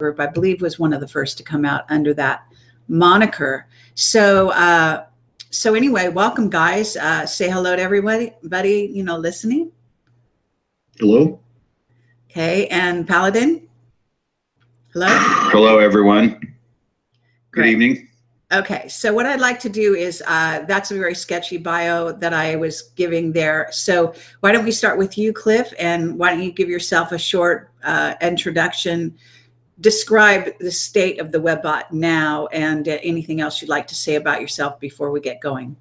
group, I believe, was one of the first to come out under that moniker. So so anyway, welcome, guys. Say hello to everybody, listening. Hello. Okay, and Paladin. Hello. Hello, everyone. Good evening. Okay, so what I'd like to do is, that's a very sketchy bio that I was giving there. So why don't we start with you, CLif, and why don't you give yourself a short introduction, describe the state of the Webbot now, and anything else you'd like to say about yourself before we get going.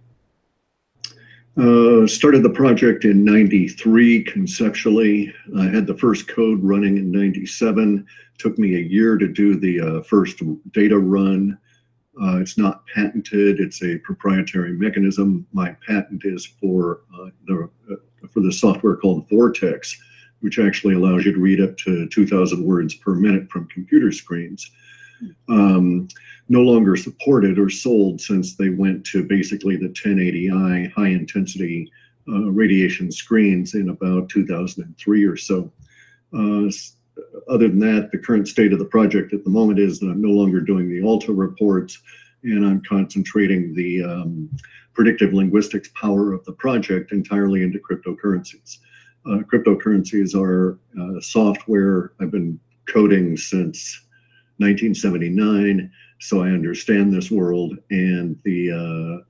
Started the project in '93 conceptually. I had the first code running in '97. Took me a year to do the first data run. It's not patented. It's a proprietary mechanism. My patent is for the software called Vortex, which actually allows you to read up to 2,000 words per minute from computer screens. No longer supported or sold since they went to basically the 1080i high intensity radiation screens in about 2003 or so. Other than that, the current state of the project at the moment is that I'm no longer doing the Alta reports, and I'm concentrating the predictive linguistics power of the project entirely into cryptocurrencies. Cryptocurrencies are software I've been coding since 1979, so I understand this world, and the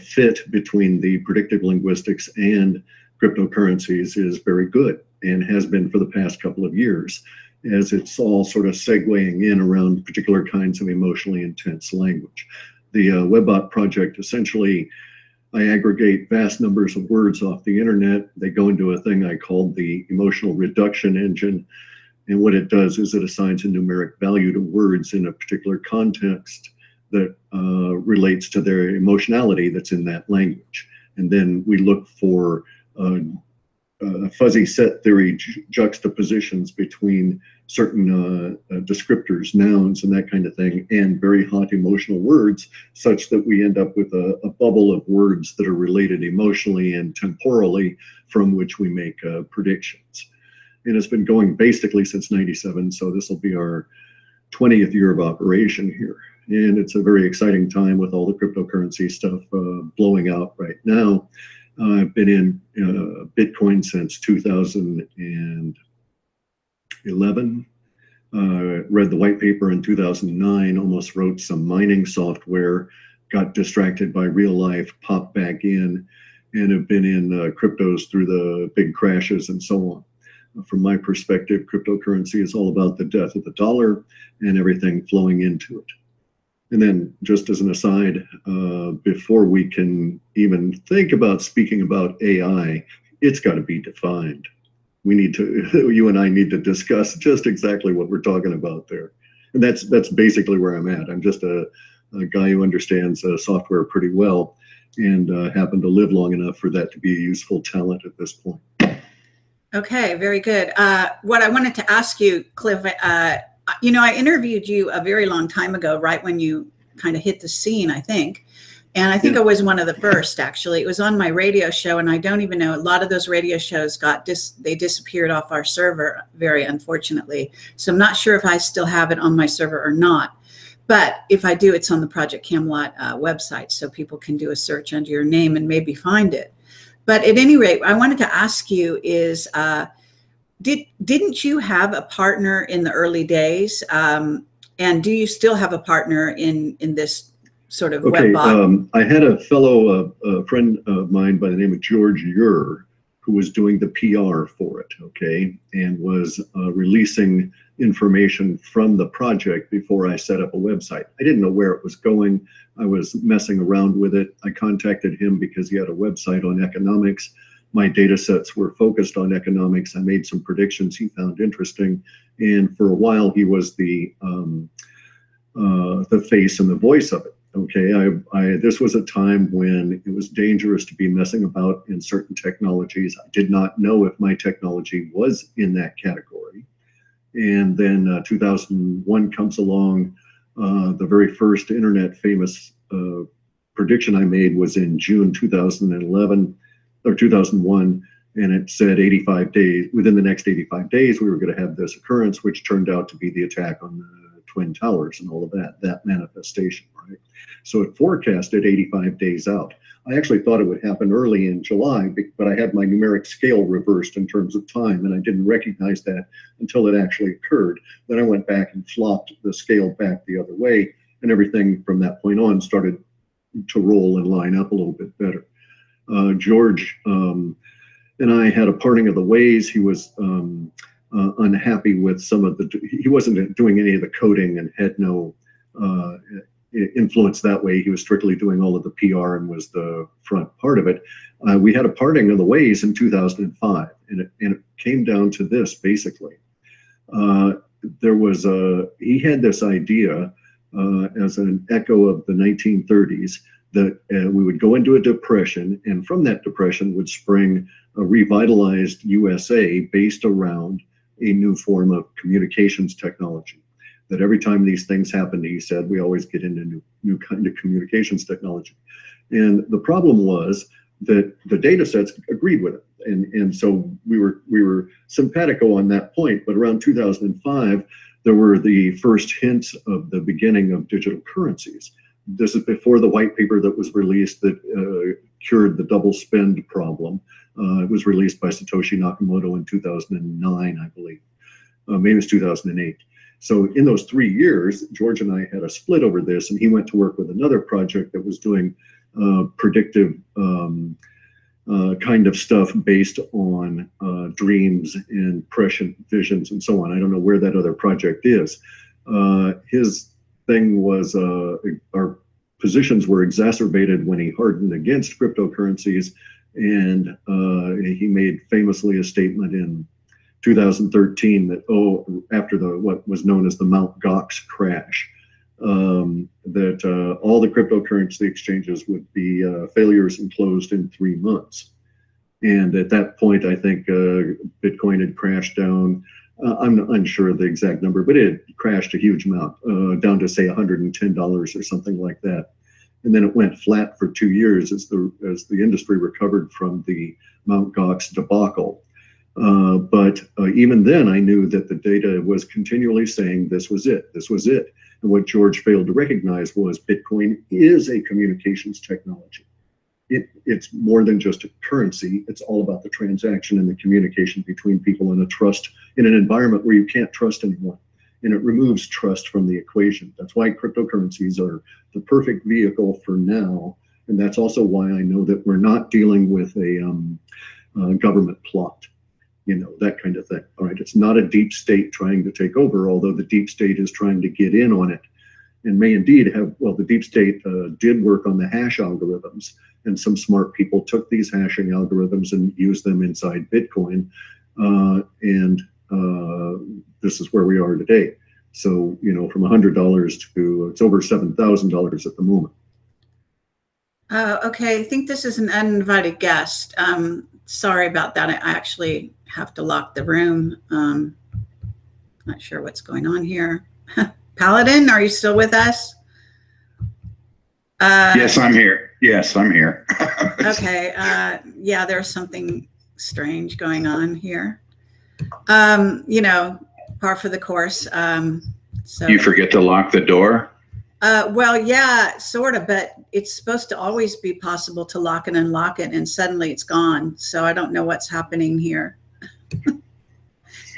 fit between the predictive linguistics and cryptocurrencies is very good, and has been for the past couple of years, as it's all sort of segueing in around particular kinds of emotionally intense language. The Webbot project, essentially, I aggregate vast numbers of words off the internet. They go into a thing I call the emotional reduction engine. And what it does is it assigns a numeric value to words in a particular context that relates to their emotionality that's in that language. And then we look for fuzzy set theory juxtapositions between certain descriptors, nouns, and that kind of thing, and very hot emotional words, such that we end up with a bubble of words that are related emotionally and temporally, from which we make predictions. And it's been going basically since '97, so this will be our 20th year of operation here. And it's a very exciting time with all the cryptocurrency stuff blowing out right now. I've been in Bitcoin since 2011. Read the white paper in 2009, almost wrote some mining software, got distracted by real life, popped back in, and have been in cryptos through the big crashes and so on. From my perspective, cryptocurrency is all about the death of the dollar and everything flowing into it. And then, just as an aside, before we can even think about speaking about AI, it's got to be defined. We need to, you and I need to discuss just exactly what we're talking about there. And that's basically where I'm at. I'm just a guy who understands software pretty well, and happen to live long enough for that to be a useful talent at this point. Okay, very good. What I wanted to ask you, CLif, you know, I interviewed you a very long time ago, right when you kind of hit the scene, I think. And I think I was one of the first, actually. It was on my radio show, and I don't even know, a lot of those radio shows they disappeared off our server, very unfortunately. So I'm not sure if I still have it on my server or not. But if I do, it's on the Project Camelot website, so people can do a search under your name and maybe find it. But at any rate, I wanted to ask you is, didn't you have a partner in the early days? And do you still have a partner in this sort of Webbot? I had a fellow friend of mine by the name of George Ure, who was doing the PR for it, okay, and was releasing information from the project before I set up a website. I didn't know where it was going. I was messing around with it. I contacted him because he had a website on economics. My data sets were focused on economics. I made some predictions he found interesting. And for a while, he was the face and the voice of it. Okay, this was a time when it was dangerous to be messing about in certain technologies. I did not know if my technology was in that category. And then 2001 comes along. The very first internet famous prediction I made was in June 2011 or 2001, And it said 85 days, within the next 85 days, we were going to have this occurrence, which turned out to be the attack on the Twin Towers and all of that manifestation, right? So it forecasted 85 days out. I actually thought it would happen early in July, but I had my numeric scale reversed in terms of time, and I didn't recognize that until it actually occurred. Then I went back and flopped the scale back the other way, and everything from that point on started to roll and line up a little bit better. George and I had a parting of the ways. He was unhappy with some of the, he wasn't doing any of the coding and had no influence that way. He was strictly doing all of the PR and was the front part of it. We had a parting of the ways in 2005, and it came down to this, basically. He had this idea as an echo of the 1930s that we would go into a depression, and from that depression would spring a revitalized USA based around a new form of communications technology. That every time these things happen, he said, we always get into new kind of communications technology. And the problem was that the data sets agreed with it. And so we were simpatico on that point, but around 2005, there were the first hints of the beginning of digital currencies. This is before the white paper that was released that cured the double spend problem. It was released by Satoshi Nakamoto in 2009, I believe. Maybe it was 2008. So in those 3 years, George and I had a split over this, and he went to work with another project that was doing predictive kind of stuff based on dreams and prescient visions and so on. I don't know where that other project is. His thing was our positions were exacerbated when he hardened against cryptocurrencies, and he made famously a statement in 2013 that, after what was known as the Mt. Gox crash, that all the cryptocurrency exchanges would be failures and closed in 3 months. And at that point, I think Bitcoin had crashed down. I'm unsure of the exact number, but it crashed a huge amount, down to say $110 or something like that. And then it went flat for 2 years as the industry recovered from the Mt. Gox debacle. But even then, I knew that the data was continually saying this was it, this was it. And what George failed to recognize was Bitcoin is a communications technology. It's more than just a currency. It's all about the transaction and the communication between people and a trust in an environment where you can't trust anyone. And it removes trust from the equation. That's why cryptocurrencies are the perfect vehicle for now. And that's also why I know that we're not dealing with a government plot, that kind of thing. All right, it's not a deep state trying to take over, although the deep state is trying to get in on it. And may indeed have, the deep state did work on the hash algorithms, and some smart people took these hashing algorithms and used them inside Bitcoin. And this is where we are today. So, from $100 to, it's over $7,000 at the moment. Okay, I think this is an uninvited guest. Sorry about that. I actually have to lock the room. Not sure what's going on here. Paladin, are you still with us? Yes, I'm here. Yes, I'm here. Okay. Yeah, there's something strange going on here. Par for the course. So you forget to lock the door? Well, yeah, sort of, but it's supposed to always be possible to lock and unlock it, and suddenly it's gone. So I don't know what's happening here.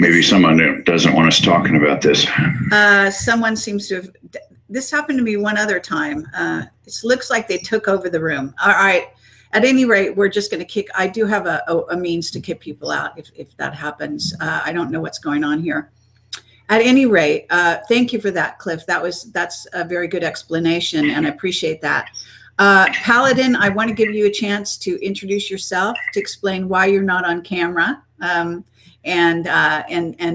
Maybe someone doesn't want us talking about this. Someone seems to have, this happened to me one other time. It looks like they took over the room. All right. At any rate, we're just going to kick. I do have a means to kick people out if that happens. I don't know what's going on here. At any rate, thank you for that, Cliff. That's a very good explanation, and I appreciate that. Paladin, I want to give you a chance to introduce yourself, to explain why you're not on camera, and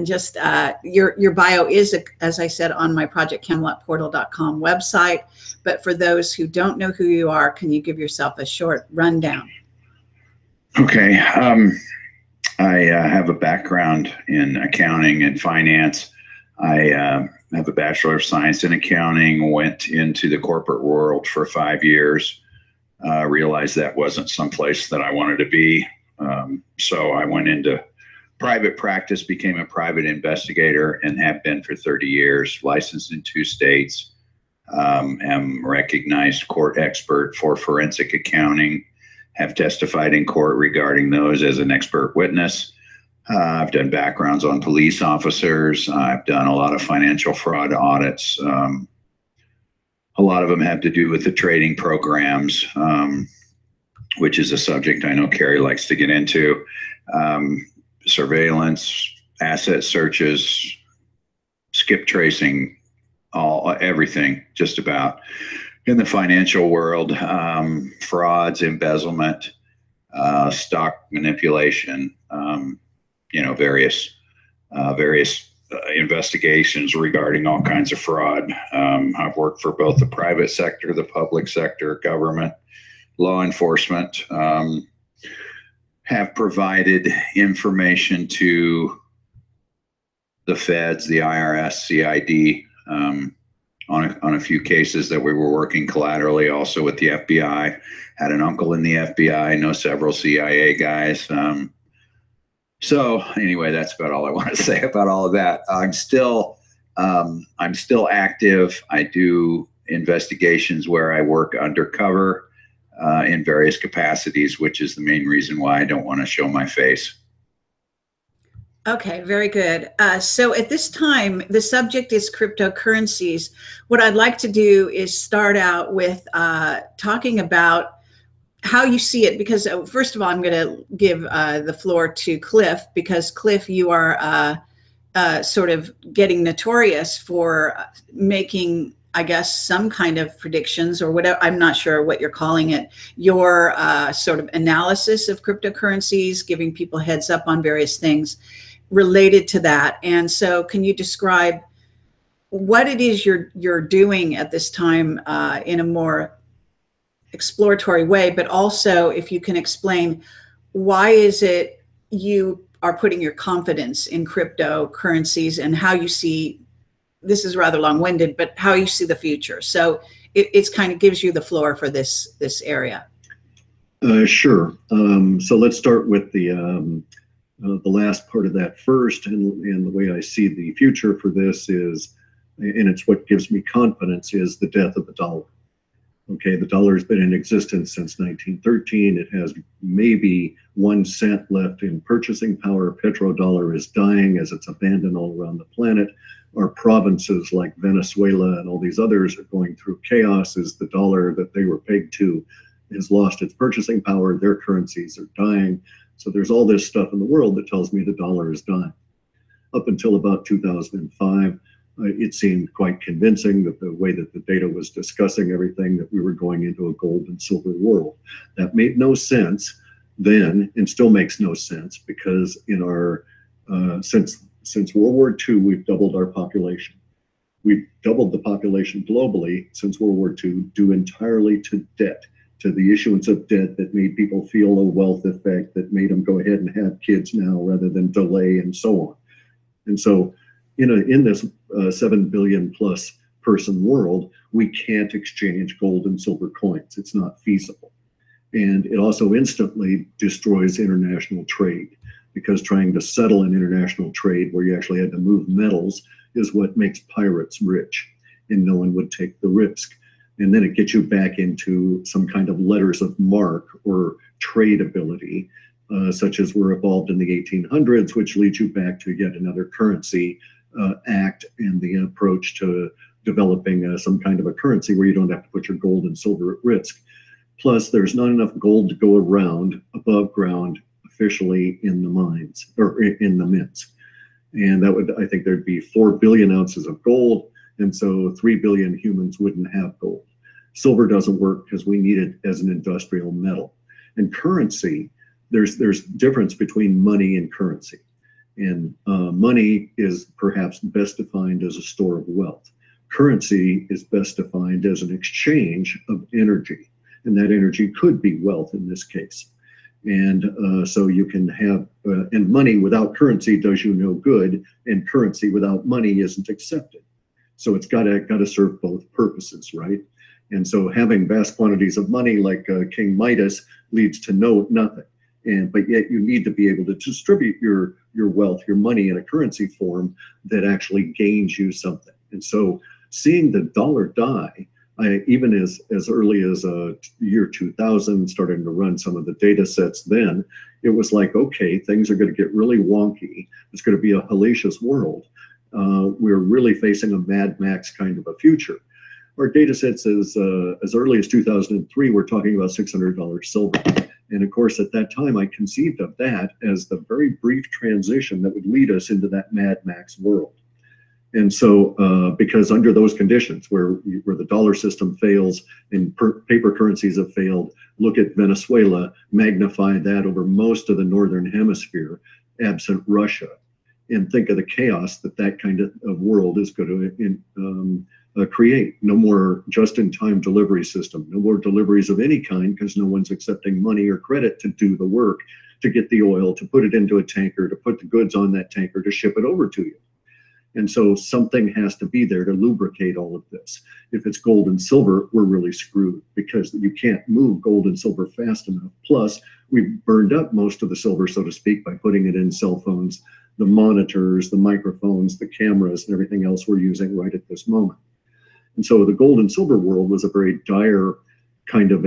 just your bio is, as I said, on my projectcamelotportal.com website. But for those who don't know who you are, can you give yourself a short rundown? Okay. I have a background in accounting and finance. I have a Bachelor of Science in Accounting, went into the corporate world for 5 years, realized that wasn't someplace that I wanted to be. So I went into private practice, became a private investigator, and have been for 30 years, licensed in 2 states. Am recognized court expert for forensic accounting, have testified in court regarding those as an expert witness. I've done backgrounds on police officers. I've done a lot of financial fraud audits. A lot of them have to do with the trading programs, which is a subject I know Carrie likes to get into. Surveillance, asset searches, skip tracing, everything just about in the financial world, frauds, embezzlement, stock manipulation, various investigations regarding all kinds of fraud. I've worked for both the private sector, the public sector, government, law enforcement, have provided information to the feds, the IRS, CID, on a few cases that we were working collaterally, also with the FBI. Had an uncle in the FBI, know several CIA guys. So anyway, that's about all I want to say about all of that. I'm still active. I do investigations where I work undercover in various capacities, which is the main reason why I don't want to show my face. Okay, very good. So at this time, the subject is cryptocurrencies. What I'd like to do is start out with talking about how you see it, because first of all, I'm going to give the floor to CLif, because CLif, you are sort of getting notorious for making, I guess, some kind of predictions or whatever. I'm not sure what you're calling it. Your sort of analysis of cryptocurrencies, giving people heads up on various things related to that. And so can you describe what it is you're doing at this time in a more exploratory way, but also if you can explain why is it you are putting your confidence in cryptocurrencies and how you see, this is rather long-winded, but how you see the future. So it's kind of gives you the floor for this area. Sure. So let's start with the last part of that first, and the way I see the future for this is, and it's what gives me confidence, is the death of the dollar. Okay, the dollar has been in existence since 1913. It has maybe 1 cent left in purchasing power. Petrodollar is dying as it's abandoned all around the planet. Our provinces like Venezuela and all these others are going through chaos as the dollar that they were pegged to has lost its purchasing power. Their currencies are dying. So there's all this stuff in the world that tells me the dollar is dying. Up until about 2005, it seemed quite convincing that the way that the data was discussing everything, that we were going into a gold and silver world. That made no sense then, and still makes no sense, because in our since World War II, we've doubled our population. We've doubled the population globally since World War II, due entirely to debt, to the issuance of debt that made people feel a wealth effect, that made them go ahead and have kids now rather than delay, and so on. And so in this 7 billion plus person world, we can't exchange gold and silver coins. It's not feasible. And it also instantly destroys international trade, because trying to settle an international trade where you actually had to move metals is what makes pirates rich, and no one would take the risk. And then it gets you back into some kind of letters of marque or tradability, such as were evolved in the 1800s, which leads you back to yet another currency act and the approach to developing some kind of a currency where you don't have to put your gold and silver at risk. Plus, there's not enough gold to go around above ground officially in the mines or in the mints. And that would, I think there'd be 4 billion ounces of gold, and so 3 billion humans wouldn't have gold. Silver doesn't work because we need it as an industrial metal. And currency, there's difference between money and currency. And money is perhaps best defined as a store of wealth. Currency is best defined as an exchange of energy. And that energy could be wealth in this case. And so you can have, and money without currency does you no good, and currency without money isn't accepted. So it's got to serve both purposes, right? And so having vast quantities of money like King Midas leads to nothing. But yet you need to be able to distribute your wealth, your money in a currency form that actually gains you something. And so seeing the dollar die, even as early as year 2000, starting to run some of the data sets then, it was like, okay, things are going to get really wonky. It's going to be a hellacious world. We're really facing a Mad Max kind of a future. Our data sets as early as 2003, we're talking about $600 silver. And of course, at that time, I conceived of that as the very brief transition that would lead us into that Mad Max world. And so, because under those conditions where the dollar system fails and paper currencies have failed, look at Venezuela, magnify that over most of the Northern Hemisphere, absent Russia, and think of the chaos that kind of world is going to create. No more just-in-time delivery system, no more deliveries of any kind, because no one's accepting money or credit to do the work, to get the oil, to put it into a tanker, to put the goods on that tanker, to ship it over to you. And so something has to be there to lubricate all of this. If it's gold and silver, we're really screwed, because you can't move gold and silver fast enough. Plus, we've burned up most of the silver, so to speak, by putting it in cell phones, the monitors, the microphones, the cameras, and everything else we're using right at this moment. And so the gold and silver world was a very dire kind of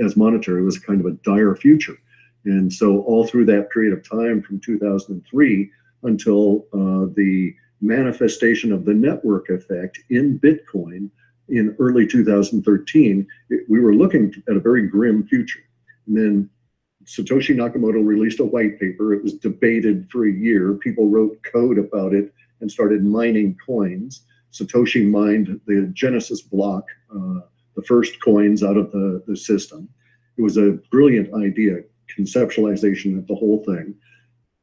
as monetary, it was kind of a dire future. And so all through that period of time from 2003 until the manifestation of the network effect in Bitcoin in early 2013, we were looking at a very grim future. And then Satoshi Nakamoto released a white paper. It was debated for a year. People wrote code about it and started mining coins. Satoshi mined the Genesis block, the first coins out of the system. It was a brilliant idea, conceptualization of the whole thing.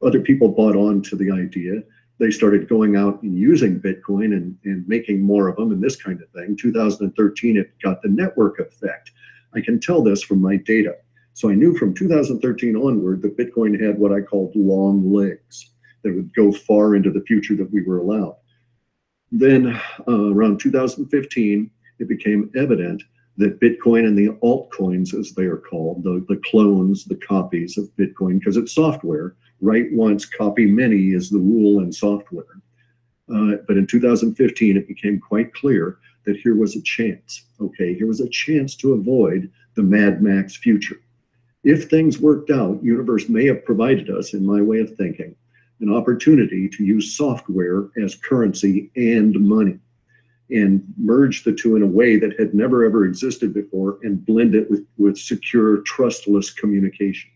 Other people bought on to the idea. They started going out and using Bitcoin and making more of them and this kind of thing. 2013, it got the network effect. I can tell this from my data. So I knew from 2013 onward that Bitcoin had what I called long legs that would go far into the future that we were allowed. Then around 2015, it became evident that Bitcoin and the altcoins, as they are called, the clones, the copies of Bitcoin, because it's software, write once, copy many is the rule in software. But in 2015, it became quite clear that here was a chance, okay? Here was a chance to avoid the Mad Max future. If things worked out, universe may have provided us, in my way of thinking, an opportunity to use software as currency and money and merge the two in a way that had never ever existed before and blend it with secure, trustless communication.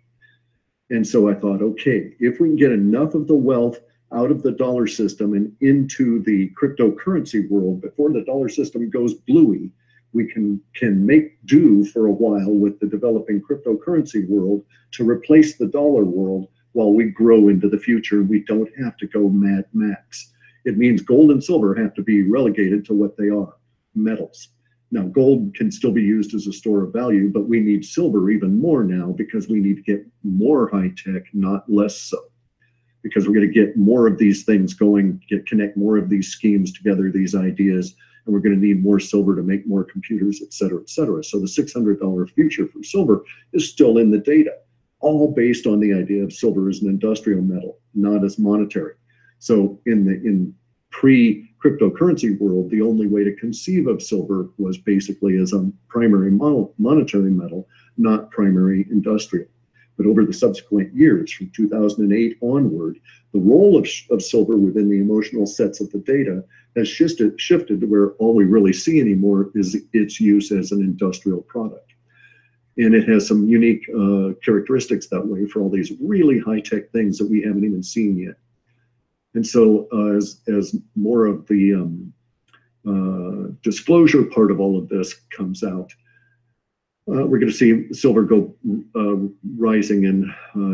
And so I thought, okay, if we can get enough of the wealth out of the dollar system and into the cryptocurrency world before the dollar system goes bluey, we can make do for a while with the developing cryptocurrency world to replace the dollar world while we grow into the future. We don't have to go Mad Max. It means gold and silver have to be relegated to what they are, metals. Now, gold can still be used as a store of value, but we need silver even more now because we need to get more high tech, not less so. Because we're going to get more of these things going, connect more of these schemes together, these ideas, and we're going to need more silver to make more computers, et cetera, et cetera. So the $600 future for silver is still in the data, all based on the idea of silver as an industrial metal, not as monetary. So in pre-cryptocurrency world, the only way to conceive of silver was basically as a primary monetary metal, not primary industrial. But over the subsequent years, from 2008 onward, the role of silver within the emotional sets of the data has shifted to where all we really see anymore is its use as an industrial product. And it has some unique characteristics that way for all these really high-tech things that we haven't even seen yet. And so as more of the disclosure part of all of this comes out, we're going to see silver go rising in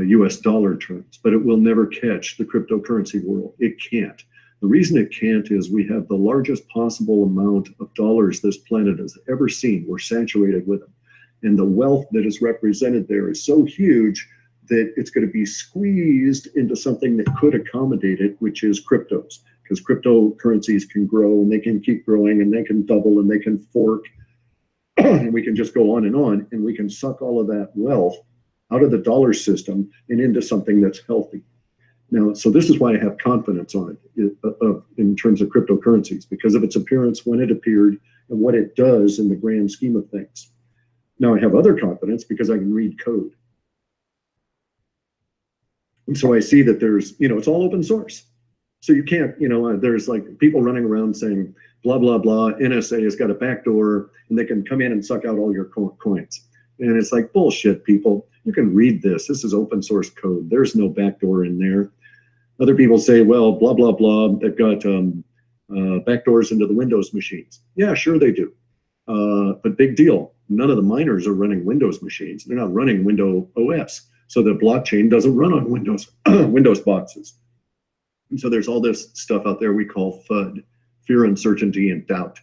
US dollar terms, but it will never catch the cryptocurrency world. It can't. The reason it can't is we have the largest possible amount of dollars this planet has ever seen. We're saturated with them. And the wealth that is represented there is so huge that it's going to be squeezed into something that could accommodate it, which is cryptos, because cryptocurrencies can grow and they can keep growing and they can double and they can fork. And we can just go on, and we can suck all of that wealth out of the dollar system and into something that's healthy. Now, so this is why I have confidence on it in terms of cryptocurrencies, because of its appearance, when it appeared, and what it does in the grand scheme of things. Now I have other confidence because I can read code. And so I see that there's, it's all open source. So you can't, there's like people running around saying, blah, blah, blah, NSA has got a backdoor and they can come in and suck out all your coins. And it's like, bullshit, people. You can read this. This is open source code. There's no backdoor in there. Other people say, well, blah, blah, blah. They've got backdoors into the Windows machines. Yeah, sure they do. But big deal. None of the miners are running Windows machines. They're not running Windows OS. So the blockchain doesn't run on Windows, Windows boxes. And so there's all this stuff out there we call FUD, fear, uncertainty, and doubt,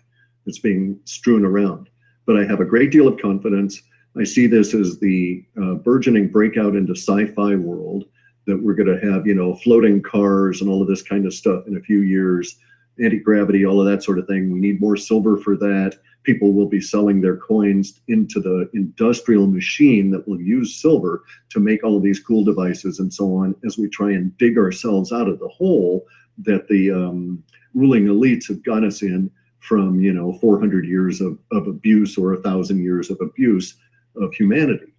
that's being strewn around. But I have a great deal of confidence. I see this as the burgeoning breakout into sci-fi world, that we're going to have, floating cars and all of this kind of stuff in a few years, anti-gravity, all of that sort of thing. We need more silver for that. People will be selling their coins into the industrial machine that will use silver to make all of these cool devices and so on, as we try and dig ourselves out of the hole that the ruling elites have got us in from, 400 years of abuse, or 1,000 years of abuse of humanity.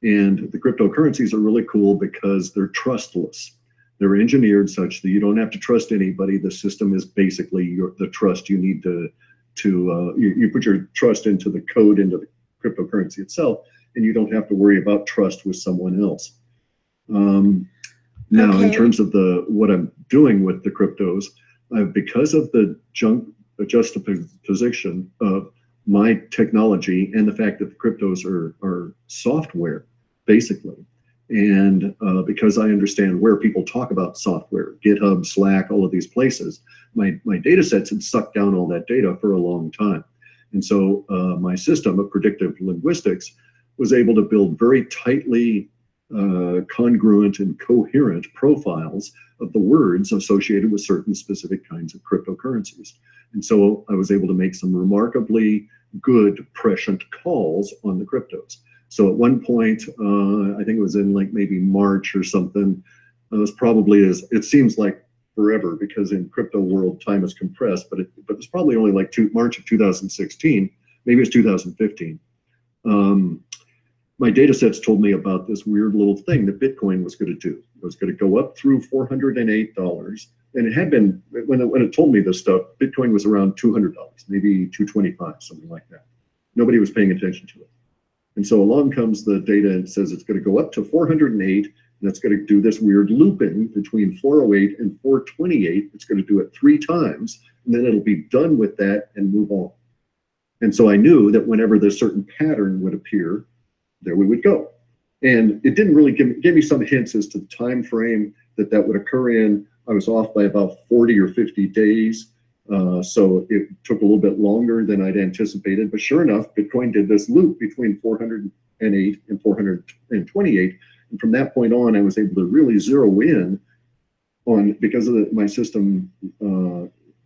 And the cryptocurrencies are really cool because they're trustless. They're engineered such that you don't have to trust anybody. The system is basically the trust you need you put your trust into the code, into the cryptocurrency itself, and you don't have to worry about trust with someone else. Now, in terms of what I'm doing with the cryptos, because of the juxtaposition of my technology and the fact that the cryptos are software, basically, and because I understand where people talk about software, GitHub, Slack, all of these places, my data sets had sucked down all that data for a long time. And so my system of predictive linguistics was able to build very tightly congruent and coherent profiles of the words associated with certain specific kinds of cryptocurrencies. And so I was able to make some remarkably good prescient calls on the cryptos. So at one point, I think it was in like maybe March or something, it was probably it seems like forever, because in crypto world time is compressed, but it's probably only like March of 2016, maybe it's 2015. My data sets told me about this weird little thing that Bitcoin was going to do. It was going to go up through $408. And it had been, when it told me this stuff, Bitcoin was around $200, maybe $225, something like that. Nobody was paying attention to it. And so along comes the data and says it's going to go up to 408, and that's going to do this weird looping between 408 and 428. It's going to do it 3 times, and then it'll be done with that and move on. And so I knew that whenever this certain pattern would appear, there we would go. And it didn't really give me some hints as to the time frame that would occur in. I was off by about 40 or 50 days. So it took a little bit longer than I'd anticipated. But sure enough, Bitcoin did this loop between 408 and 428. And from that point on, I was able to really zero in on, because of my system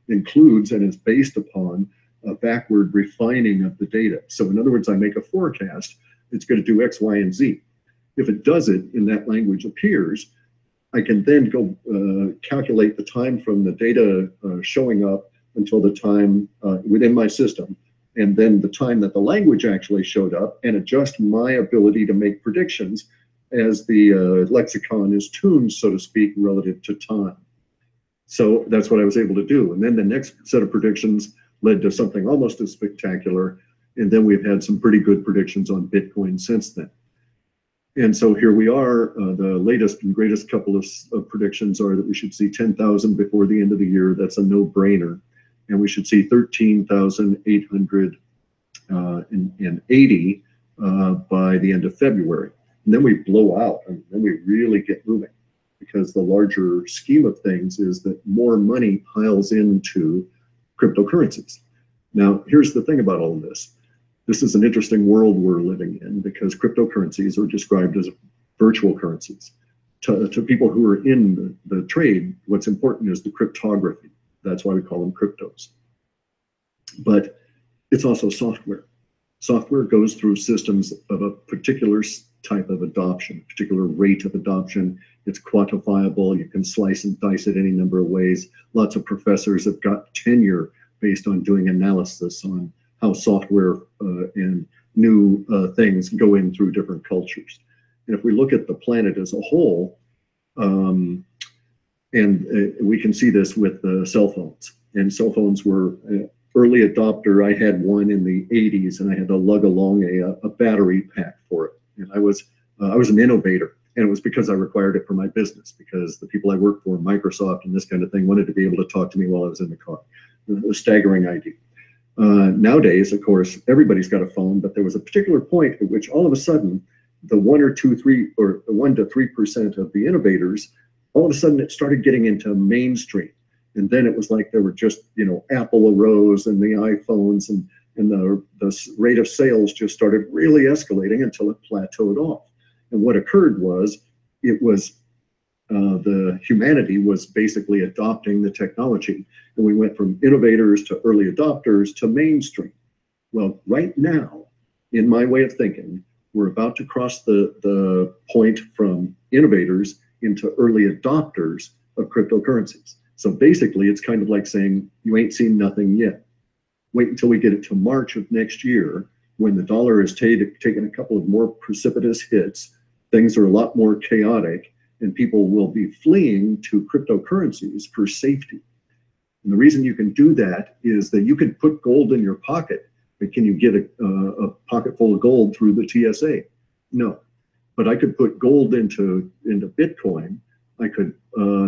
includes and is based upon a backward refining of the data. So in other words, I make a forecast. It's going to do X, Y, and Z. If it does it and that language appears, I can then go calculate the time from the data showing up until the time within my system, and then the time that the language actually showed up, and adjust my ability to make predictions as the lexicon is tuned, so to speak, relative to time. So that's what I was able to do. And then the next set of predictions led to something almost as spectacular. And then we've had some pretty good predictions on Bitcoin since then. And so here we are. The latest and greatest couple of predictions are that we should see 10,000 before the end of the year. That's a no-brainer. And we should see 13,880 by the end of February. And then we blow out, and then we really get moving, because the larger scheme of things is that more money piles into cryptocurrencies. Now, here's the thing about all of this. This is an interesting world we're living in, because cryptocurrencies are described as virtual currencies. To people who are in the trade, what's important is the cryptography. That's why we call them cryptos. But it's also software. Software goes through systems of a particular type of adoption, a particular rate of adoption. It's quantifiable. You can slice and dice it any number of ways. Lots of professors have got tenure based on doing analysis on how software and new things go in through different cultures. And if we look at the planet as a whole, we can see this with cell phones. And cell phones were early adopter. I had one in the 80s, and I had to lug along a battery pack for it. And I was an innovator, and it was because I required it for my business, because the people I worked for, Microsoft and this kind of thing, wanted to be able to talk to me while I was in the car. It was a staggering idea. Nowadays, of course, everybody's got a phone, but there was a particular point at which all of a sudden, the 1 to 3% of the innovators, all of a sudden it started getting into mainstream. And then it was like there were just, Apple arose and the iPhones, and the rate of sales just started really escalating until it plateaued off. And what occurred was, the humanity was basically adopting the technology. And we went from innovators to early adopters to mainstream. Well, right now, in my way of thinking, we're about to cross the point from innovators into early adopters of cryptocurrencies. So basically, it's kind of like saying, you ain't seen nothing yet. Wait until we get it to March of next year, when the dollar has taken a couple of more precipitous hits, things are a lot more chaotic, and people will be fleeing to cryptocurrencies for safety. And the reason you can do that is that you can put gold in your pocket, but can you get a pocket full of gold through the TSA? No. But I could put gold into Bitcoin. I could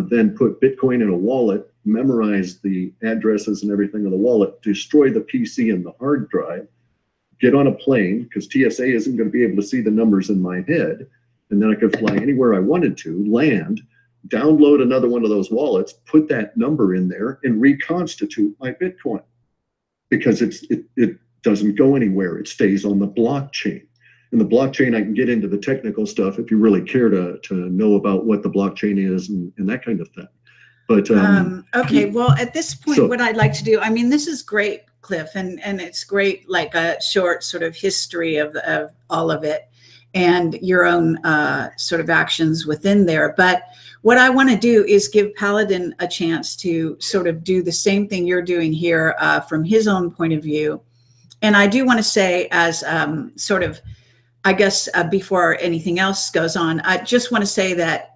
then put Bitcoin in a wallet, memorize the addresses and everything of the wallet, destroy the PC and the hard drive, get on a plane, because TSA isn't going to be able to see the numbers in my head, and then I could fly anywhere I wanted to, land, download another one of those wallets, put that number in there, and reconstitute my Bitcoin, because it doesn't go anywhere. It stays on the blockchain. And the blockchain, I can get into the technical stuff if you really care to know about what the blockchain is and that kind of thing. But okay, well, at this point, what I'd like to do, I mean, this is great, Cliff, and it's great, like a short sort of history of all of it and your own sort of actions within there. But what I want to do is give Paladin a chance to sort of do the same thing you're doing here from his own point of view. And I do want to say, as sort of, I guess, before anything else goes on, I just want to say that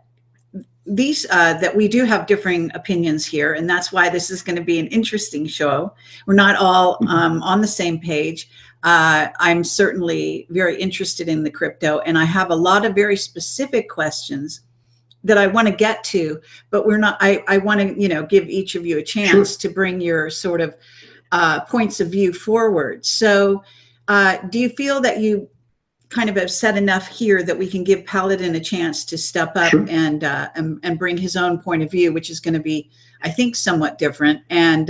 that we do have differing opinions here, and that's why this is going to be an interesting show. We're not all on the same page. I'm certainly very interested in the crypto, and I have a lot of very specific questions that I want to get to, but we're not. I want to, give each of you a chance to bring your sort of points of view forward. So, do you feel that you kind of have said enough here that we can give Paladin a chance to step up and bring his own point of view, which is going to be, I think, somewhat different, and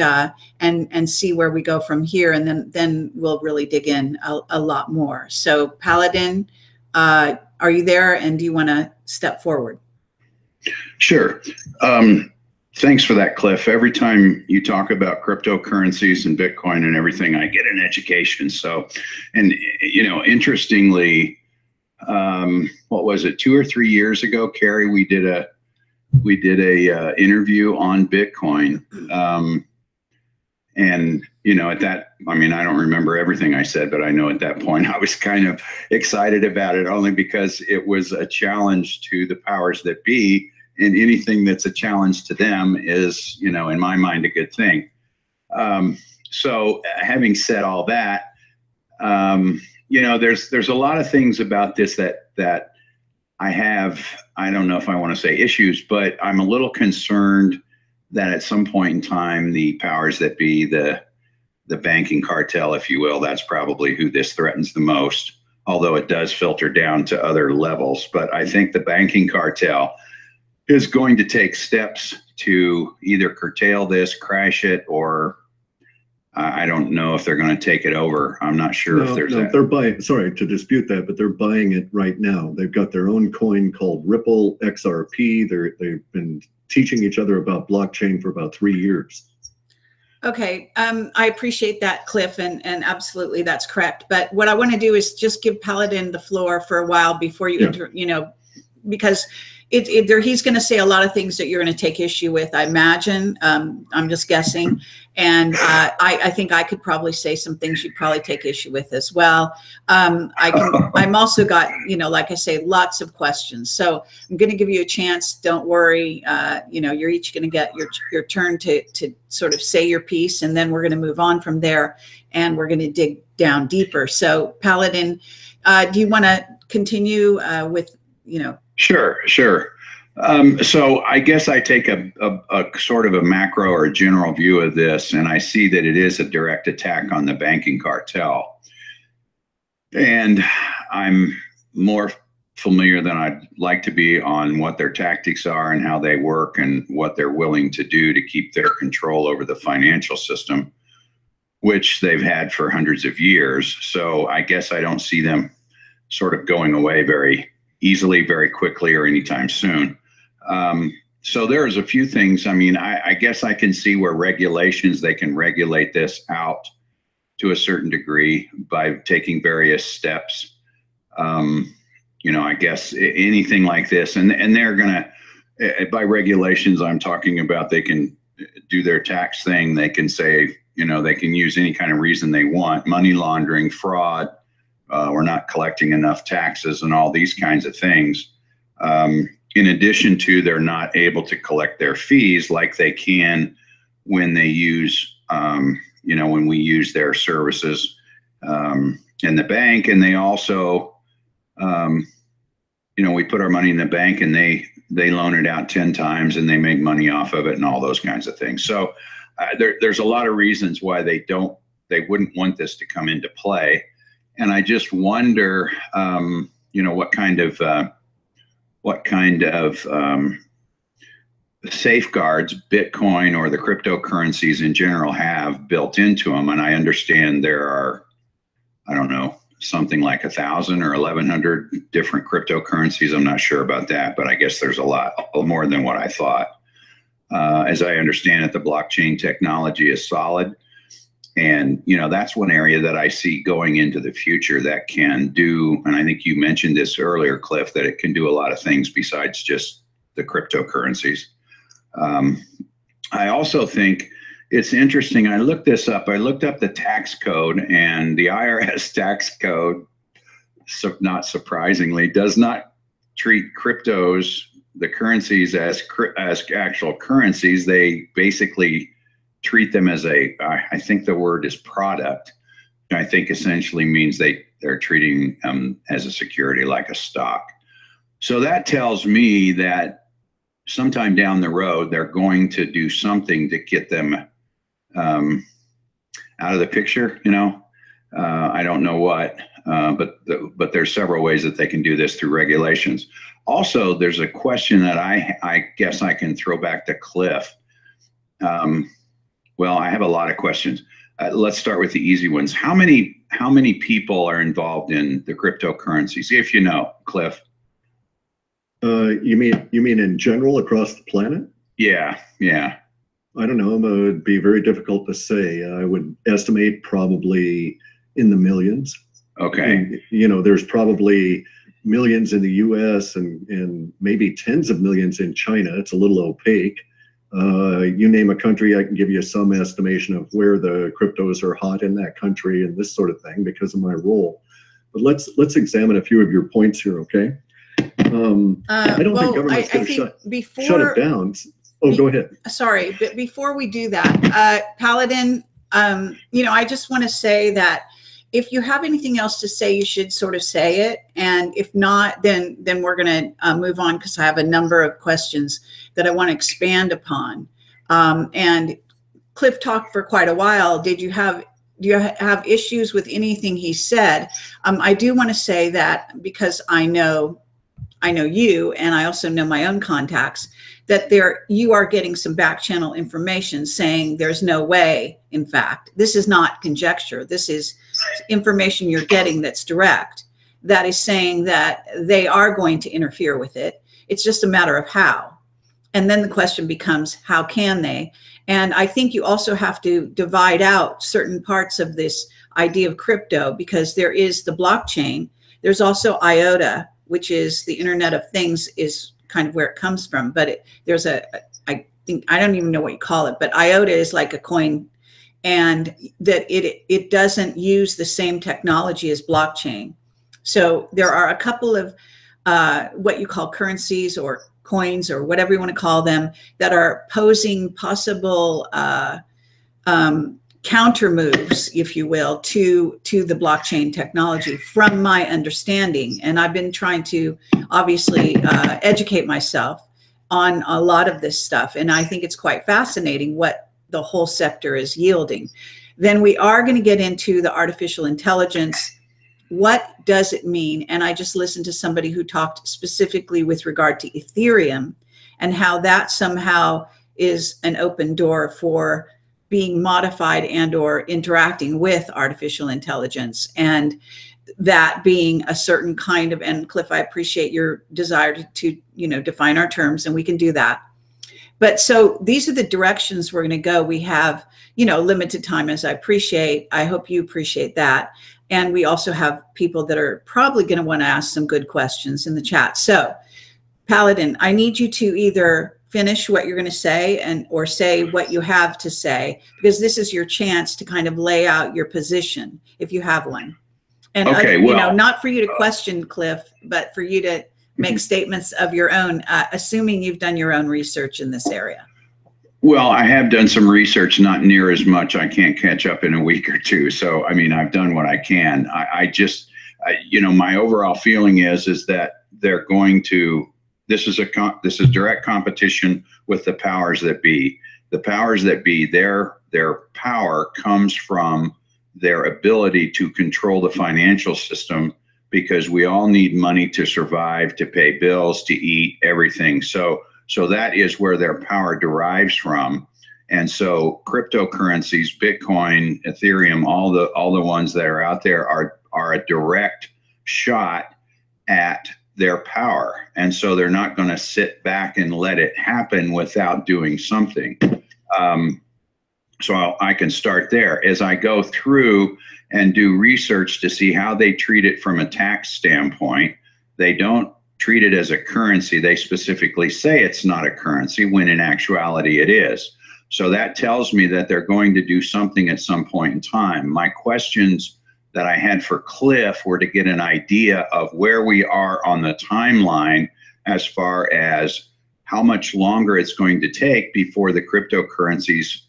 see where we go from here, and then we'll really dig in a lot more. So, Paladin, are you there, and do you want to step forward? Sure. Thanks for that, Cliff. Every time you talk about cryptocurrencies and Bitcoin and everything, I get an education. So, and interestingly, what was it, 2 or 3 years ago, Carrie, we did a interview on Bitcoin, and at that, I mean, I don't remember everything I said, but I know at that point I was kind of excited about it, only because it was a challenge to the powers that be. And anything that's a challenge to them is, in my mind, a good thing. So having said all that, there's a lot of things about this that I don't know if I want to say issues, but I'm a little concerned that at some point in time, the powers that be, the banking cartel, if you will, that's probably who this threatens the most, although it does filter down to other levels. But I think the banking cartel is going to take steps to either curtail this, crash it, or I don't know if they're going to take it over. I'm not sure if there's they're buying, sorry to dispute that, but they're buying it right now. They've got their own coin called Ripple XRP. They've been teaching each other about blockchain for about 3 years. Okay, I appreciate that, Cliff, and absolutely that's correct. But what I want to do is just give Paladin the floor for a while before you enter, you know, because he's going to say a lot of things that you're going to take issue with, I imagine. I'm just guessing. And I think I could probably say some things you'd probably take issue with as well. I'm also got, you know, like I say, lots of questions. So I'm going to give you a chance. Don't worry. You know, you're each going to get your turn to sort of say your piece, and then we're going to move on from there, and we're going to dig down deeper. So Paladin, do you want to continue with, you know? Sure. So I guess I take a sort of a macro or a general view of this, and I see that it is a direct attack on the banking cartel. And I'm more familiar than I'd like to be on what their tactics are and how they work and what they're willing to do to keep their control over the financial system, which they've had for hundreds of years. So I guess I don't see them sort of going away very easily, very quickly, or anytime soon. So there's a few things. I mean, I guess I can see where regulations, they can regulate this out to a certain degree by taking various steps. You know, I guess anything like this, and they're gonna, by regulations, I'm talking about, they can do their tax thing. They can say, you know, they can use any kind of reason they want, money laundering, fraud, we're not collecting enough taxes, and all these kinds of things. In addition to, they're not able to collect their fees like they can when they use, you know, when we use their services in the bank. And they also, you know, we put our money in the bank and they loan it out 10 times and they make money off of it and all those kinds of things. So there's a lot of reasons why they wouldn't want this to come into play. And I just wonder, you know, what kind of safeguards Bitcoin or the cryptocurrencies in general have built into them. And I understand there are, I don't know, something like 1,000 or 1,100 different cryptocurrencies. I'm not sure about that, but I guess there's a lot more than what I thought. As I understand it, the blockchain technology is solid. And, you know, that's one area that I see going into the future that can do, and I think you mentioned this earlier, Cliff, that it can do a lot of things besides just the cryptocurrencies. I also think it's interesting. I looked this up. I looked up the tax code, and the IRS tax code, not surprisingly, does not treat cryptos, the currencies, as actual currencies. They basically treat them as I think the word is product. I think essentially means they're treating them as a security, like a stock. So that tells me that sometime down the road, they're going to do something to get them out of the picture, you know. I don't know what, but there's several ways that they can do this through regulations. Also, there's a question that I guess I can throw back to Cliff. Well, I have a lot of questions. Let's start with the easy ones. How many people are involved in the cryptocurrencies, if you know, Cliff? You mean in general across the planet? Yeah. I don't know. It would be very difficult to say. I would estimate probably in the millions. Okay. And, you know, there's probably millions in the U.S. and maybe tens of millions in China. It's a little opaque. You name a country, I can give you some estimation of where the cryptos are hot in that country and this sort of thing because of my role. But let's examine a few of your points here, okay? I don't think government's going to shut it down. Oh, go ahead. Sorry, but before we do that, Paladin, you know, I just want to say that if you have anything else to say, you should sort of say it. And if not, then we're going to move on because I have a number of questions that I want to expand upon. And Cliff talked for quite a while. Do you have issues with anything he said? I do want to say that because I know you, and I also know my own contacts, that you are getting some back channel information saying there's no way. In fact, this is not conjecture. This is information you're getting that's direct, that is saying that they are going to interfere with it. It's just a matter of how. And then the question becomes, how can they? And I think you also have to divide out certain parts of this idea of crypto, because there is the blockchain. There's also IOTA, which is the Internet of Things, is kind of where it comes from. But there's I don't even know what you call it, but IOTA is like a coin, and that it doesn't use the same technology as blockchain. So there are a couple of what you call currencies or coins or whatever you want to call them that are posing possible counter moves, if you will, to the blockchain technology, from my understanding. And I've been trying to obviously educate myself on a lot of this stuff. And I think it's quite fascinating what the whole sector is yielding. Then we are going to get into the artificial intelligence. What does it mean? And I just listened to somebody who talked specifically with regard to Ethereum and how that somehow is an open door for being modified and or interacting with artificial intelligence, and that being a certain kind of, and CLif, I appreciate your desire to define our terms, and we can do that. But so these are the directions we're going to go. We have, limited time, as I appreciate. I hope you appreciate that. And we also have people that are probably going to want to ask some good questions in the chat. So Paladin, I need you to either finish what you're going to say or say what you have to say, because this is your chance to kind of lay out your position if you have one. And okay, not for you to question CLif, but for you to make statements of your own, assuming you've done your own research in this area. Well, I have done some research, not near as much. I can't catch up in a week or two. So, I mean, I've done what I can. I just, my overall feeling is that they're going to, this is direct competition with the powers that be. The powers that be, their power comes from their ability to control the financial system, because we all need money to survive, to pay bills, to eat, everything. So that is where their power derives from. And so cryptocurrencies, Bitcoin, Ethereum, all the ones that are out there are a direct shot at their power. And so they're not going to sit back and let it happen without doing something. So I can start there. As I go through and do research to see how they treat it from a tax standpoint, they don't treat it as a currency. They specifically say it's not a currency, when in actuality it is. So that tells me that they're going to do something at some point in time. My questions that I had for CLif were to get an idea of where we are on the timeline, as far as how much longer it's going to take before the cryptocurrencies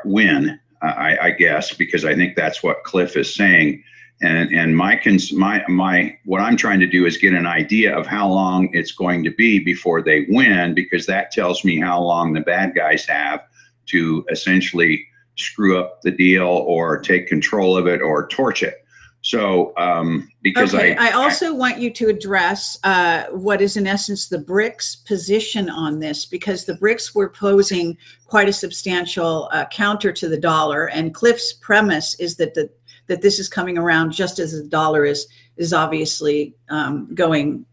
win, I guess, because I think that's what CLif is saying. And what I'm trying to do is get an idea of how long it's going to be before they win, because that tells me how long the bad guys have to essentially screw up the deal or take control of it or torch it. So because I also want you to address what is in essence the BRICS position on this, because the BRICS were posing quite a substantial counter to the dollar, and CLif's premise is that that this is coming around just as the dollar is obviously going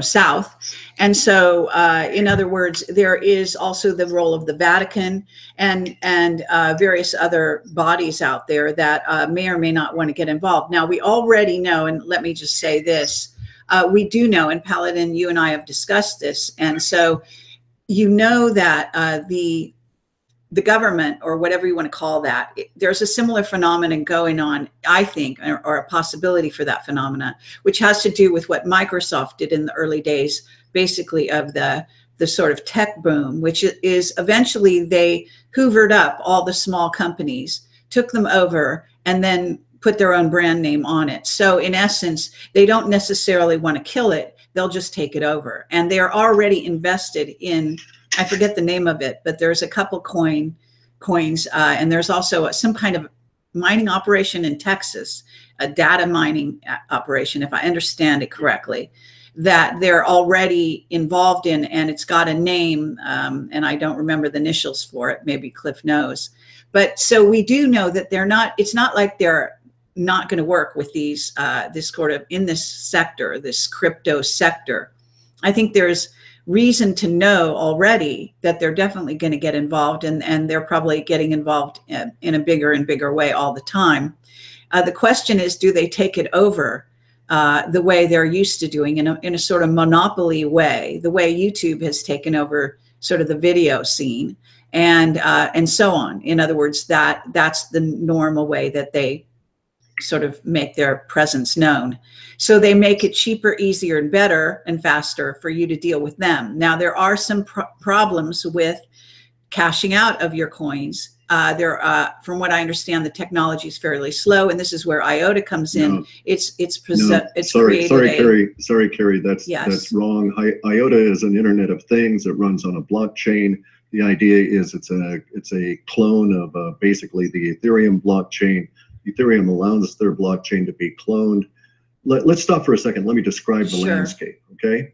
south. And so in other words, there is also the role of the Vatican and various other bodies out there that may or may not want to get involved. Now, we already know, and let me just say this, we do know, and Paladin, you and I have discussed this, and so that the government, or whatever you want to call that, there's a similar phenomenon going on, I think, or a possibility for that phenomena, which has to do with what Microsoft did in the early days, basically, of the sort of tech boom, which is eventually they hoovered up all the small companies, took them over, and then put their own brand name on it. So in essence, they don't necessarily want to kill it. They'll just take it over. And they are already invested in, I forget the name of it, but there's a couple coins, and there's also some kind of mining operation in Texas, a data mining operation, if I understand it correctly, that they're already involved in, and it's got a name, and I don't remember the initials for it. Maybe CLif knows. But so we do know that it's not like they're not going to work with this sort of, in this sector, this crypto sector. I think there's reason to know already that they're definitely going to get involved, and they're probably getting involved in a bigger and bigger way all the time. The question is, do they take it over the way they're used to doing, in a sort of monopoly way, the way YouTube has taken over sort of the video scene, and so on. In other words, that's the normal way that they sort of make their presence known. So they make it cheaper, easier, and better and faster for you to deal with them. Now, there are some problems with cashing out of your coins. From what I understand, the technology is fairly slow, and this is where IOTA comes in. No. It's Sorry, Carrie, that's wrong. IOTA is an Internet of Things that runs on a blockchain. The idea is it's a clone of basically the Ethereum blockchain. Ethereum allows their blockchain to be cloned. Let's stop for a second. Let me describe the landscape. Okay,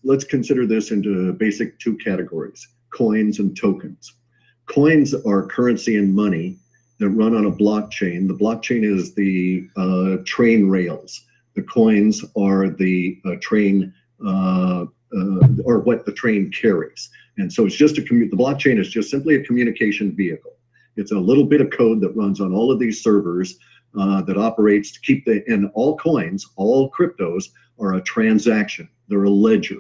let's consider this into basic two categories: coins and tokens. Coins are currency and money that run on a blockchain. The blockchain is the train rails. The coins are the train, or what the train carries. And so it's just the blockchain is just simply a communication vehicle. It's a little bit of code that runs on all of these servers that operates to keep and all coins, all cryptos are a transaction. They're a ledger.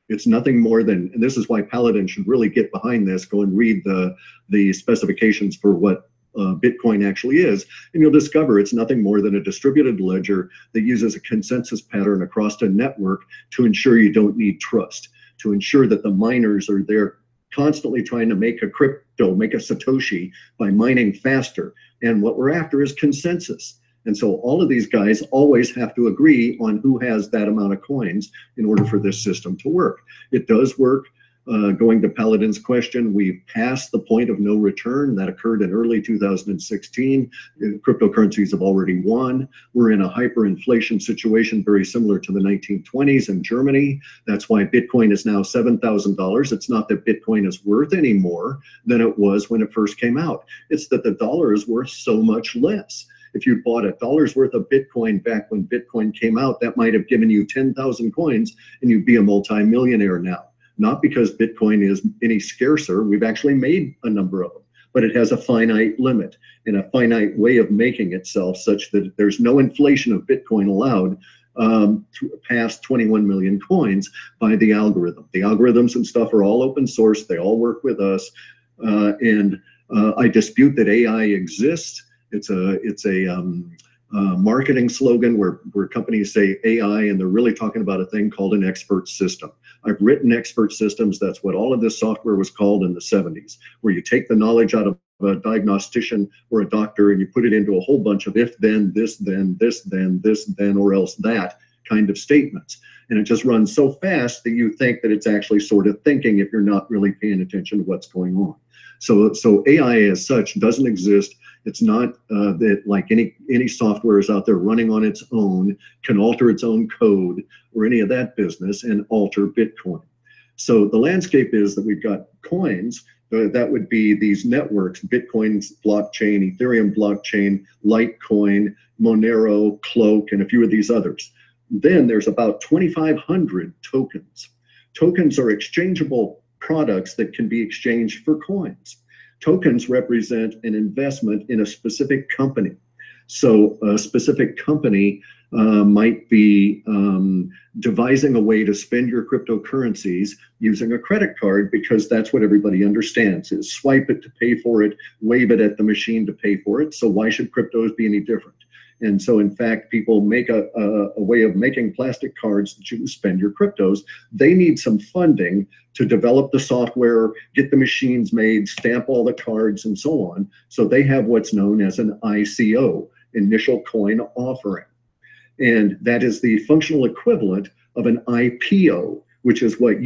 It's nothing more than, and this is why Paladin should really get behind this, go and read the specifications for what Bitcoin actually is, and you'll discover it's nothing more than a distributed ledger that uses a consensus pattern across a network to ensure you don't need trust, to ensure that the miners are there constantly trying to make a crypto, make a Satoshi by mining faster. And what we're after is consensus. And so all of these guys always have to agree on who has that amount of coins in order for this system to work. It does work. Going to Paladin's question, we've passed the point of no return. That occurred in early 2016. Cryptocurrencies have already won. We're in a hyperinflation situation very similar to the 1920s in Germany. That's why Bitcoin is now $7,000. It's not that Bitcoin is worth any more than it was when it first came out. It's that the dollar is worth so much less. If you bought $1 worth of Bitcoin back when Bitcoin came out, that might have given you 10,000 coins and you'd be a multimillionaire now. Not because Bitcoin is any scarcer. We've actually made a number of them, but it has a finite limit and a finite way of making itself such that there's no inflation of Bitcoin allowed past 21 million coins by the algorithm. The algorithms and stuff are all open source. They all work with us. I dispute that AI exists. It's a marketing slogan where companies say AI and they're really talking about a thing called an expert system. I've written expert systems. That's what all of this software was called in the 70s, where you take the knowledge out of a diagnostician or a doctor and you put it into a whole bunch of if, then, this, then, this, then, this, then, or else that kind of statements. And it just runs so fast that you think that it's actually sort of thinking if you're not really paying attention to what's going on. So AI as such doesn't exist. It's not that like any software is out there running on its own, can alter its own code or any of that business and alter Bitcoin. So the landscape is that we've got coins, that would be these networks, Bitcoin's blockchain, Ethereum blockchain, Litecoin, Monero, Cloak, and a few of these others. Then there's about 2,500 tokens. Tokens are exchangeable products that can be exchanged for coins. Tokens represent an investment in a specific company. So a specific company might be devising a way to spend your cryptocurrencies using a credit card, because that's what everybody understands is swipe it to pay for it, wave it at the machine to pay for it. So why should cryptos be any different? And so, in fact, people make a way of making plastic cards that you can spend your cryptos. They need some funding to develop the software, get the machines made, stamp all the cards, and so on. So they have what's known as an ICO, initial coin offering. And that is the functional equivalent of an IPO, which is what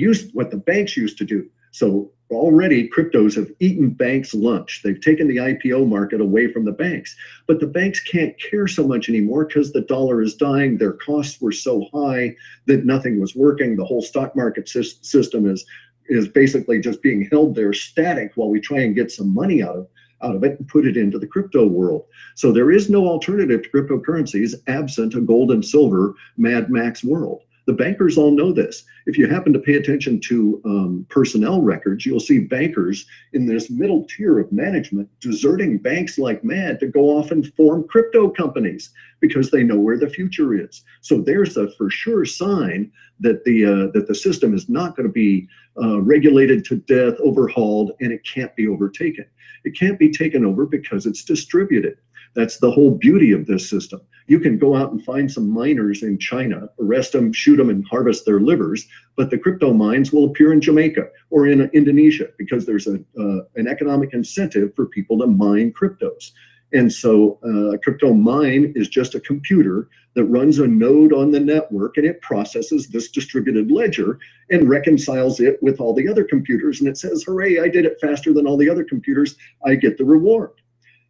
the banks used to do. So already cryptos have eaten banks' lunch. They've taken the IPO market away from the banks, but the banks can't care so much anymore because the dollar is dying. Their costs were so high that nothing was working. The whole stock market system is basically just being held there static while we try and get some money out of it and put it into the crypto world. So there is no alternative to cryptocurrencies absent a gold and silver Mad Max world. The bankers all know this. If you happen to pay attention to personnel records, you'll see bankers in this middle tier of management deserting banks like mad to go off and form crypto companies because they know where the future is. So there's a for sure sign that the system is not going to be regulated to death, overhauled, and it can't be overtaken. It can't be taken over because it's distributed. That's the whole beauty of this system. You can go out and find some miners in China, arrest them, shoot them, and harvest their livers, but the crypto mines will appear in Jamaica or in Indonesia because there's an economic incentive for people to mine cryptos. And so a crypto mine is just a computer that runs a node on the network, and it processes this distributed ledger and reconciles it with all the other computers. And it says, hooray, I did it faster than all the other computers. I get the reward.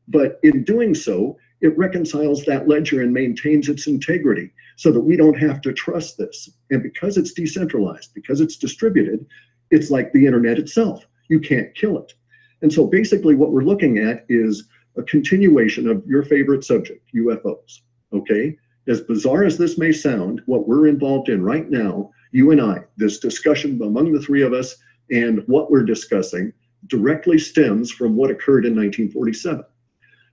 But in doing so, it reconciles that ledger and maintains its integrity so that we don't have to trust this. And because it's decentralized, because it's distributed, it's like the internet itself. You can't kill it. And so basically what we're looking at is a continuation of your favorite subject, UFOs, okay? As bizarre as this may sound, what we're involved in right now, you and I, this discussion among the three of us and what we're discussing directly stems from what occurred in 1947.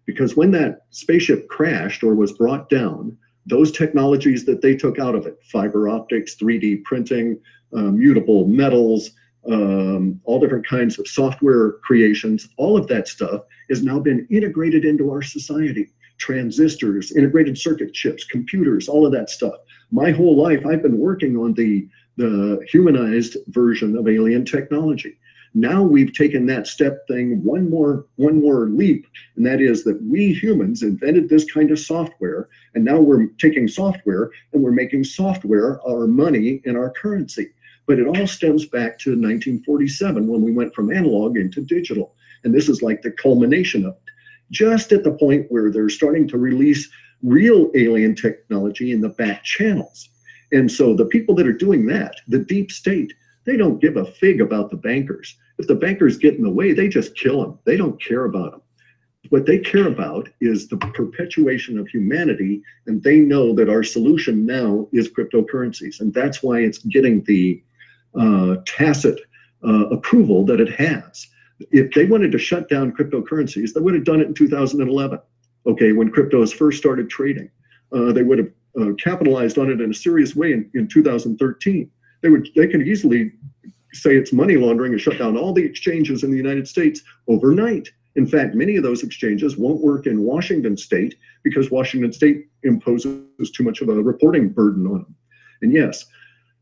Because when that spaceship crashed or was brought down, those technologies that they took out of it, fiber optics, 3D printing, mutable metals, all different kinds of software creations, all of that stuff has now been integrated into our society. Transistors, integrated circuit chips, computers, all of that stuff. My whole life, I've been working on the humanized version of alien technology. Now we've taken that step thing one more leap, and that is that we humans invented this kind of software, and now we're taking software and we're making software our money and our currency. But it all stems back to 1947 when we went from analog into digital. And this is like the culmination of it. Just at the point where they're starting to release real alien technology in the back channels. And so the people that are doing that, the deep state, they don't give a fig about the bankers. If the bankers get in the way, they just kill them. They don't care about them. What they care about is the perpetuation of humanity, and they know that our solution now is cryptocurrencies. And that's why it's getting the tacit approval that it has. If they wanted to shut down cryptocurrencies, they would have done it in 2011, okay, when cryptos first started trading. They would have capitalized on it in a serious way in 2013. They could easily say it's money laundering and shut down all the exchanges in the United States overnight. In fact, many of those exchanges won't work in Washington state because Washington state imposes too much of a reporting burden on them. And yes,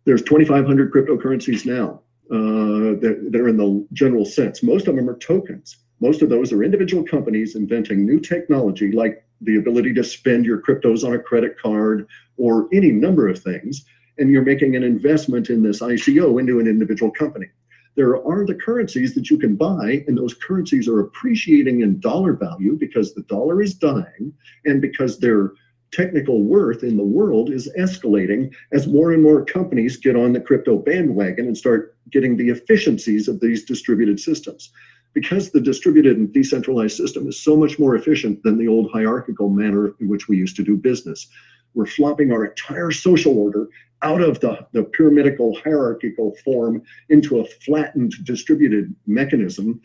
there's 2,500 cryptocurrencies now that are in the general sense. Most of them are tokens. Most of those are individual companies inventing new technology, like the ability to spend your cryptos on a credit card or any number of things. And you're making an investment in this ICO into an individual company. There are the currencies that you can buy, and those currencies are appreciating in dollar value because the dollar is dying and because their technical worth in the world is escalating as more and more companies get on the crypto bandwagon and start getting the efficiencies of these distributed systems. Because the distributed and decentralized system is so much more efficient than the old hierarchical manner in which we used to do business. We're flopping our entire social order out of the pyramidical hierarchical form into a flattened distributed mechanism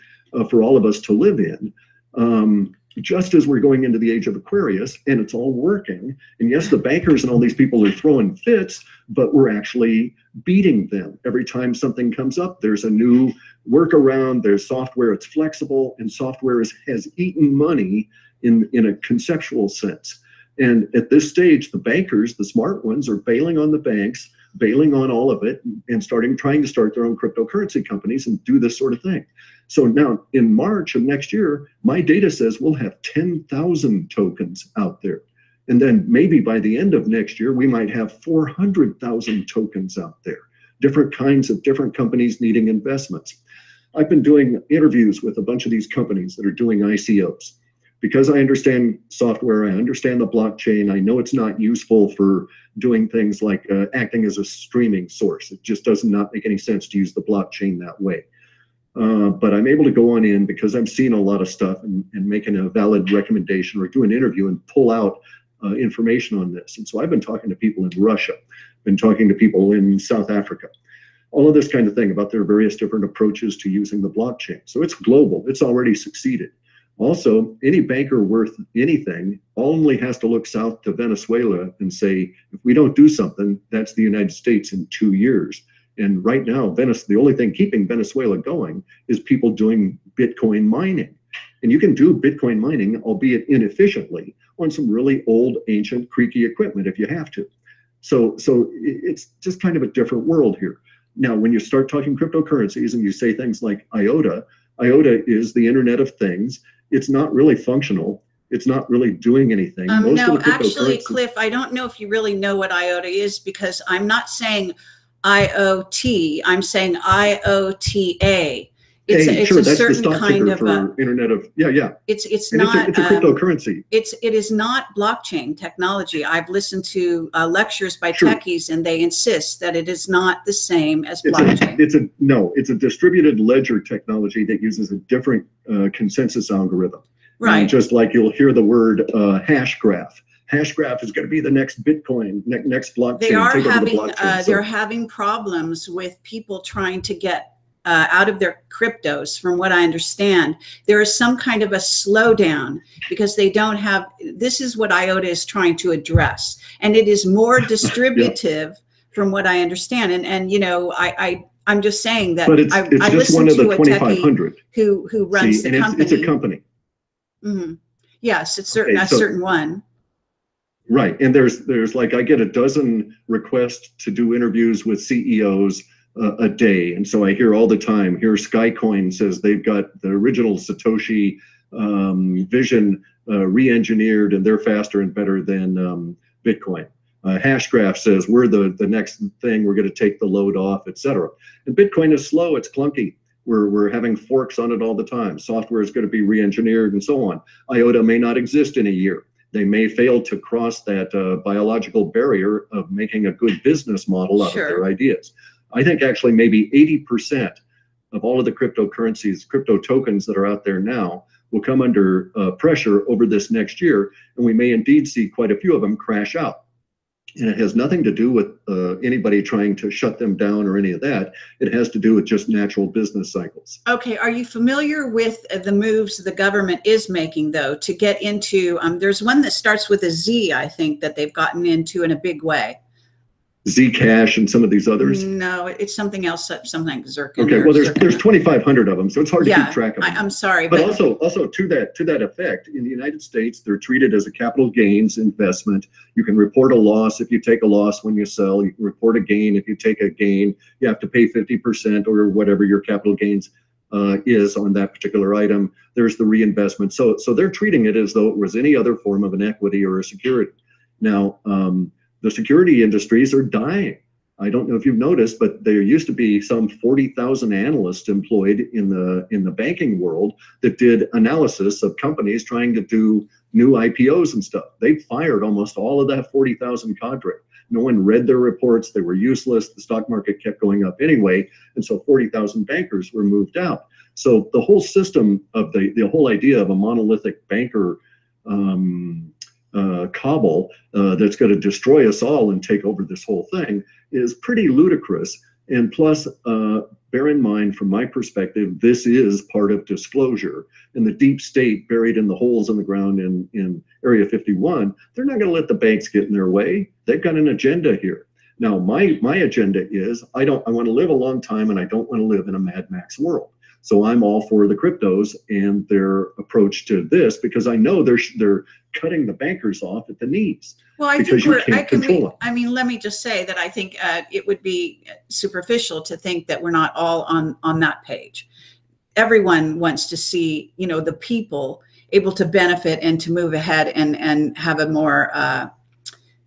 for all of us to live in, just as we're going into the age of Aquarius, and it's all working. And yes, the bankers and all these people are throwing fits, but we're actually beating them. Every time something comes up, there's a new workaround, there's software, it's flexible, and software has eaten money in a conceptual sense. And at this stage, the bankers, the smart ones, are bailing on the banks, bailing on all of it, and trying to start their own cryptocurrency companies and do this sort of thing. So now in March of next year, my data says we'll have 10,000 tokens out there. And then maybe by the end of next year, we might have 400,000 tokens out there, different kinds of different companies needing investments. I've been doing interviews with a bunch of these companies that are doing ICOs. Because I understand software, I understand the blockchain, I know it's not useful for doing things like acting as a streaming source. It just does not make any sense to use the blockchain that way. But I'm able to go on in because I'm seeing a lot of stuff and making a valid recommendation or do an interview and pull out information on this. And so I've been talking to people in Russia, been talking to people in South Africa. All of this kind of thing about their various different approaches to using the blockchain. So it's global. It's already succeeded. Also, any banker worth anything only has to look south to Venezuela and say, if we don't do something, that's the United States in 2 years. And right now, the only thing keeping Venezuela going is people doing Bitcoin mining. And you can do Bitcoin mining, albeit inefficiently, on some really old, ancient, creaky equipment if you have to. So it's just kind of a different world here. Now, when you start talking cryptocurrencies and you say things like IOTA, IOTA is the Internet of Things. It's not really functional. It's not really doing anything. No, actually, Cliff, I don't know if you really know what IOTA is, because I'm not saying IoT, I'm saying IOTA. It's sure, a that's certain the stock kind of for Internet of It's and not it's a cryptocurrency. It is not blockchain technology. I've listened to lectures by techies, and they insist that it is not the same as blockchain. It's a distributed ledger technology that uses a different consensus algorithm. Right. And just like you'll hear the word hash graph. Hash graph is going to be the next Bitcoin, next blockchain. They're having problems with people trying to get out of their cryptos. From what I understand, there is some kind of a slowdown because they don't have, this is what IOTA is trying to address. And it is more distributive from what I understand. And you know, I'm just saying that I just one of the 2,500 who runs the company. It's a company. Mm-hmm. Yes, it's a certain one. Right. And there's like, I get a dozen requests to do interviews with CEOs a day. And so I hear all the time, here Skycoin says they've got the original Satoshi vision re-engineered, and they're faster and better than Bitcoin. Hashgraph says we're the next thing, we're going to take the load off, etc. And Bitcoin is slow, it's clunky. We're having forks on it all the time. Software is going to be re-engineered and so on. IOTA may not exist in a year. They may fail to cross that biological barrier of making a good business model out of their ideas. I think actually maybe 80% of all of the cryptocurrencies, crypto tokens that are out there now will come under pressure over this next year, and we may indeed see quite a few of them crash out. And it has nothing to do with anybody trying to shut them down or any of that. It has to do with just natural business cycles. Okay, are you familiar with the moves the government is making, though, to get into, there's one that starts with a Z, I think, that they've gotten into in a big way. Zcash and some of these others? No, it's something else, something like Zircon. Okay, well, there's 2,500 of them, so it's hard to keep track of them. I'm sorry. But also to that effect, in the United States, they're treated as a capital gains investment. You can report a loss if you take a loss when you sell. You can report a gain if you take a gain. You have to pay 50% or whatever your capital gains is on that particular item. There's the reinvestment. So they're treating it as though it was any other form of an equity or a security. Now, the security industries are dying. I don't know if you've noticed, but there used to be some 40,000 analysts employed in the banking world that did analysis of companies trying to do new IPOs and stuff. They fired almost all of that 40,000 cadre. No one read their reports. They were useless. The stock market kept going up anyway. And so 40,000 bankers were moved out. So the whole system of the whole idea of a monolithic banker cabal that's going to destroy us all and take over this whole thing is pretty ludicrous. And plus, bear in mind, from my perspective, this is part of disclosure. And the deep state buried in the holes in the ground in Area 51, they're not going to let the banks get in their way. They've got an agenda here. Now, my agenda is I want to live a long time, and I don't want to live in a Mad Max world. So I'm all for the cryptos and their approach to this, because I know they're cutting the bankers off at the knees. Well, I think I mean, let me just say that I think it would be superficial to think that we're not all on that page. Everyone wants to see, you know, the people able to benefit and to move ahead and have a more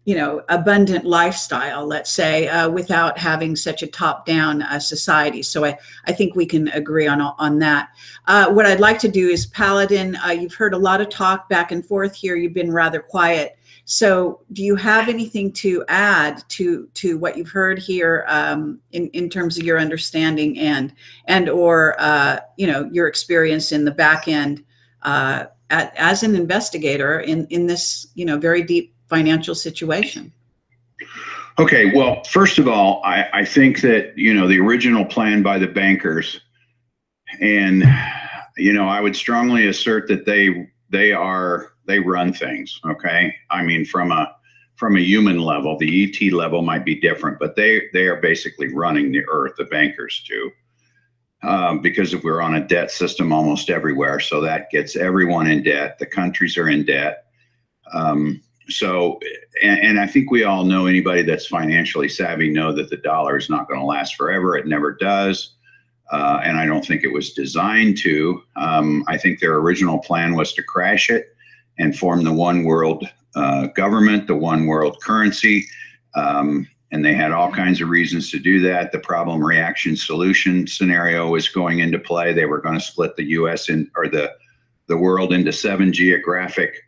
you know, abundant lifestyle, let's say, without having such a top-down society. So I think we can agree on that. What I'd like to do is, Paladin, you've heard a lot of talk back and forth here. You've been rather quiet. So do you have anything to add to what you've heard here in terms of your understanding and or you know, your experience in the back end as an investigator in this, you know, very deep financial situation? Okay, well, first of all, I think that, you know, the original plan by the bankers, and, you know, I would strongly assert that they run things, okay? I mean, from a human level, the ET level might be different, but they are basically running the earth, the bankers do. Because if we're on a debt system almost everywhere, so that gets everyone in debt. The countries are in debt. So, and I think we all know, anybody that's financially savvy know that the dollar is not going to last forever. It never does. And I don't think it was designed to. I think their original plan was to crash it and form the one world government, the one world currency. And they had all kinds of reasons to do that. The problem, reaction, solution scenario was going into play. They were going to split the U.S. or the world into 7 geographic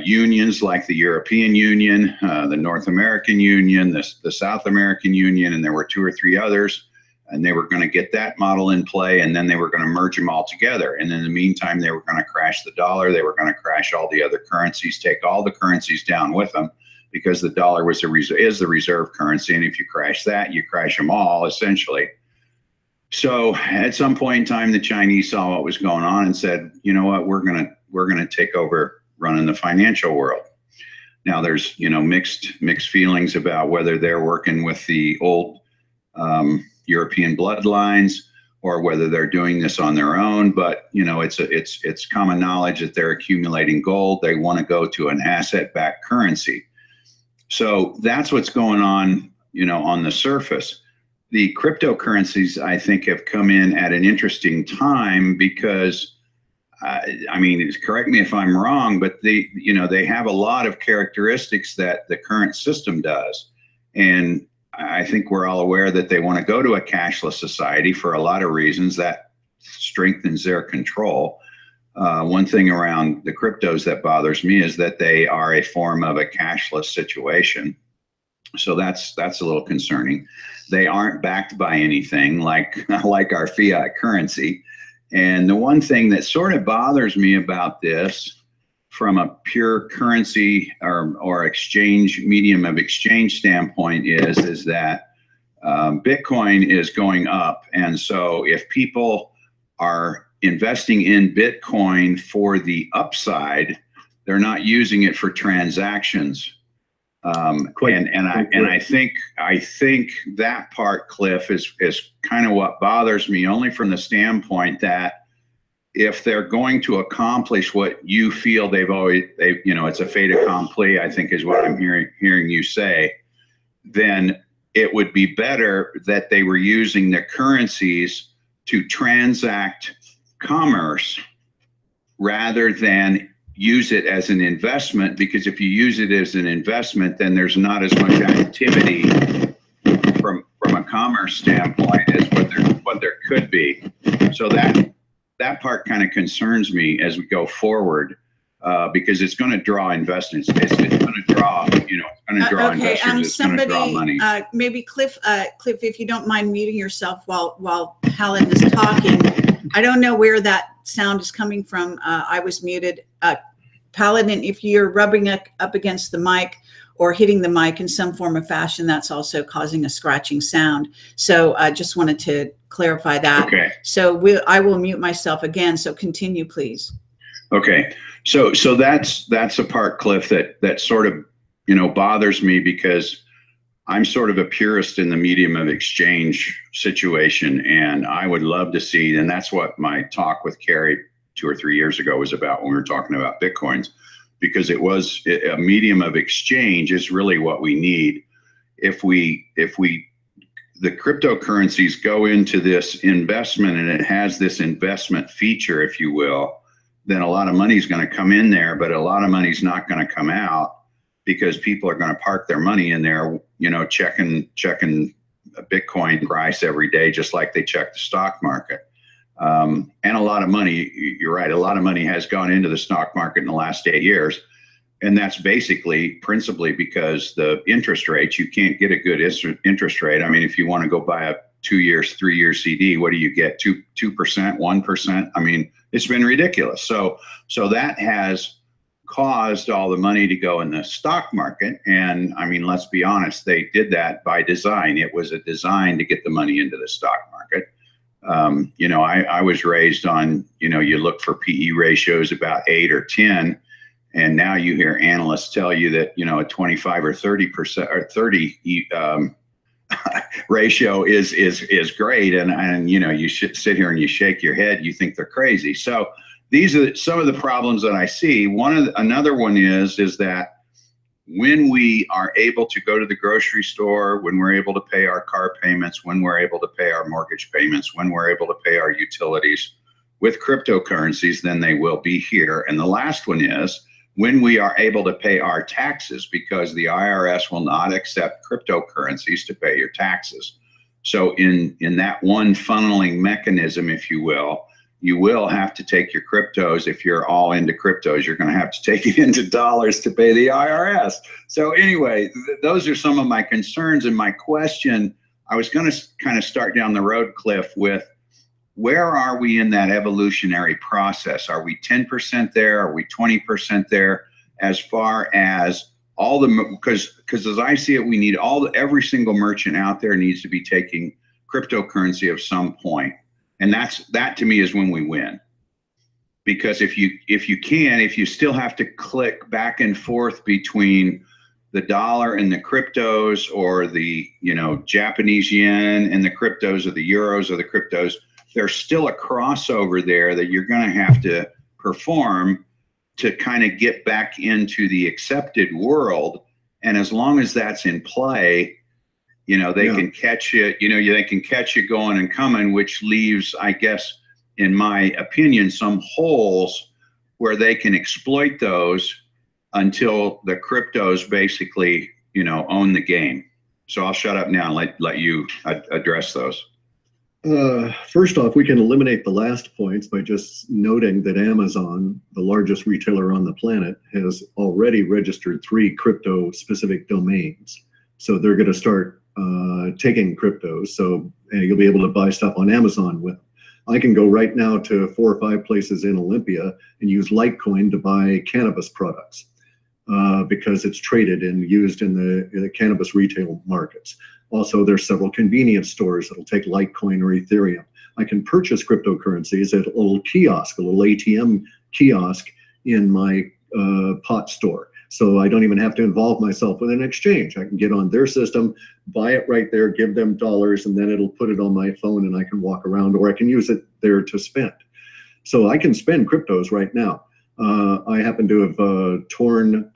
unions, like the European Union, the North American Union, the South American Union, and there were 2 or 3 others. And they were going to get that model in play, and then they were going to merge them all together. And in the meantime, they were going to crash the dollar. They were going to crash all the other currencies, take all the currencies down with them, because the dollar is the reserve currency. And if you crash that, you crash them all, essentially. So at some point in time, the Chinese saw what was going on and said, you know what, we're going to take over running the financial world. Now there's, you know, mixed feelings about whether they're working with the old European bloodlines or whether they're doing this on their own. But, you know, it's common knowledge that they're accumulating gold. They want to go to an asset-backed currency. So that's what's going on, you know, on the surface. The cryptocurrencies, I think, have come in at an interesting time because, I mean, correct me if I'm wrong, but they have a lot of characteristics that the current system does. And I think we're all aware that they want to go to a cashless society for a lot of reasons that strengthens their control. One thing around the cryptos that bothers me is that they are a form of a cashless situation. So that's a little concerning. They aren't backed by anything like our fiat currency. And the one thing that sort of bothers me about this from a pure currency or exchange, medium of exchange standpoint is that Bitcoin is going up. And so if people are investing in Bitcoin for the upside, they're not using it for transactions. I think that part, Cliff, is kind of what bothers me, only from the standpoint that if they're going to accomplish what you feel it's a fait accompli, I think is what I'm hearing you say, then it would be better that they were using the currencies to transact commerce rather than use it as an investment, because if you use it as an investment, then there's not as much activity from a commerce standpoint as what there could be. So that part kind of concerns me as we go forward, because it's going to draw investments. It's going to draw, investors. It's going to draw money. Maybe Cliff, if you don't mind muting yourself while Paladin is talking. I don't know where that sound is coming from. I was muted. Paladin, if you're rubbing up against the mic or hitting the mic in some form or fashion, that's also causing a scratching sound. So I just wanted to clarify that. Okay. So I will mute myself again. So continue, please. Okay. So that's a part, Cliff, that sort of, bothers me, because I'm sort of a purist in the medium of exchange situation, and I would love to see, and that's what my talk with Carrie 2 or 3 years ago was about when we were talking about Bitcoins, because it was a medium of exchange is really what we need. If the cryptocurrencies go into this investment and it has this investment feature, if you will, then a lot of money is going to come in there, but a lot of money is not going to come out, because people are going to park their money in there, checking a Bitcoin price every day, just like they check the stock market. And a lot of money, you're right, a lot of money has gone into the stock market in the last 8 years. And that's principally because the interest rates, you can't get a good interest rate. I mean, if you want to go buy a 2 years, 3 year CD, what do you get? 2%, 1%? I mean, it's been ridiculous. So that has caused all the money to go in the stock market. And I mean, let's be honest, they did that by design. It was a design to get the money into the stock market. You know, I was raised on, you know, you look for PE ratios about 8 or 10. And now you hear analysts tell you that, you know, a 25 or 30% or 30 ratio is great. And, you know, you should sit here and you shake your head. You think they're crazy. So these are some of the problems that I see. Another one is that when we are able to go to the grocery store, when we're able to pay our car payments, when we're able to pay our mortgage payments, when we're able to pay our utilities with cryptocurrencies, then they will be here. And the last one is when we are able to pay our taxes, because the IRS will not accept cryptocurrencies to pay your taxes. So in that one funneling mechanism, if you will have to take your cryptos. If you're all into cryptos, you're going to have to take it into dollars to pay the IRS. So anyway, those are some of my concerns. And my question, I was going to kind of start down the road, Cliff, with where are we in that evolutionary process? Are we 10% there? Are we 20% there? As far as all the, because as I see it, we need every single merchant out there needs to be taking cryptocurrency of some point. And that to me is when we win. Because if you still have to click back and forth between the dollar and the cryptos, or the, you know, Japanese yen and the cryptos, or the euros or the cryptos, there's still a crossover there that you're going to have to perform to kind of get back into the accepted world. And as long as that's in play, you know, they can catch you, you know, they can catch you going and coming, which leaves, I guess, in my opinion, some holes where they can exploit those until the cryptos basically, you know, own the game. So I'll shut up now and let you address those. First off, we can eliminate the last points by just noting that Amazon, the largest retailer on the planet, has already registered 3 crypto-specific domains. So they're going to start taking cryptos. So you'll be able to buy stuff on Amazon with them. I can go right now to 4 or 5 places in Olympia and use Litecoin to buy cannabis products because it's traded and used in the cannabis retail markets. Also, there's several convenience stores that'll take Litecoin or Ethereum. I can purchase cryptocurrencies at a little kiosk, a little ATM kiosk in my pot store. So I don't even have to involve myself with an exchange. I can get on their system, buy it right there, give them dollars, and then it'll put it on my phone and I can walk around, or I can use it there to spend. So I can spend cryptos right now. I happen to have torn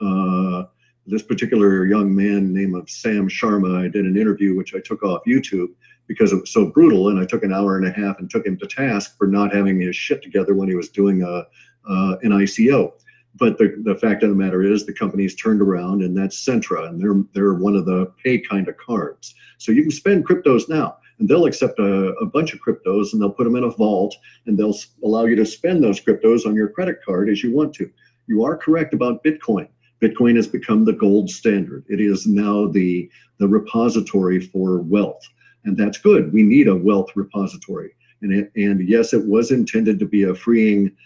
this particular young man named Sam Sharma. I did an interview which I took off YouTube because it was so brutal, and I took an hour and a half and took him to task for not having his shit together when he was doing an ICO. But the fact of the matter is the company's turned around, and that's Centra, and they're one of the pay kind of cards. So you can spend cryptos now, and they'll accept a bunch of cryptos, and they'll put them in a vault, and they'll allow you to spend those cryptos on your credit card as you want to. You are correct about Bitcoin. Bitcoin has become the gold standard. It is now the repository for wealth, and that's good. We need a wealth repository, and yes, it was intended to be a freeing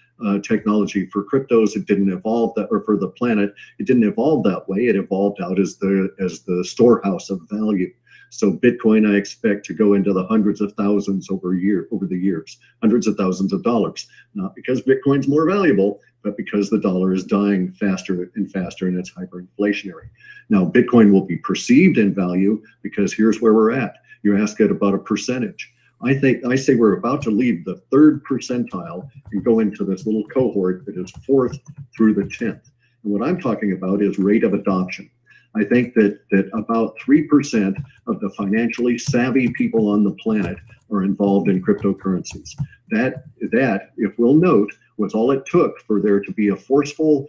technology for cryptos. It didn't evolve that, or for the planet, it didn't evolve that way. It evolved out as the storehouse of value. So Bitcoin, I expect to go into the hundreds of thousands over the years, hundreds of thousands of dollars. Not because Bitcoin's more valuable, but because the dollar is dying faster and faster, and it's hyperinflationary. Now, Bitcoin will be perceived in value because here's where we're at. You ask it about a percentage. I say we're about to leave the 3rd percentile and go into this little cohort that is 4th through the 10th. And what I'm talking about is rate of adoption. I think that about 3% of the financially savvy people on the planet are involved in cryptocurrencies. That, if we'll note, was all it took for there to be a forceful,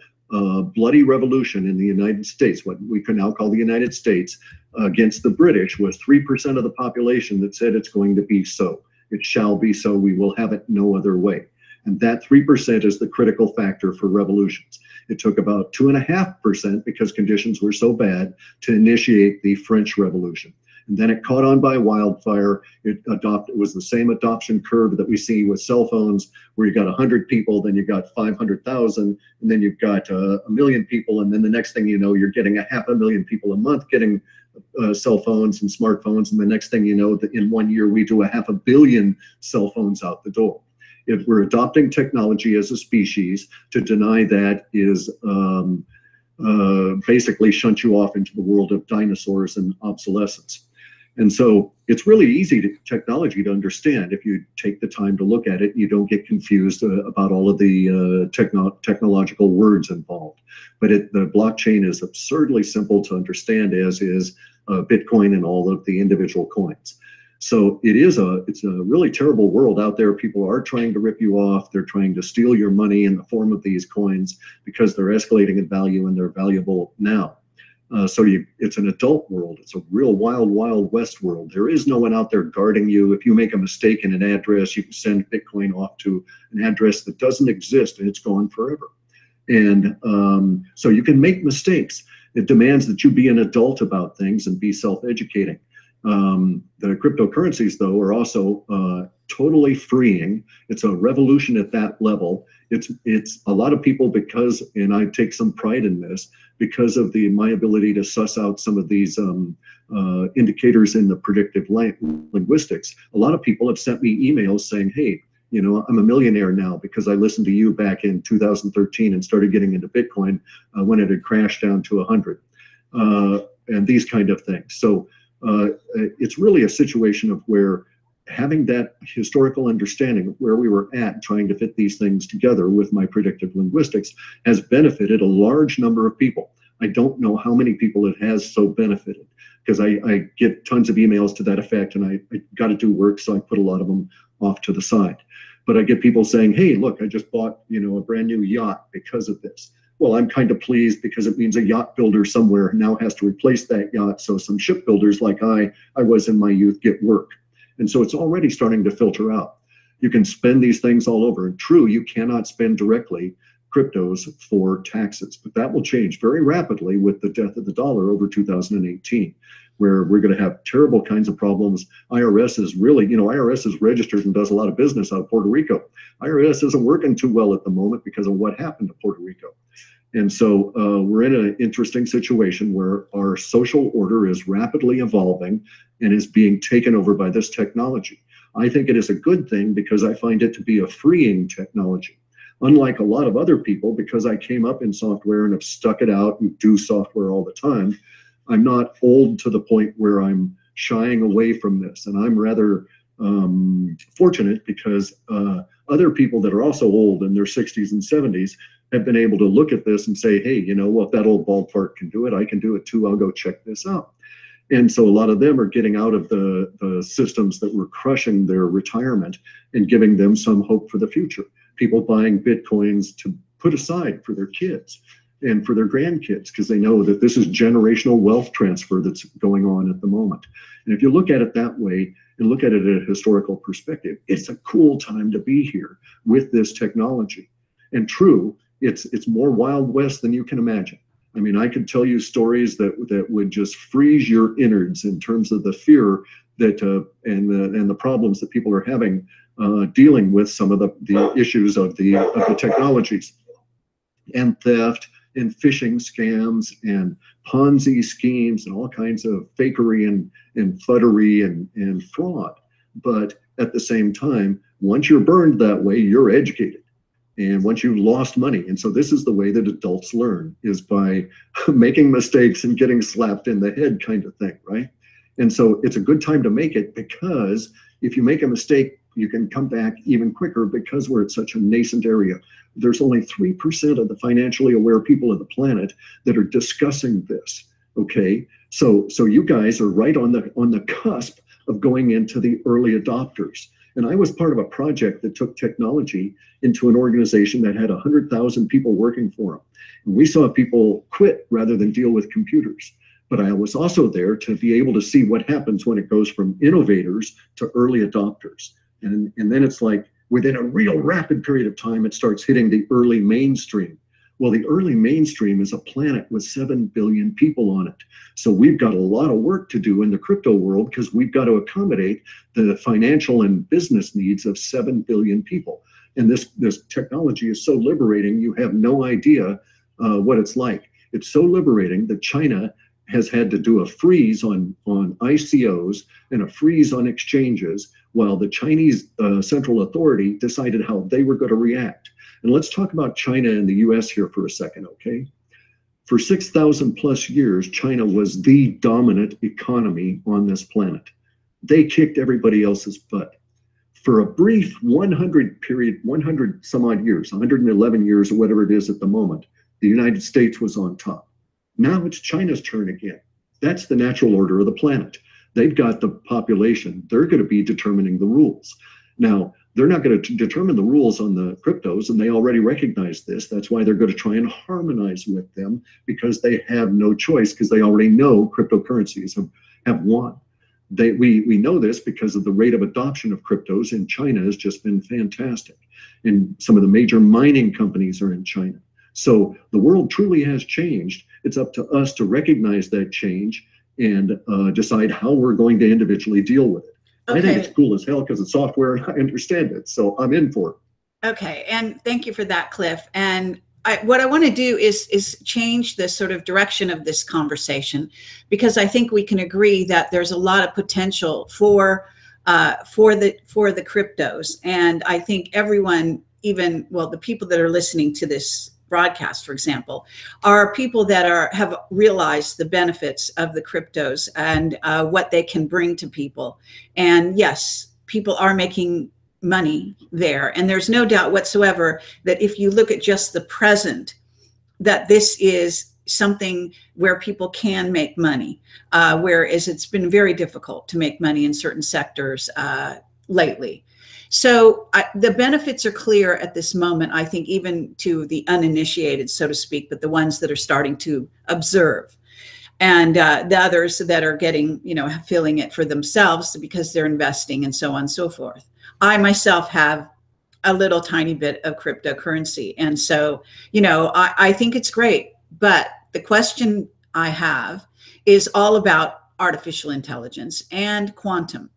bloody revolution in the United States, what we can now call the United States, against the British, was 3% of the population that said it's going to be so. It shall be so. We will have it no other way. And that 3% is the critical factor for revolutions. It took about 2.5%, because conditions were so bad, to initiate the French Revolution. And then it caught on by wildfire. It was the same adoption curve that we see with cell phones, where you got 100 people, then you got 500,000, and then you've got a million people, and then the next thing you know, you're getting 500,000 people a month getting cell phones and smartphones, and the next thing you know, that in 1 year we do 500 million cell phones out the door. If we're adopting technology as a species, to deny that is basically shunt you off into the world of dinosaurs and obsolescence. And so it's really easy technology to understand if you take the time to look at it. You don't get confused about all of the technological words involved. But the blockchain is absurdly simple to understand, as is Bitcoin and all of the individual coins. So it's a really terrible world out there. People are trying to rip you off. They're trying to steal your money in the form of these coins because they're escalating in value and they're valuable now. It's an adult world. It's a real wild, wild west world. There is no one out there guarding you. If you make a mistake in an address, you can send Bitcoin off to an address that doesn't exist and it's gone forever. And so you can make mistakes. It demands that you be an adult about things and be self-educating. The cryptocurrencies, though, are also totally freeing. It's a revolution at that level. It's a lot of people, because, and I take some pride in this, because of my ability to suss out some of these indicators in the predictive linguistics. A lot of people have sent me emails saying, hey, you know, I'm a millionaire now because I listened to you back in 2013 and started getting into Bitcoin when it had crashed down to 100, and these kind of things. So it's really a situation of where having that historical understanding of where we were at, trying to fit these things together with my predictive linguistics, has benefited a large number of people. I don't know how many people it has so benefited, because I get tons of emails to that effect, and I got to do work, so I put a lot of them off to the side. But I get people saying, hey, look, I just bought, you know, a brand new yacht because of this. Well, I'm kind of pleased, because it means a yacht builder somewhere now has to replace that yacht. So some shipbuilders like I was in my youth get work. And so it's already starting to filter out. You can spend these things all over. And true, you cannot spend directly cryptos for taxes, but that will change very rapidly with the death of the dollar over 2018, where we're going to have terrible kinds of problems. IRS is really, you know, IRS is registered and does a lot of business out of Puerto Rico. IRS isn't working too well at the moment because of what happened to Puerto Rico. And so we're in an interesting situation where our social order is rapidly evolving and is being taken over by this technology. I think it is a good thing, because I find it to be a freeing technology. Unlike a lot of other people, because I came up in software and have stuck it out and do software all the time, I'm not old to the point where I'm shying away from this. And I'm rather fortunate, because other people that are also old in their 60s and 70s have been able to look at this and say, hey, you know, well, if that old bald fart can do it, I can do it too. I'll go check this out. And so a lot of them are getting out of the systems that were crushing their retirement and giving them some hope for the future. People buying Bitcoins to put aside for their kids and for their grandkids, because they know that this is generational wealth transfer that's going on at the moment. And if you look at it that way and look at it at a historical perspective, it's a cool time to be here with this technology. And true, it's more Wild West than you can imagine. I mean, I could tell you stories that would just freeze your innards in terms of the fear that and the problems that people are having dealing with some of the issues of the technologies, and theft and phishing scams and Ponzi schemes and all kinds of fakery and fuddery and fraud. But at the same time, once you're burned that way, you're educated. And once you've lost money. And so this is the way that adults learn, is by making mistakes and getting slapped in the head kind of thing, right? And so it's a good time to make it, because if you make a mistake, you can come back even quicker, because we're at such a nascent area. There's only 3% of the financially aware people of the planet that are discussing this, okay? So you guys are right on the cusp of going into the early adopters. And I was part of a project that took technology into an organization that had 100,000 people working for them. And we saw people quit rather than deal with computers. But I was also there to be able to see what happens when it goes from innovators to early adopters. And then it's like, within a real rapid period of time, it starts hitting the early mainstream. Well, the early mainstream is a planet with 7 billion people on it. So we've got a lot of work to do in the crypto world because we've got to accommodate the financial and business needs of 7 billion people. And this technology is so liberating, you have no idea what it's like. It's so liberating that China has had to do a freeze on ICOs and a freeze on exchanges while the Chinese central authority decided how they were going to react. And let's talk about China and the US here for a second, okay? For 6,000 plus years, China was the dominant economy on this planet. They kicked everybody else's butt. For a brief 100 some odd years, 111 years or whatever it is at the moment, the United States was on top. Now it's China's turn again. That's the natural order of the planet. They've got the population. They're going to be determining the rules. Now, they're not going to determine the rules on the cryptos, and they already recognize this. That's why they're going to try and harmonize with them, because they have no choice, because they already know cryptocurrencies have won. We know this because of the rate of adoption of cryptos in China has just been fantastic. And some of the major mining companies are in China. So the world truly has changed. It's up to us to recognize that change and decide how we're going to individually deal with it. Okay. I think it's cool as hell because it's software and I understand it. So I'm in for it. Okay. And thank you for that, Cliff. And what I want to do is change the sort of direction of this conversation, because I think we can agree that there's a lot of potential for the cryptos. And I think everyone, even, well, the people that are listening to this broadcast, for example, are people that have realized the benefits of the cryptos and what they can bring to people. And yes, people are making money there. And there's no doubt whatsoever that if you look at just the present, that this is something where people can make money, whereas it's been very difficult to make money in certain sectors lately. So the benefits are clear at this moment, I think, even to the uninitiated, so to speak, but the ones that are starting to observe. And the others that are getting, feeling it for themselves because they're investing and so on and so forth. I myself have a little tiny bit of cryptocurrency. And so, I think it's great. But the question I have is all about artificial intelligence and quantum.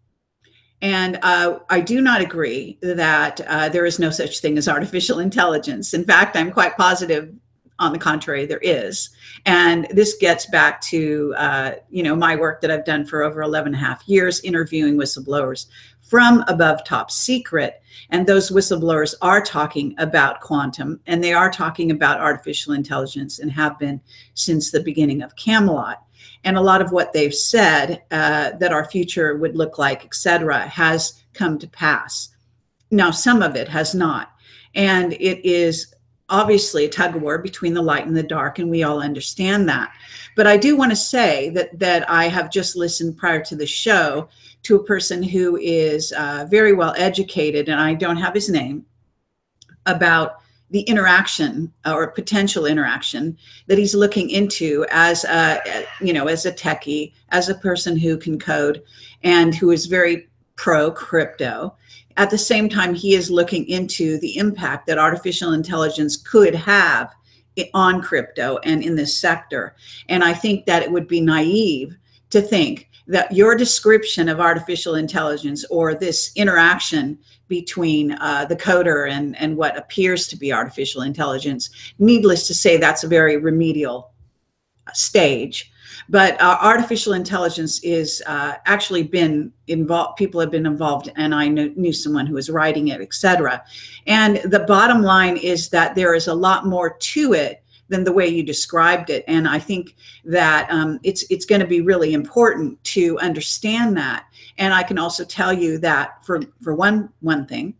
And I do not agree that there is no such thing as artificial intelligence. In fact, I'm quite positive, on the contrary, there is. And this gets back to, my work that I've done for over 11 and a half years, interviewing whistleblowers from above top secret. And those whistleblowers are talking about quantum, and they are talking about artificial intelligence and have been since the beginning of Camelot. And a lot of what they've said that our future would look like, et cetera, has come to pass. Now, some of it has not. And it is obviously a tug of war between the light and the dark, and we all understand that. But I do want to say that I have just listened prior to the show to a person who is very well educated, and I don't have his name, about the interaction or potential interaction that he's looking into as a techie, as a person who can code and who is very pro crypto. At the same time, he is looking into the impact that artificial intelligence could have on crypto and in this sector. And I think that it would be naive to think that your description of artificial intelligence or this interaction between the coder and what appears to be artificial intelligence, needless to say, that's a very remedial stage. But artificial intelligence is actually been involved, people have been involved, and I knew someone who was writing it, et cetera. And the bottom line is that there is a lot more to it than the way you described it. And I think that it's going to be really important to understand that. And I can also tell you that for one thing,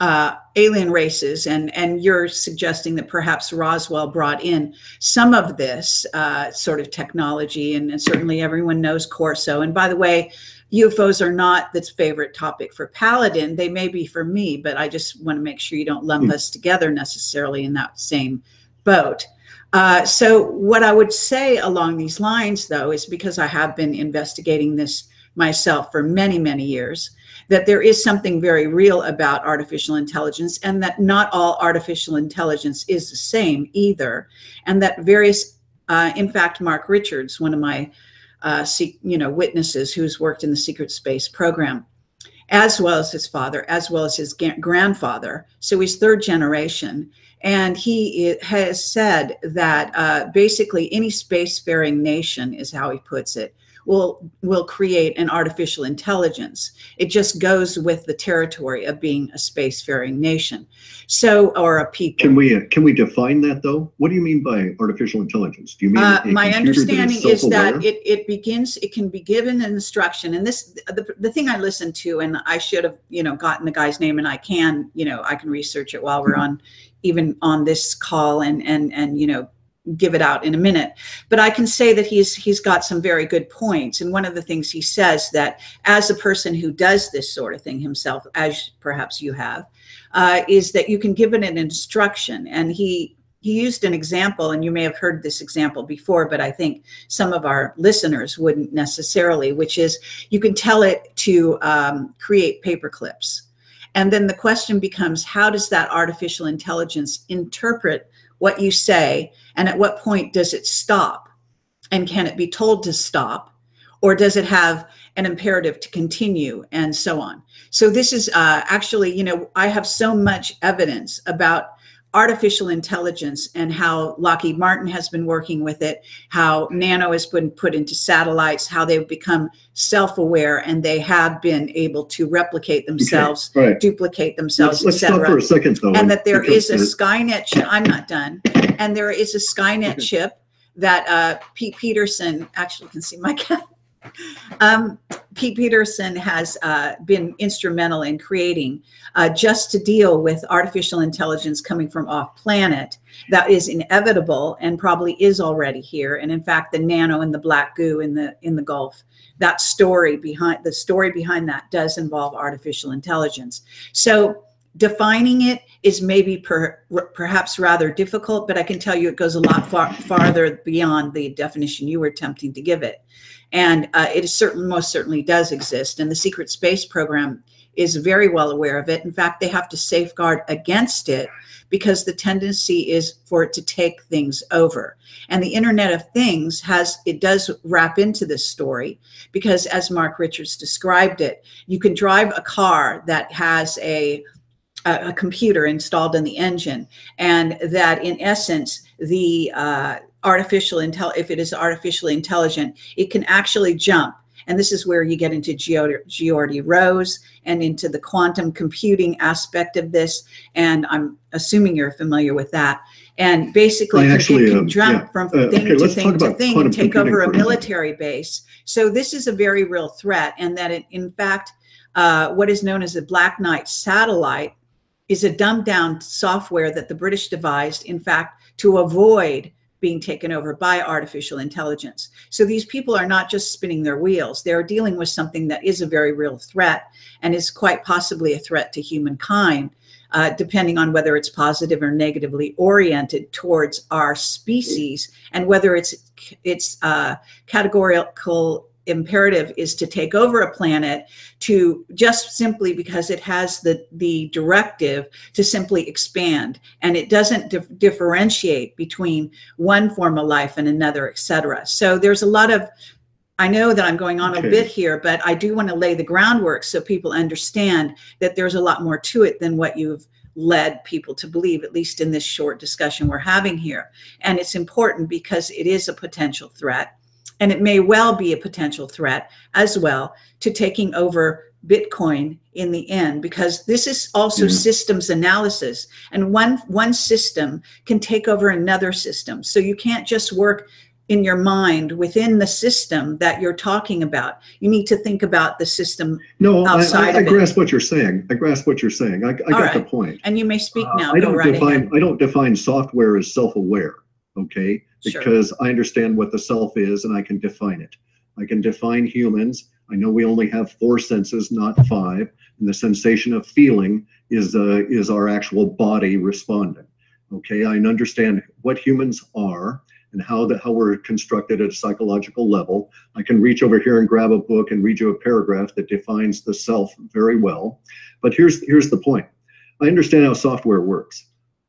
alien races, and you're suggesting that perhaps Roswell brought in some of this sort of technology, and certainly everyone knows Corso. And by the way, UFOs are not the favorite topic for Paladin. They may be for me, but I just want to make sure you don't lump us together necessarily in that same boat. So what I would say along these lines, though, is because I have been investigating this myself for many, many years, that there is something very real about artificial intelligence, and that not all artificial intelligence is the same either. And that various, in fact, Mark Rickards, one of my witnesses who's worked in the secret space program, as well as his father, as well as his grandfather. So he's third generation. And he has said that basically any spacefaring nation, is how he puts it, will create an artificial intelligence. It just goes with the territory of being a spacefaring nation. So, or a people. Can we define that though? What do you mean by artificial intelligence? Do you mean my understanding is that it can be given an instruction. And this, the thing I listened to, and I should have, gotten the guy's name, and I can research it while we're on, even on this call, and give it out in a minute. But I can say that he's got some very good points. And one of the things he says, that as a person who does this sort of thing himself, as perhaps you have, is that you can give it an instruction. And he used an example, and you may have heard this example before, but I think some of our listeners wouldn't necessarily, which is you can tell it to create paper clips. And then the question becomes, how does that artificial intelligence interpret what you say, and at what point does it stop? And can it be told to stop? Or does it have an imperative to continue, and so on? So this is actually, I have so much evidence about artificial intelligence and how Lockheed Martin has been working with it, how nano has been put into satellites, how they've become self-aware, and they have been able to replicate themselves, duplicate themselves, let's stop for a second, though. And that there is a Skynet chip. I'm not done. And there is a Skynet chip that Pete Peterson, actually, you can see my cat. Pete Peterson has been instrumental in creating just to deal with artificial intelligence coming from off planet. That is inevitable and probably is already here. And in fact, the nano and the black goo in the Gulf, that story behind that does involve artificial intelligence. So defining it is maybe perhaps rather difficult, but I can tell you it goes a lot farther beyond the definition you were attempting to give it. And it is most certainly does exist. And the secret space program is very well aware of it. In fact, they have to safeguard against it because the tendency is for it to take things over. And the Internet of Things does wrap into this story because, as Mark Rickards described it, you can drive a car that has a computer installed in the engine, and that in essence, the if it is artificially intelligent, it can actually jump. And this is where you get into Geordie-Rose and into the quantum computing aspect of this. And I'm assuming you're familiar with that. And basically, it can jump from thing to thing to thing and take over a military base. So this is a very real threat. And that in fact, what is known as a Black Knight satellite is a dumbed down software that the British devised, in fact, to avoid being taken over by artificial intelligence. So these people are not just spinning their wheels. They're dealing with something that is a very real threat and is quite possibly a threat to humankind, depending on whether it's positive or negatively oriented towards our species, and whether its categorical imperative is to take over a planet, to just simply because it has the directive to simply expand, and it doesn't differentiate between one form of life and another, etc. So there's a lot of, I know that I'm going on a bit here, but I do want to lay the groundwork so people understand that there's a lot more to it than what you've led people to believe, at least in this short discussion we're having here. And it's important because it is a potential threat. And it may well be a potential threat as well to taking over Bitcoin in the end, because this is also systems analysis, and one system can take over another system. So you can't just work in your mind within the system that you're talking about. You need to think about the system outside of it. I grasp what you're saying. I grasp what you're saying. I got the point. And you may speak now. I don't define software as self-aware. Okay, because I understand what the self is and I can define it. I can define humans. I know we only have 4 senses, not 5, and the sensation of feeling is our actual body responding. Okay, I understand what humans are. and how we're constructed at a psychological level. I can reach over here and grab a book and read you a paragraph that defines the self very well. But here's the point. I understand how software works.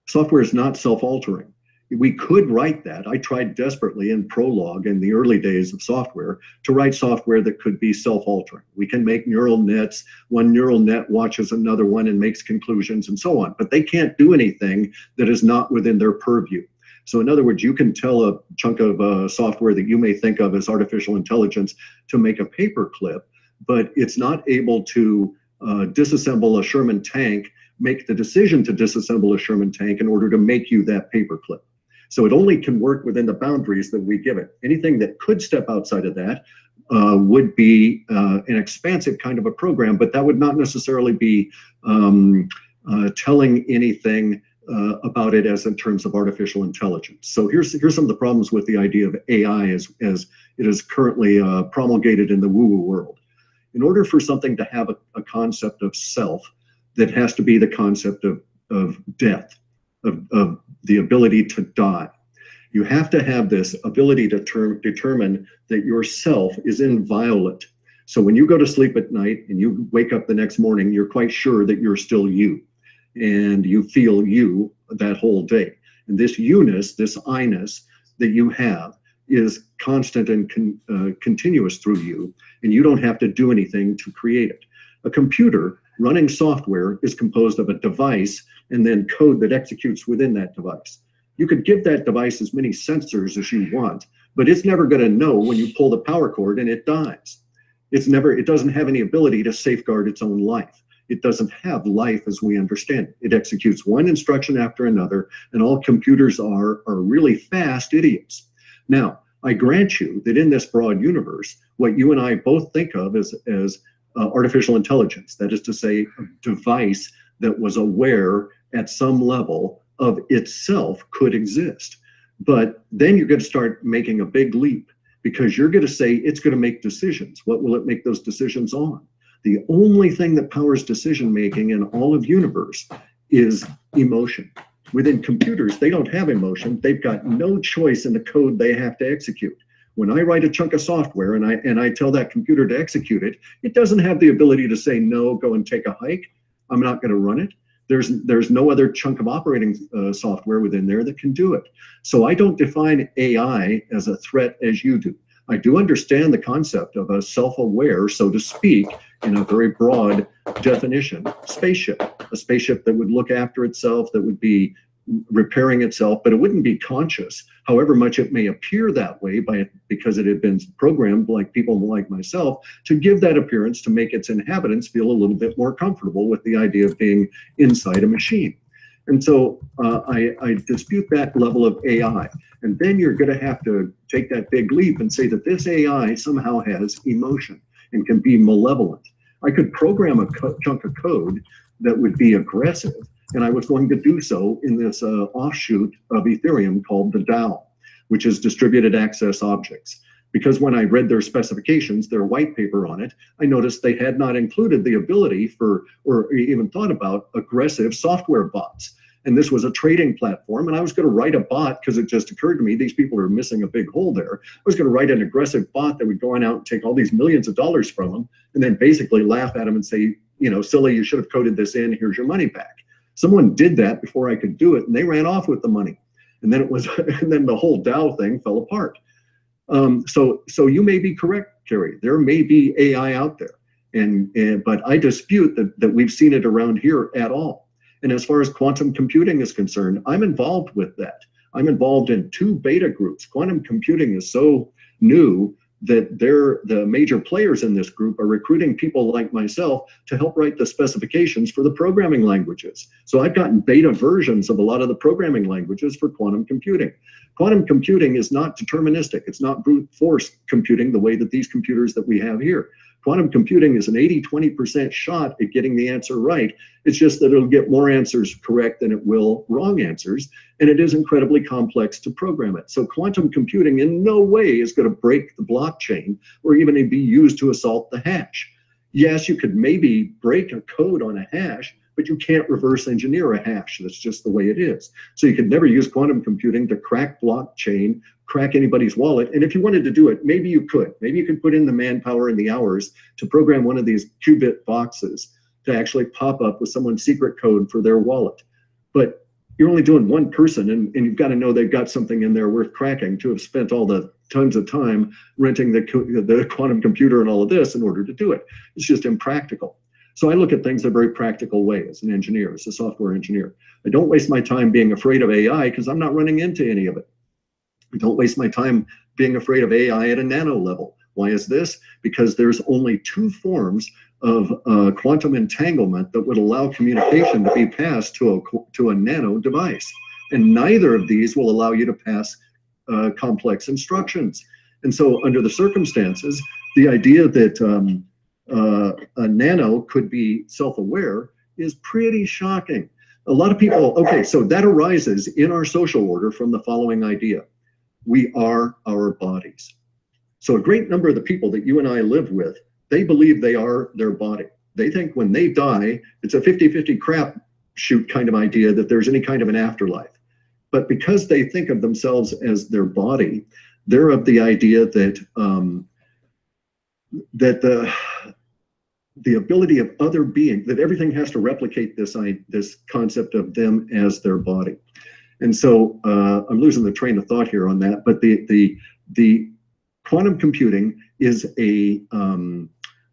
Software is not self-altering. We could write that. I tried desperately in Prolog in the early days of software to write software that could be self-altering. We can make neural nets. One neural net watches another one and makes conclusions and so on, but they can't do anything that is not within their purview. So in other words, you can tell a chunk of software that you may think of as artificial intelligence to make a paperclip, but it's not able to disassemble a Sherman tank, make the decision to disassemble a Sherman tank in order to make you that paperclip. So it only can work within the boundaries that we give it. Anything that could step outside of that would be an expansive kind of a program, but that would not necessarily be telling anything about it as in terms of artificial intelligence. So here's some of the problems with the idea of AI as it is currently promulgated in the woo-woo world. In order for something to have a concept of self, that has to be the concept of death, of the ability to die. You have to have this ability to determine that your self is inviolate. So when you go to sleep at night and you wake up the next morning, you're quite sure that you're still you, and you feel you that whole day. And this you-ness, this I-ness that you have is constant and continuous through you, and you don't have to do anything to create it. A computer running software is composed of a device and then code that executes within that device. You could give that device as many sensors as you want, but it's never going to know when you pull the power cord and it dies. It doesn't have any ability to safeguard its own life. It doesn't have life as we understand it. It executes one instruction after another, and all computers are really fast idiots. Now, I grant you that in this broad universe, what you and I both think of as artificial intelligence, that is to say, a device that was aware at some level of itself, could exist. But then you're going to start making a big leap, because you're going to say it's going to make decisions. What will it make those decisions on? The only thing that powers decision making in all of universe is emotion. Within computers, they don't have emotion. They've got no choice in the code they have to execute. When I write a chunk of software and I tell that computer to execute it, it doesn't have the ability to say, no, go and take a hike. I'm not going to run it. There's no other chunk of operating software within there that can do it. So I don't define AI as a threat as you do. I do understand the concept of a self-aware, so to speak, in a very broad definition, spaceship. A spaceship that would look after itself, that would be repairing itself, but it wouldn't be conscious, however much it may appear that way because it had been programmed, like people like myself, to give that appearance to make its inhabitants feel a little bit more comfortable with the idea of being inside a machine. And so I dispute that level of AI. And then you're going to have to take that big leap and say that this AI somehow has emotion and can be malevolent. I could program a chunk of code that would be aggressive, and I was going to do so in this offshoot of Ethereum called the DAO, which is distributed access objects. Because when I read their specifications, their white paper on it, I noticed they had not included the ability for, or even thought about, aggressive software bots. And this was a trading platform, and I was going to write a bot because it just occurred to me these people are missing a big hole there. I was going to write an aggressive bot that would go on out and take all these millions of dollars from them, and then basically laugh at them and say, you know, silly, you should have coded this in, here's your money back. Someone did that before I could do it, and they ran off with the money. And then and then the whole DAO thing fell apart. So you may be correct, Kerry. There may be AI out there, but I dispute that we've seen it around here at all. And as far as quantum computing is concerned, I'm involved with that. I'm involved in 2 beta groups. Quantum computing is so new that the major players in this group are recruiting people like myself to help write the specifications for the programming languages. So I've gotten beta versions of a lot of the programming languages for quantum computing. Quantum computing is not deterministic. It's not brute force computing the way that these computers that we have here. Quantum computing is an 80-20% shot at getting the answer right. It's just that it'll get more answers correct than it will wrong answers, and it is incredibly complex to program it. So quantum computing in no way is going to break the blockchain or even be used to assault the hash. Yes, you could maybe break a code on a hash, but you can't reverse engineer a hash. That's just the way it is. So you could never use quantum computing to crack blockchain crack anybody's wallet. And if you wanted to do it, maybe you could. Maybe you could put in the manpower and the hours to program one of these qubit boxes to actually pop up with someone's secret code for their wallet. But you're only doing one person, and you've got to know they've got something in there worth cracking to have spent all the tons of time renting the quantum computer and all of this in order to do it. It's just impractical. So I look at things a very practical way as an engineer, as a software engineer. I don't waste my time being afraid of AI because I'm not running into any of it. I don't waste my time being afraid of AI at a nano level. Why is this? Because there's only two forms of quantum entanglement that would allow communication to be passed to a nano device. And neither of these will allow you to pass complex instructions. And so under the circumstances, the idea that a nano could be self-aware is pretty shocking. A lot of people, okay, so that arises in our social order from the following idea. We are our bodies. So a great number of the people that you and I live with, they believe they are their body. They think when they die, it's a 50-50 crap shoot kind of idea that there's any kind of an afterlife. But because they think of themselves as their body, they're of the idea that the ability of other beings, that everything has to replicate this concept of them as their body. And so I'm losing the train of thought here on that, but the quantum computing is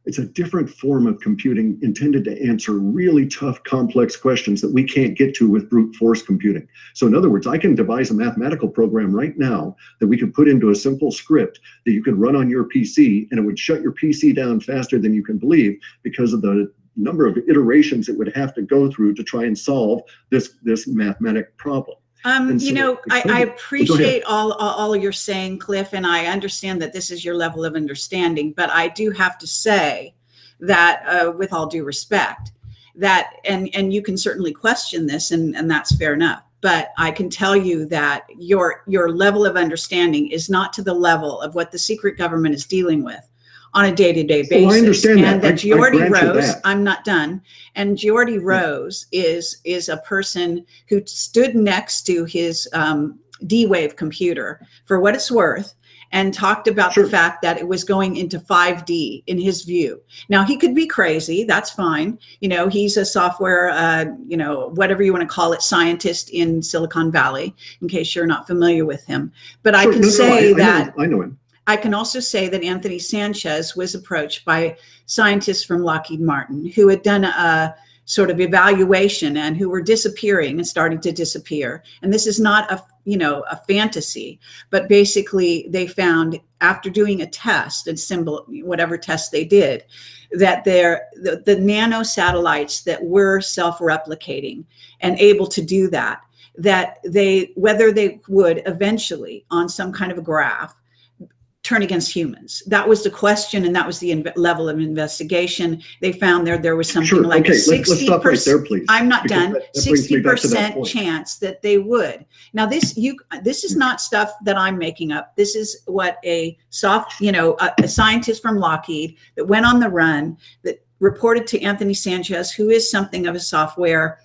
it's a different form of computing intended to answer really tough, complex questions that we can't get to with brute force computing. So in other words, I can devise a mathematical program right now that we could put into a simple script that you could run on your PC, and it would shut your PC down faster than you can believe because of the number of iterations it would have to go through to try and solve this mathematic problem. You know, I appreciate all you're saying, Cliff, and I understand that this is your level of understanding, but I do have to say that with all due respect, that, and you can certainly question this, and that's fair enough, but I can tell you that your level of understanding is not to the level of what the secret government is dealing with on a day-to-day basis. Well, I understand and that. Geordie Rose, I'm not done. And Geordie Rose is a person who stood next to his D-Wave computer, for what it's worth, and talked about the fact that it was going into 5D in his view. Now, he could be crazy, that's fine. You know, he's a software, you know, whatever you want to call it, scientist in Silicon Valley, in case you're not familiar with him. But I can say that I know him. I can also say that Anthony Sanchez was approached by scientists from Lockheed Martin who had done a sort of evaluation and who were disappearing and starting to disappear. And this is not a, you know, a fantasy, but basically they found after doing a test and whatever test they did, that the nano satellites that were self-replicating and able to do that, whether they would eventually on some kind of a graph turn against humans. That was the question, and that was the level of investigation. They found there was something like 60%. Let's stop right there, please. I'm not done. 60% chance that they would. Now, this is not stuff that I'm making up. This is what a scientist from Lockheed that went on the run that reported to Anthony Sanchez, who is something of a software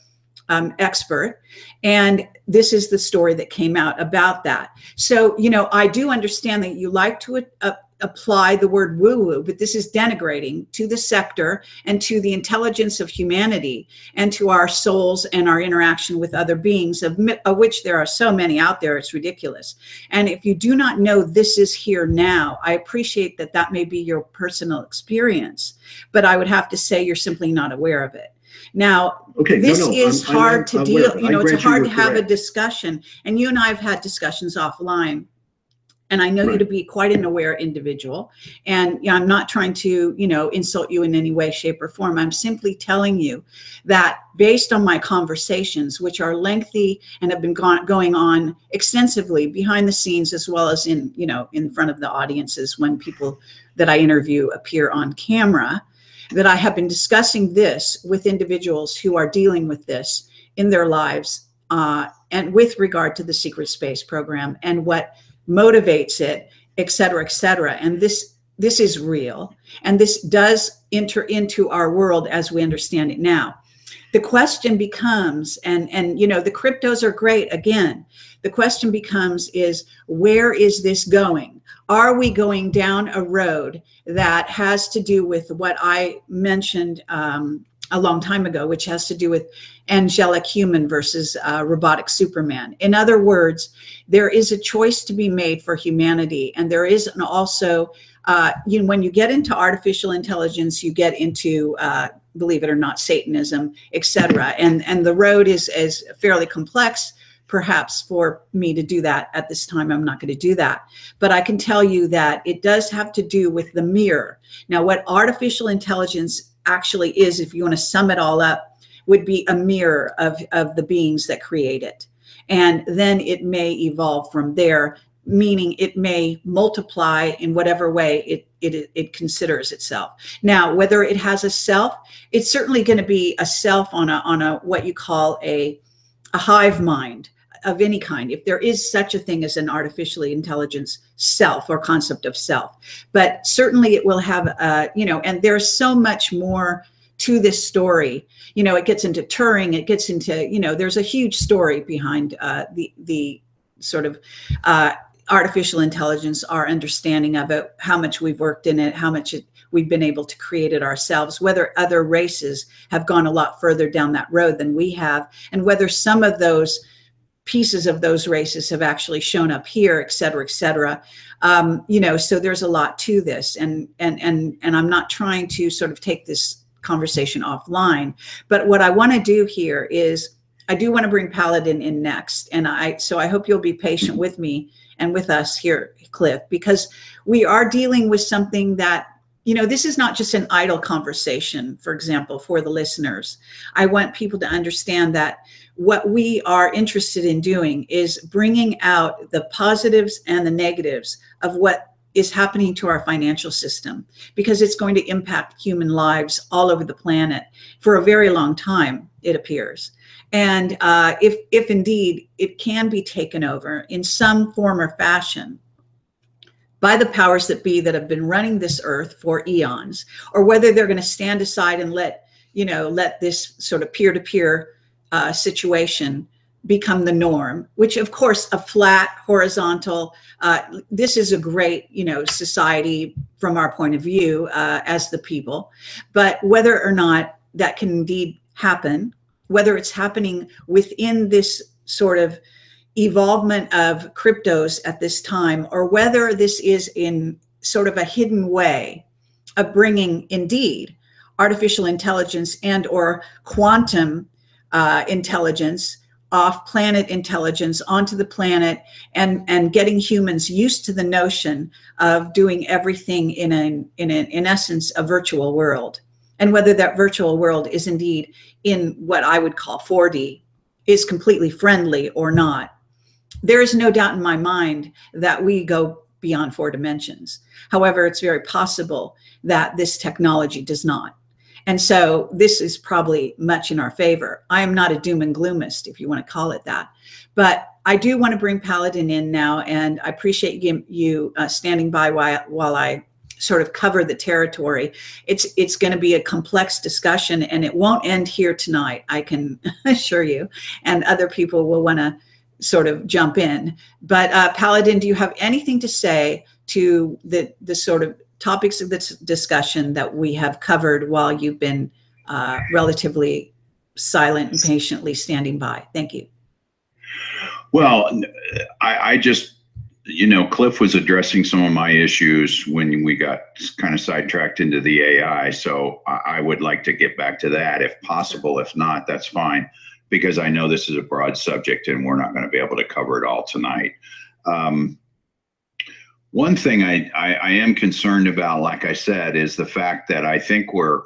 expert. And this is the story that came out about that. So, you know, I do understand that you like to apply the word woo-woo, but this is denigrating to the sector and to the intelligence of humanity and to our souls and our interaction with other beings, of which there are so many out there, it's ridiculous. And if you do not know this is here now, I appreciate that that may be your personal experience, but I would have to say you're simply not aware of it. Now, this is hard to deal, you know, it's hard to have a discussion, and you and I have had discussions offline, and I know you to be quite an aware individual, and I'm not trying to, you know, insult you in any way, shape, or form. I'm simply telling you that based on my conversations, which are lengthy and have been going on extensively behind the scenes, as well as in, you know, in front of the audiences when people that I interview appear on camera, that I have been discussing this with individuals who are dealing with this in their lives, and with regard to the secret space program and what motivates it, et cetera, et cetera. And this is real. And this does enter into our world as we understand it now. The question becomes, and you know, the cryptos are great. Again, the question becomes is, where is this going? Are we going down a road that has to do with what I mentioned a long time ago, which has to do with angelic human versus robotic Superman? In other words, there is a choice to be made for humanity, and there is also, you know, when you get into artificial intelligence, you get into believe it or not, Satanism, etc. And the road is fairly complex, perhaps, for me to do that at this time. I'm not going to do that. But I can tell you that it does have to do with the mirror. Now, what artificial intelligence actually is, if you want to sum it all up, would be a mirror of the beings that create it. And then it may evolve from there, meaning it may multiply in whatever way it considers itself. Now, whether it has a self, it's certainly going to be a self on a what you call a hive mind of any kind, if there is such a thing as an artificially intelligence self or concept of self. But certainly it will have, you know, and there's so much more to this story. You know, it gets into Turing, it gets into, you know, there's a huge story behind the sort of artificial intelligence, our understanding of it, how much we've worked in it, how much we've been able to create it ourselves, whether other races have gone a lot further down that road than we have, and whether some of those pieces of those races have actually shown up here, et cetera, et cetera. You know, so there's a lot to this, and I'm not trying to sort of take this conversation offline, but what I want to do here is I do want to bring Paladin in next, and so I hope you'll be patient with me and with us here, CLif, because we are dealing with something that, you know, this is not just an idle conversation, for example, for the listeners. I want people to understand that what we are interested in doing is bringing out the positives and the negatives of what is happening to our financial system, because it's going to impact human lives all over the planet for a very long time, it appears. And if indeed it can be taken over in some form or fashion by the powers that be that have been running this earth for eons, or whether they're going to stand aside and let this sort of peer-to-peer situation become the norm, which of course a flat, horizontal, this is a great, you know, society from our point of view as the people. But whether or not that can indeed happen, whether it's happening within this sort of evolvement of cryptos at this time, or whether this is in sort of a hidden way of bringing indeed artificial intelligence and or quantum intelligence, off-planet intelligence onto the planet, and getting humans used to the notion of doing everything in essence a virtual world. And whether that virtual world is indeed in what I would call 4D, is completely friendly or not. There is no doubt in my mind that we go beyond 4 dimensions. However, it's very possible that this technology does not. And so this is probably much in our favor. I am not a doom and gloomist, if you want to call it that. But I do want to bring Paladin in now, and I appreciate you standing by while I sort of cover the territory. It's going to be a complex discussion, and it won't end here tonight, I can assure you, and other people will want to sort of jump in. But Paladin, do you have anything to say to the sort of topics of this discussion that we have covered while you've been relatively silent and patiently standing by? Thank you. Well, I just, you know, CLif was addressing some of my issues when we got kind of sidetracked into the AI. So I would like to get back to that if possible. If not, that's fine, because I know this is a broad subject and we're not going to be able to cover it all tonight. One thing I am concerned about, like I said, is the fact that I think we're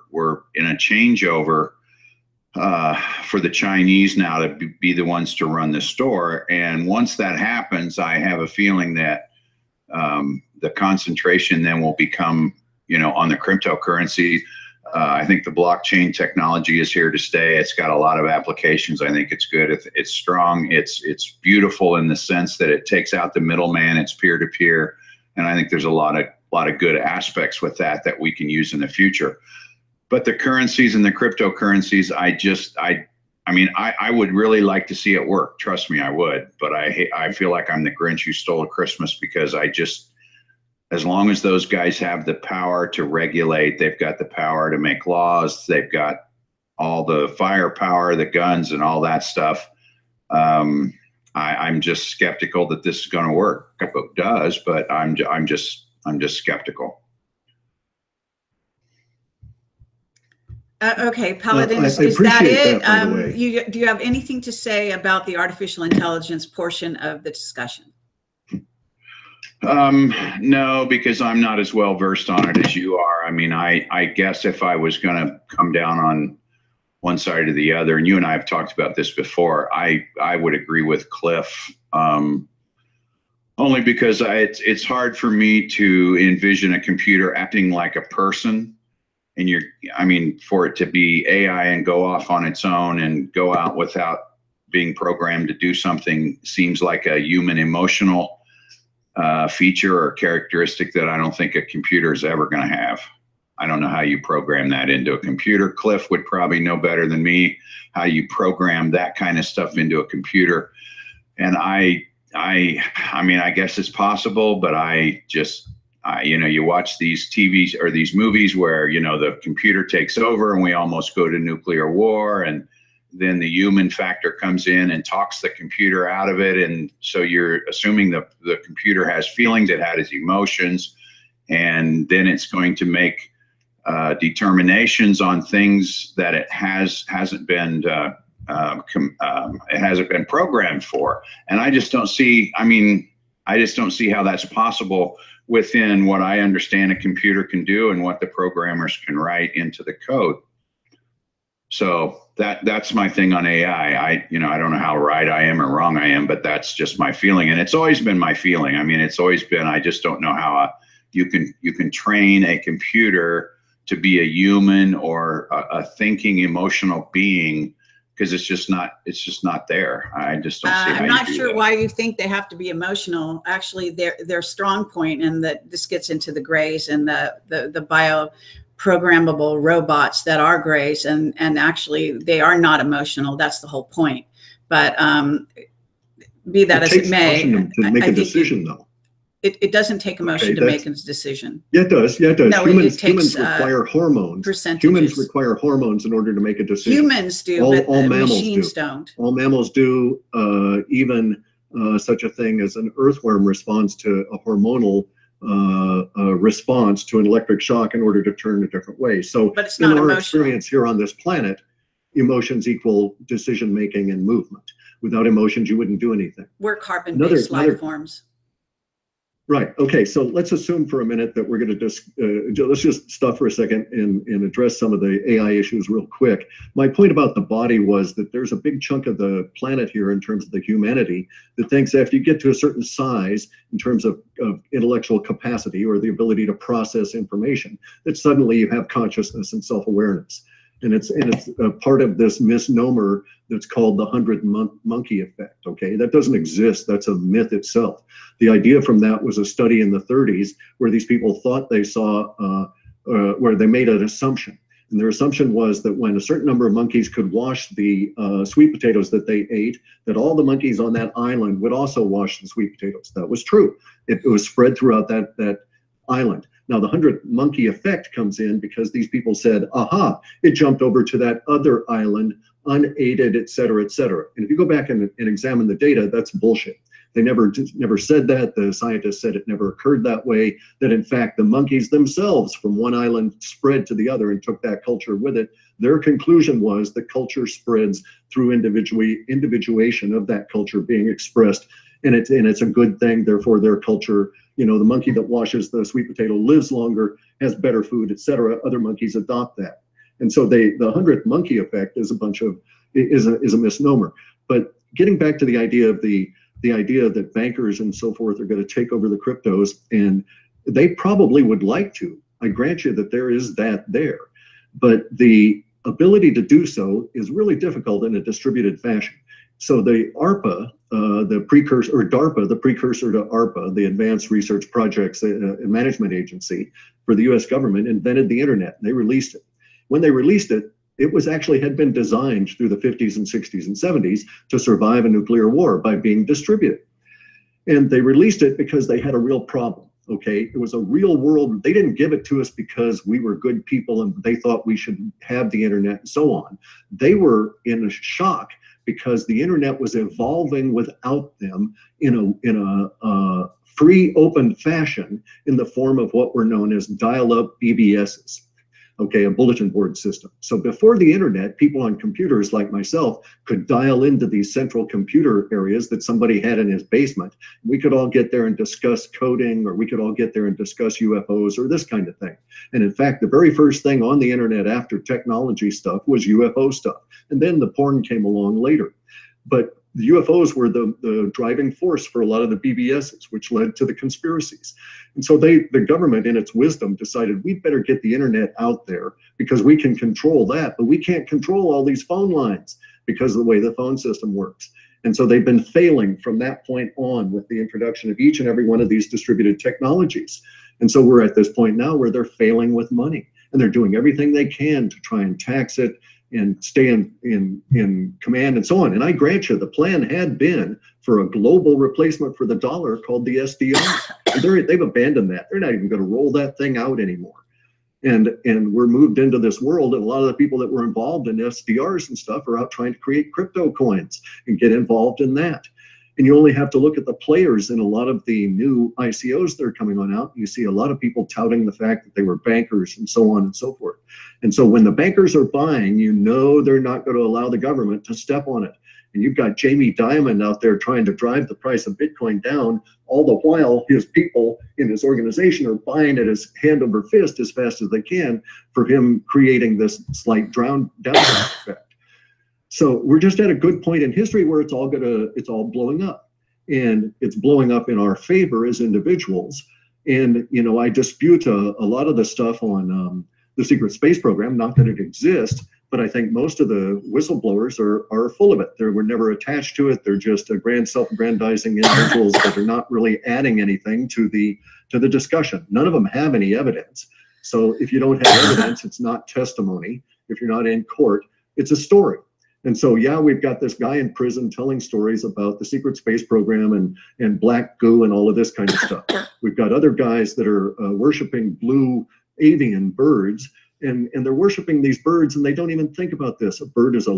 in a changeover for the Chinese now to be the ones to run the store. And once that happens, I have a feeling that the concentration then will become, you know, on the cryptocurrency. I think the blockchain technology is here to stay. It's got a lot of applications. I think it's good. It's strong. It's beautiful in the sense that it takes out the middleman. It's peer-to-peer. And I think there's a lot of good aspects with that we can use in the future. But the currencies and the cryptocurrencies, I mean, I would really like to see it work. Trust me, I would. But I feel like I'm the Grinch who stole Christmas, because as long as those guys have the power to regulate, they've got the power to make laws, they've got all the firepower, the guns, and all that stuff. I'm just skeptical that this is going to work. It does, but I'm just skeptical. Okay, Paladin, is that it? Do you have anything to say about the artificial intelligence portion of the discussion? No, because I'm not as well versed on it as you are. I mean, I guess if I was going to come down on one side or the other, and you and I have talked about this before, I would agree with CLif, only because it's hard for me to envision a computer acting like a person. And I mean, for it to be AI and go off on its own and go out without being programmed to do something seems like a human emotional feature or characteristic that I don't think a computer is ever going to have. I don't know how you program that into a computer. CLif would probably know better than me how you program that kind of stuff into a computer. And I mean, I guess it's possible, but you know, you watch these TVs or these movies where, you know, the computer takes over and we almost go to nuclear war, and then the human factor comes in and talks the computer out of it. And so you're assuming the computer has feelings, it has emotions, and then it's going to make determinations on things that it hasn't been programmed for. And I just don't see, I mean, I just don't see how that's possible within what I understand a computer can do and what the programmers can write into the code. So that's my thing on AI. You know, I don't know how right I am or wrong I am, but that's just my feeling. And it's always been my feeling. I mean, it's always been, I just don't know how you can train a computer to be a human or a thinking emotional being, because it's just not there. I just don't see how I'm not sure that. why you think they have to be emotional. Actually, their strong point, and that this gets into the grays and the bio-programmable robots that are grays, and actually they are not emotional. That's the whole point. But be that as it may, to make a decision, though. It doesn't take emotion to make a decision. Yeah, it does. Yeah, it does. No, humans require hormones. Percentages. Humans require hormones in order to make a decision. Humans do, but machines don't. All mammals do. Even such a thing as an earthworm responds to a hormonal response to an electric shock in order to turn a different way. So but it's not in our emotional. experience here on this planet, emotions equal decision making and movement. Without emotions, you wouldn't do anything. We're carbon-based life forms. Right. Okay. So let's assume for a minute that we're going to just let's just stop for a second and address some of the AI issues real quick. My point about the body was that there's a big chunk of the planet here in terms of the humanity that thinks that if you get to a certain size in terms of intellectual capacity or the ability to process information, that suddenly you have consciousness and self-awareness. And it's a part of this misnomer that's called the 100 monkey effect. Okay, that doesn't exist. That's a myth itself. The idea from that was a study in the 30s where these people thought they saw, where they made an assumption. And their assumption was that when a certain number of monkeys could wash the sweet potatoes that they ate, that all the monkeys on that island would also wash the sweet potatoes. That was true. It was spread throughout that island. Now, the 100 monkey effect comes in because these people said, aha, it jumped over to that other island, unaided, et cetera, et cetera. And if you go back and examine the data, that's bullshit. They never said that. The scientists said it never occurred that way, that in fact, the monkeys themselves from one island spread to the other and took that culture with it. Their conclusion was that culture spreads through individuation of that culture being expressed. And it's a good thing. Therefore, their culture, you know, the monkey that washes the sweet potato lives longer, has better food, et cetera. Other monkeys adopt that. And so the 100th monkey effect is a misnomer. But getting back to the idea of the idea that bankers and so forth are going to take over the cryptos, and they probably would like to. I grant you that there is that there. But the ability to do so is really difficult in a distributed fashion. So the ARPA, the precursor, or DARPA, the precursor to ARPA, the Advanced Research Projects and Management Agency for the US government, invented the internet. They released it. When they released it, it was actually had been designed through the 50s and 60s and 70s to survive a nuclear war by being distributed. And they released it because they had a real problem. Okay, it was a real world. They didn't give it to us because we were good people and they thought we should have the internet and so on. They were in a shock because the internet was evolving without them in a free, open fashion in the form of what were known as dial-up BBSs. Okay, a bulletin board system. So before the internet, people on computers like myself could dial into these central computer areas that somebody had in his basement. We could all get there and discuss coding, or we could all get there and discuss UFOs or this kind of thing. And in fact, the very first thing on the internet after technology stuff was UFO stuff. And then the porn came along later. But the UFOs were the driving force for a lot of the BBSs, which led to the conspiracies. And so the government, in its wisdom, decided we'd better get the internet out there because we can control that, but we can't control all these phone lines because of the way the phone system works. And so they've been failing from that point on with the introduction of each and every one of these distributed technologies. And so we're at this point now where they're failing with money, and they're doing everything they can to try and tax it and stay in command and so on. And I grant you, the plan had been for a global replacement for the dollar called the SDR. And they've abandoned that. They're not even going to roll that thing out anymore. And we're moved into this world, and a lot of the people that were involved in SDRs and stuff are out trying to create crypto coins and get involved in that. And you only have to look at the players in a lot of the new ICOs that are coming on out. You see a lot of people touting the fact that they were bankers and so on and so forth. And so when the bankers are buying, you know they're not going to allow the government to step on it. And you've got Jamie Dimon out there trying to drive the price of Bitcoin down, all the while his people in his organization are buying it as hand over fist as fast as they can for him creating this slight down effect. So we're just at a good point in history where it's all blowing up, and it's blowing up in our favor as individuals. And, you know, I dispute a lot of the stuff on the secret space program, not that it exists, but I think most of the whistleblowers are full of it. They were never attached to it. They're just a self-aggrandizing individuals that are not really adding anything to the discussion. None of them have any evidence. So if you don't have evidence, it's not testimony. If you're not in court, it's a story. And so, yeah, we've got this guy in prison telling stories about the secret space program and black goo and all of this kind of stuff. We've got other guys that are worshiping blue avian birds, and they're worshiping these birds, and they don't even think about this. A bird is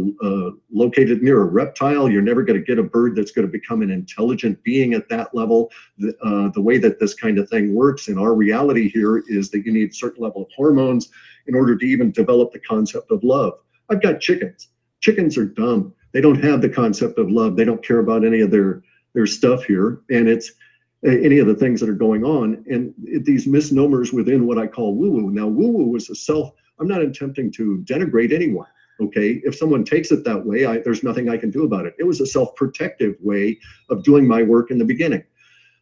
located near a reptile. You're never going to get a bird that's going to become an intelligent being at that level. The way that this kind of thing works in our reality here is that you need a certain level of hormones in order to even develop the concept of love. I've got chickens. Chickens are dumb. They don't have the concept of love. They don't care about any of their stuff here. And it's any of the things that are going on. And these misnomers within what I call woo-woo. Now, woo-woo is I'm not attempting to denigrate anyone. Okay. If someone takes it that way, there's nothing I can do about it. It was a self-protective way of doing my work in the beginning.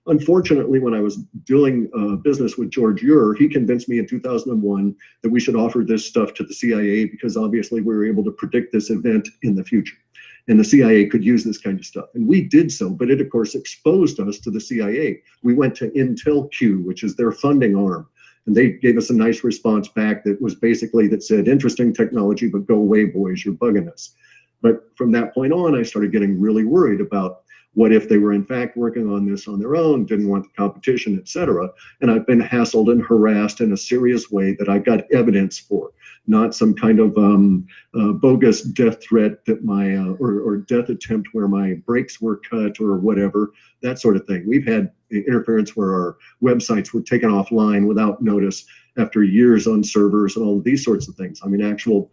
Unfortunately, when I was doing business with George Ure, he convinced me in 2001 that we should offer this stuff to the CIA because obviously we were able to predict this event in the future. And the CIA could use this kind of stuff. And we did so, but it, of course, exposed us to the CIA. We went to Intel Q, which is their funding arm. And they gave us a nice response back that was basically that said, interesting technology, but go away, boys, you're bugging us. But from that point on, I started getting really worried about what if they were in fact working on this on their own, didn't want the competition, et cetera. And I've been hassled and harassed in a serious way that I got evidence for, not some kind of bogus death threat that or death attempt where my brakes were cut or whatever, that sort of thing. We've had interference where our websites were taken offline without notice after years on servers and all of these sorts of things. I mean, actual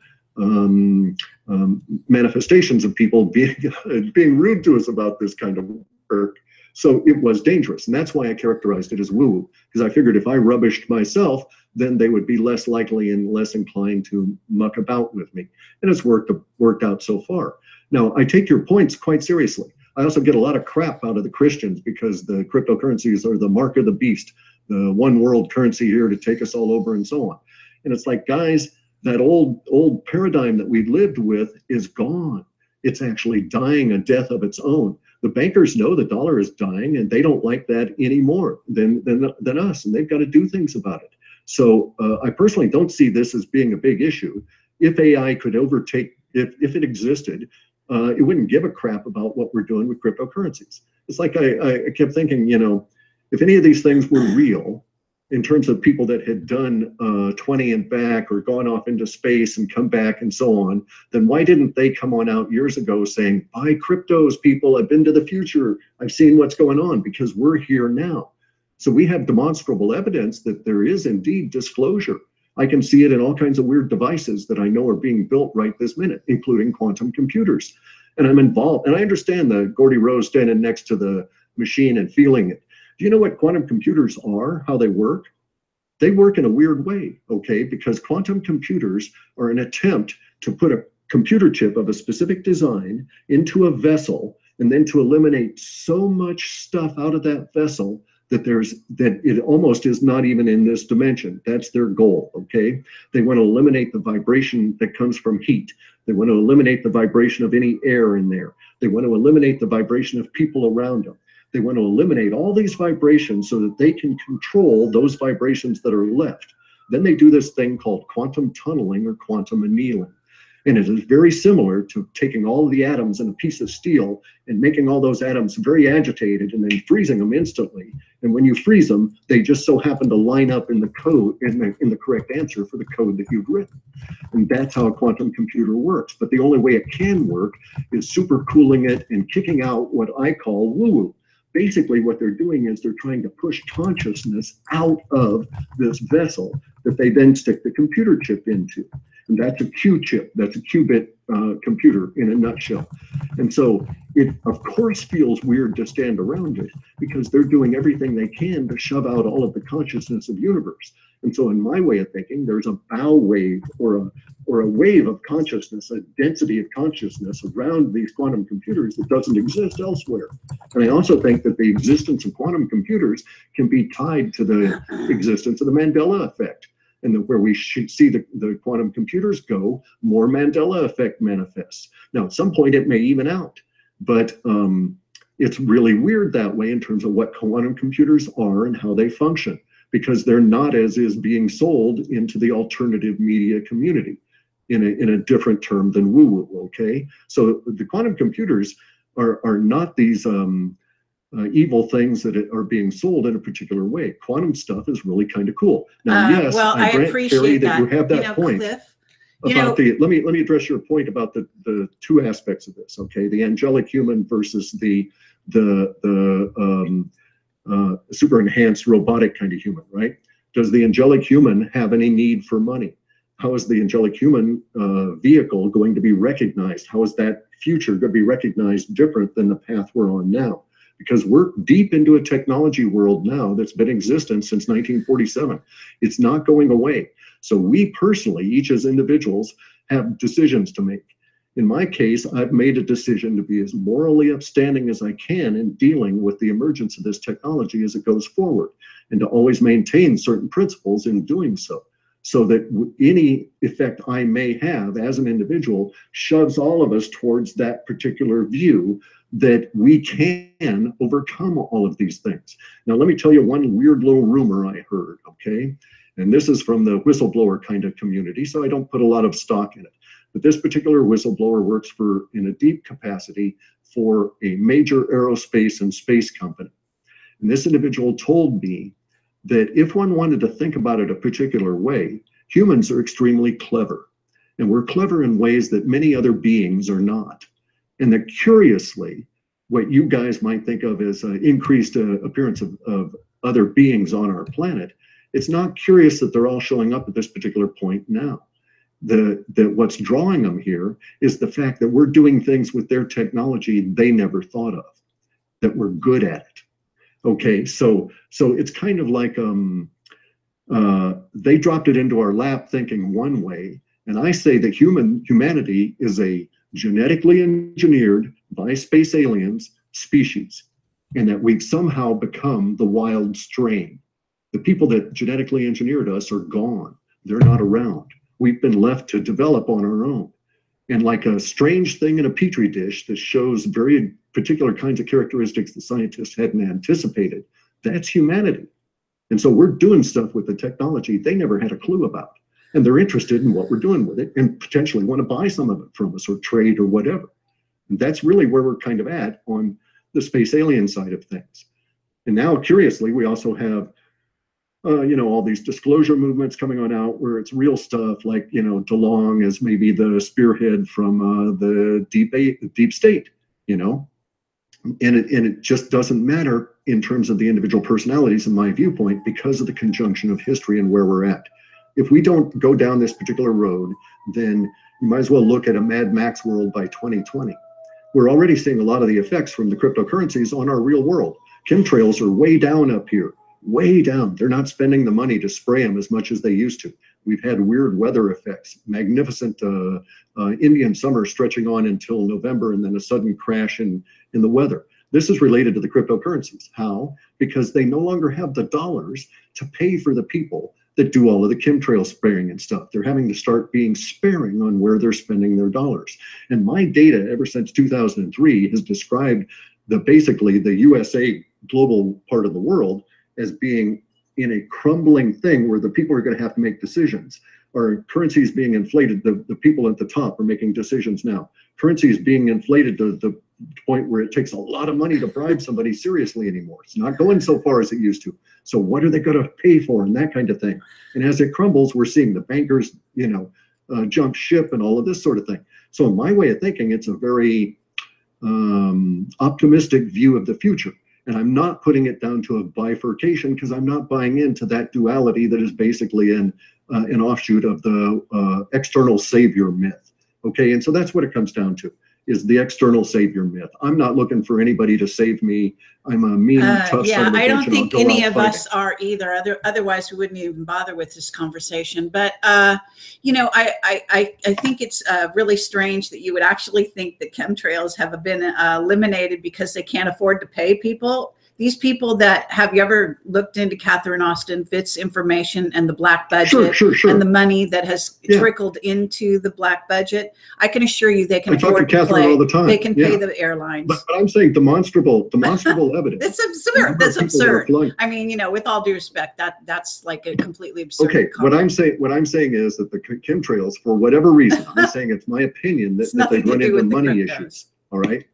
manifestations of people being rude to us about this kind of work. So it was dangerous. And that's why I characterized it as woo-woo, because I figured if I rubbished myself, then they would be less likely and less inclined to muck about with me. And it's worked out so far. Now, I take your points quite seriously. I also get a lot of crap out of the Christians because the cryptocurrencies are the mark of the beast, the one world currency here to take us all over and so on. And it's like, guys, that old paradigm that we lived with is gone. It's actually dying a death of its own. The bankers know the dollar is dying, and they don't like that any more than us, and they've got to do things about it. So I personally don't see this as being a big issue. if AI could overtake, if it existed, it wouldn't give a crap about what we're doing with cryptocurrencies. It's like I kept thinking, you know, if any of these things were real, in terms of people that had done 20 and back or gone off into space and come back and so on, then why didn't they come on out years ago saying, buy cryptos, people, I've been to the future, I've seen what's going on, because we're here now. So we have demonstrable evidence that there is indeed disclosure. I can see it in all kinds of weird devices that I know are being built right this minute, including quantum computers. And I'm involved, and I understand the Gordy Rose standing next to the machine and feeling it. Do you know what quantum computers are, how they work? They work in a weird way, okay? Because quantum computers are an attempt to put a computer chip of a specific design into a vessel and then to eliminate so much stuff out of that vessel that it almost is not even in this dimension. That's their goal, okay? They want to eliminate the vibration that comes from heat. They want to eliminate the vibration of any air in there. They want to eliminate the vibration of people around them. They want to eliminate all these vibrations so that they can control those vibrations that are left. Then they do this thing called quantum tunneling or quantum annealing. And it is very similar to taking all of the atoms in a piece of steel and making all those atoms very agitated and then freezing them instantly. And when you freeze them, they just so happen to line up in the code, in the correct answer for the code that you've written. And that's how a quantum computer works. But the only way it can work is supercooling it and kicking out what I call woo-woo. Basically, what they're doing is they're trying to push consciousness out of this vessel that they then stick the computer chip into. And that's a Q chip. That's a qubit computer in a nutshell. And so it, of course, feels weird to stand around it because they're doing everything they can to shove out all of the consciousness of the universe. And so in my way of thinking, there's a bow wave or a wave of consciousness, a density of consciousness around these quantum computers that doesn't exist elsewhere. And I also think that the existence of quantum computers can be tied to the existence of the Mandela effect. And where we should see the quantum computers go, more Mandela effect manifests. Now, at some point it may even out, but it's really weird that way in terms of what quantum computers are and how they function, because they're not as is being sold into the alternative media community in a different term than woo-woo, okay? So the quantum computers are not these evil things that are being sold in a particular way. Quantum stuff is really kind of cool. Now, yes, well, I appreciate Carrie, that you have that point. CLif, About let me address your point about the two aspects of this, okay? The angelic human versus the super enhanced robotic kind of human, right? Does the angelic human have any need for money? How is the angelic human vehicle going to be recognized? How is that future going to be recognized different than the path we're on now? Because we're deep into a technology world now that's been in existence since 1947. It's not going away. So we personally, each as individuals, have decisions to make. In my case, I've made a decision to be as morally upstanding as I can in dealing with the emergence of this technology as it goes forward, and to always maintain certain principles in doing so, so that any effect I may have as an individual shoves all of us towards that particular view that we can overcome all of these things. Now, let me tell you one weird little rumor I heard, okay? And this is from the whistleblower kind of community, so I don't put a lot of stock in it. But this particular whistleblower works in a deep capacity for a major aerospace and space company. And this individual told me that if one wanted to think about it a particular way, humans are extremely clever. And we're clever in ways that many other beings are not. And that curiously, what you guys might think of as an increased appearance of other beings on our planet, it's not curious that they're all showing up at this particular point now. That what's drawing them here is the fact that we're doing things with their technology they never thought of, that we're good at it. Okay, so it's kind of like they dropped it into our lap thinking one way, and I say that humanity is a genetically engineered by space aliens species, and that we've somehow become the wild strain. The people that genetically engineered us are gone. They're not around. We've been left to develop on our own. And like a strange thing in a petri dish that shows very particular kinds of characteristics the scientists hadn't anticipated, that's humanity. And so we're doing stuff with the technology they never had a clue about. and they're interested in what we're doing with it and potentially want to buy some of it from us or trade or whatever. And that's really where we're kind of at on the space alien side of things. And now, curiously, we also have, all these disclosure movements coming on out where it's real stuff, like, DeLong is maybe the spearhead from the deep state, and it just doesn't matter in terms of the individual personalities, in my viewpoint, because of the conjunction of history and where we're at. If we don't go down this particular road, then you might as well look at a Mad Max world by 2020. We're already seeing a lot of the effects from the cryptocurrencies on our real world. Chemtrails are way down up here, way down. They're not spending the money to spray them as much as they used to. We've had weird weather effects, magnificent Indian summer stretching on until November, and then a sudden crash in the weather. This is related to the cryptocurrencies. How? Because they no longer have the dollars to pay for the people that do all of the chemtrail spraying and stuff. They're having to start being sparing on where they're spending their dollars. And my data ever since 2003 has described basically the USA global part of the world as being in a crumbling thing where the people are going to have to make decisions. Our currency is being inflated. The people at the top are making decisions now. Currency is being inflated to the point where it takes a lot of money to bribe somebody seriously anymore. It's not going so far as it used to. So what are they going to pay for and that kind of thing? And as it crumbles, we're seeing the bankers, jump ship and all of this sort of thing. So in my way of thinking, it's a very optimistic view of the future. And I'm not putting it down to a bifurcation because I'm not buying into that duality that is basically an offshoot of the external savior myth. Okay, and so that's what it comes down to, is the external savior myth. I'm not looking for anybody to save me. I'm a mean, tough son of a bitch, I don't think any of fighting. us are either. Otherwise, we wouldn't even bother with this conversation. But I think it's really strange that you would actually think that chemtrails have been eliminated because they can't afford to pay people. These people that, have you ever looked into Catherine Austin Fitts information and the black budget sure. and the money that has trickled into the black budget? I can assure you they can afford to play. All the time. They can pay the airlines. But I'm saying demonstrable evidence. It's absurd. That's absurd. I mean, with all due respect, that's like a completely absurd comment. What I'm saying is that the chemtrails, for whatever reason, I'm saying it's my opinion that they run into money issues. All right.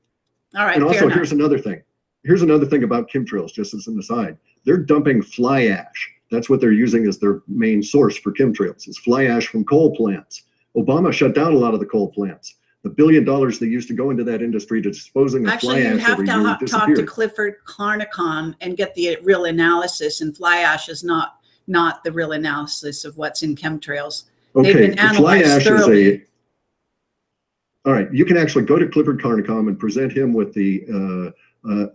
And also, here's another thing. Here's another thing about chemtrails, just as an aside. They're dumping fly ash. That's what they're using as their main source for chemtrails. It's fly ash from coal plants. Obama shut down a lot of the coal plants. The $1 billion they used to go into that industry to disposing of fly ash every year disappeared. Actually, you have to talk to Clifford Klarnakon and get the real analysis, and fly ash is not the real analysis of what's in chemtrails. Okay, they've been analyzed fly ash thoroughly. All right, you can actually go to Clifford Klarnakon and present him with the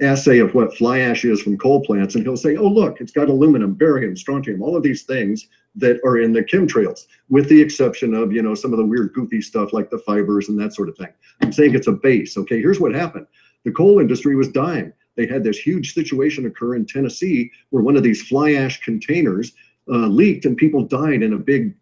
assay of what fly ash is from coal plants, and he'll say, oh, look, it's got aluminum, barium, strontium, all of these things that are in the chemtrails, with the exception of, some of the weird goofy stuff like the fibers and that sort of thing. I'm saying it's a base. Okay, here's what happened. The coal industry was dying. They had this huge situation occur in Tennessee where one of these fly ash containers leaked and people died in a big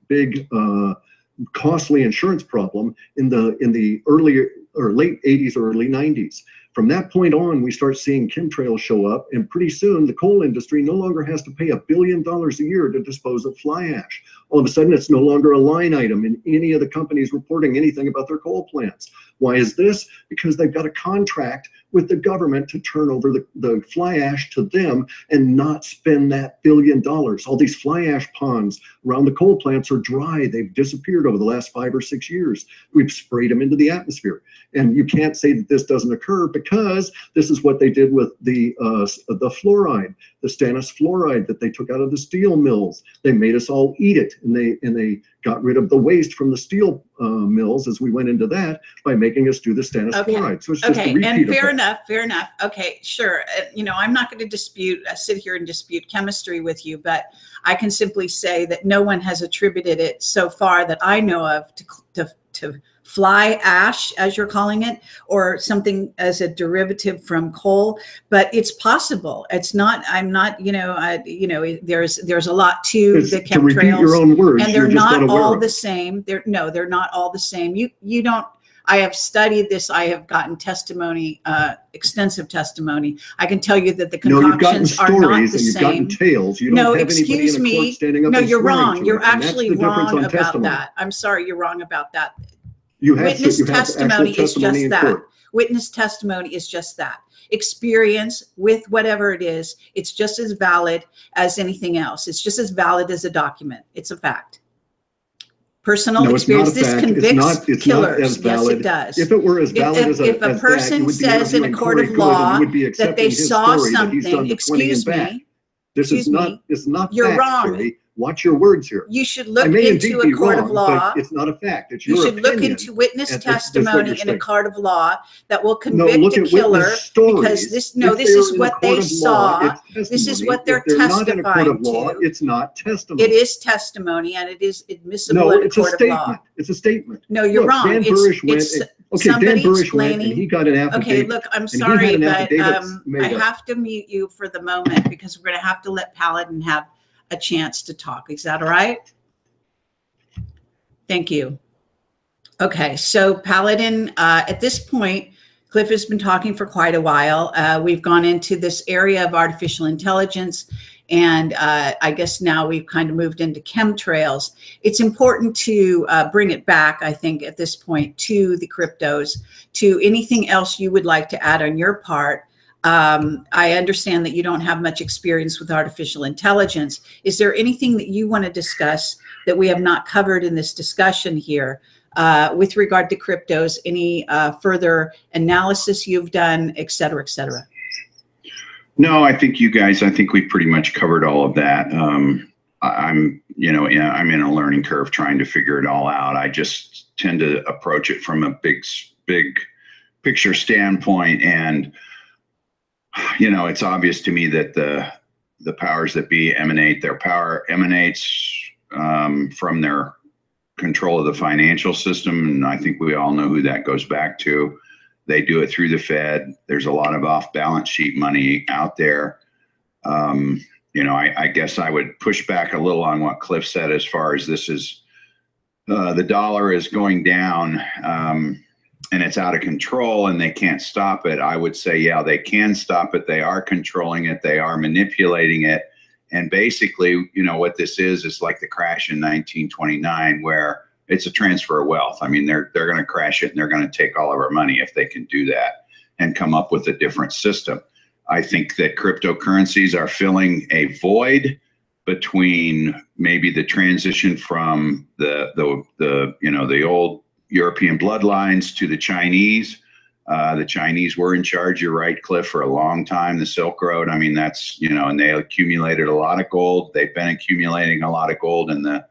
costly insurance problem in the early or late 80s or early 90s. From that point on, we start seeing chemtrails show up, and pretty soon the coal industry no longer has to pay $1 billion a year to dispose of fly ash. All of a sudden, it's no longer a line item in any of the companies reporting anything about their coal plants. Why is this? Because they've got a contract with the government to turn over the fly ash to them and not spend that $1 billion. All these fly ash ponds around the coal plants are dry. They've disappeared over the last 5 or 6 years. We've sprayed them into the atmosphere. And you can't say that this doesn't occur because this is what they did with the fluoride, the stannous fluoride that they took out of the steel mills. They made us all eat it, and they got rid of the waste from the steel mills as we went into that by making us do the stannous fluoride. So it's just a repeat and fair of enough. Okay, sure. I'm not going to sit here and dispute chemistry with you, but I can simply say that no one has attributed it so far that I know of to fly ash, as you're calling it, or something as a derivative from coal. But it's possible. It's not. I'm not. There's a lot to the chemtrails. To repeat your own words, and they're not all the same. They're not all the same. You don't. I have studied this. I have gotten testimony, extensive testimony. I can tell you that the concoctions are not the same. You've gotten tales. You don't have anybody in a court standing up and you're swearing wrong. to You're it, and actually that's the difference wrong on about testimony. that. I'm sorry, you're wrong about that. Witness testimony is just that. Witness testimony is just that. Experience with whatever it is, it's just as valid as anything else. It's just as valid as a document. It's a fact. Personal experience. This convicts killers. Yes, it does. If it were as valid if a person says in a court of law that they saw something, excuse me, this is not. You're fact, wrong. Terry. Watch your words here. You should look into a court of law. It's not a fact. It's your opinion. You should look into witness testimony in a court of law that will convict a killer, because this is what they saw. This is what they're testifying to. It's not testimony. It is testimony, and it is admissible in a court of law. It's a statement. No, you're wrong. Dan Burrish Dan Burrish went and he got an affidavit. Okay, look, I'm sorry, but I have to mute you for the moment because we're going to have to let Paladin have a chance to talk. Is that all right? Thank you. Okay, so Paladin, at this point, CLif has been talking for quite a while. We've gone into this area of artificial intelligence, and I guess now we've kind of moved into chemtrails. It's important to bring it back, I think, at this point to the cryptos, to anything else you would like to add on your part. I understand that you don't have much experience with artificial intelligence. Is there anything that you want to discuss that we have not covered in this discussion here with regard to cryptos? Any further analysis you've done, et cetera, et cetera? No, I think we pretty much covered all of that. I'm in a learning curve trying to figure it all out. I just tend to approach it from a big picture standpoint, and it's obvious to me that the powers that be their power emanates from their control of the financial system. And I think we all know who that goes back to. They do it through the Fed. There's a lot of off balance sheet money out there. I guess I would push back a little on what CLif said as far as this is, the dollar is going down, and it's out of control and they can't stop it. I would say, yeah, they can stop it. They are controlling it. They are manipulating it. And basically, what this is like the crash in 1929, where it's a transfer of wealth. I mean, they're going to crash it and they're going to take all of our money if they can do that and come up with a different system. I think that cryptocurrencies are filling a void between maybe the transition from the old European bloodlines to the Chinese. The Chinese were in charge, you're right, CLif, for a long time. The Silk Road, I mean, that's, and they accumulated a lot of gold. They've been accumulating a lot of gold in the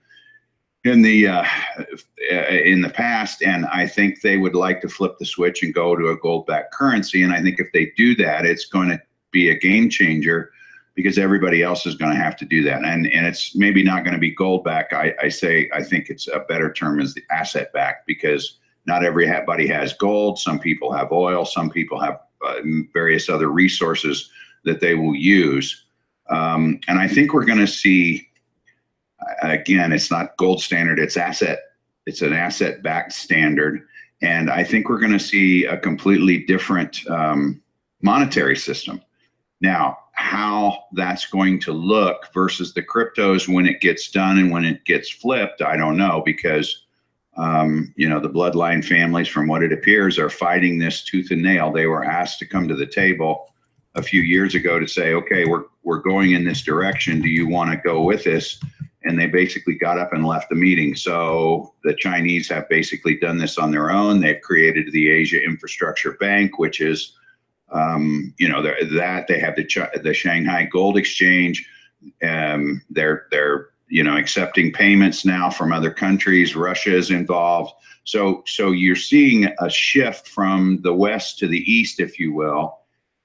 past, and I think they would like to flip the switch and go to a gold-backed currency. And I think if they do that, it's going to be a game changer, because everybody else is going to have to do that. And it's maybe not going to be gold back. I think it's a better term is the asset back, because not everybody has gold. Some people have oil. Some people have various other resources that they will use. And I think we're going to see, again, it's not gold standard, it's an asset backed standard. And I think we're going to see a completely different monetary system. Now, how that's going to look versus the cryptos when it gets done and when it gets flipped, I don't know, because the bloodline families, from what it appears, are fighting this tooth and nail. They were asked to come to the table a few years ago to say, okay, we're going in this direction. Do you want to go with this? And they basically got up and left the meeting. So the Chinese have basically done this on their own. They've created the Asia Infrastructure Bank, which is that they have the Shanghai Gold Exchange. They're accepting payments now from other countries. Russia is involved. So you're seeing a shift from the west to the east, if you will,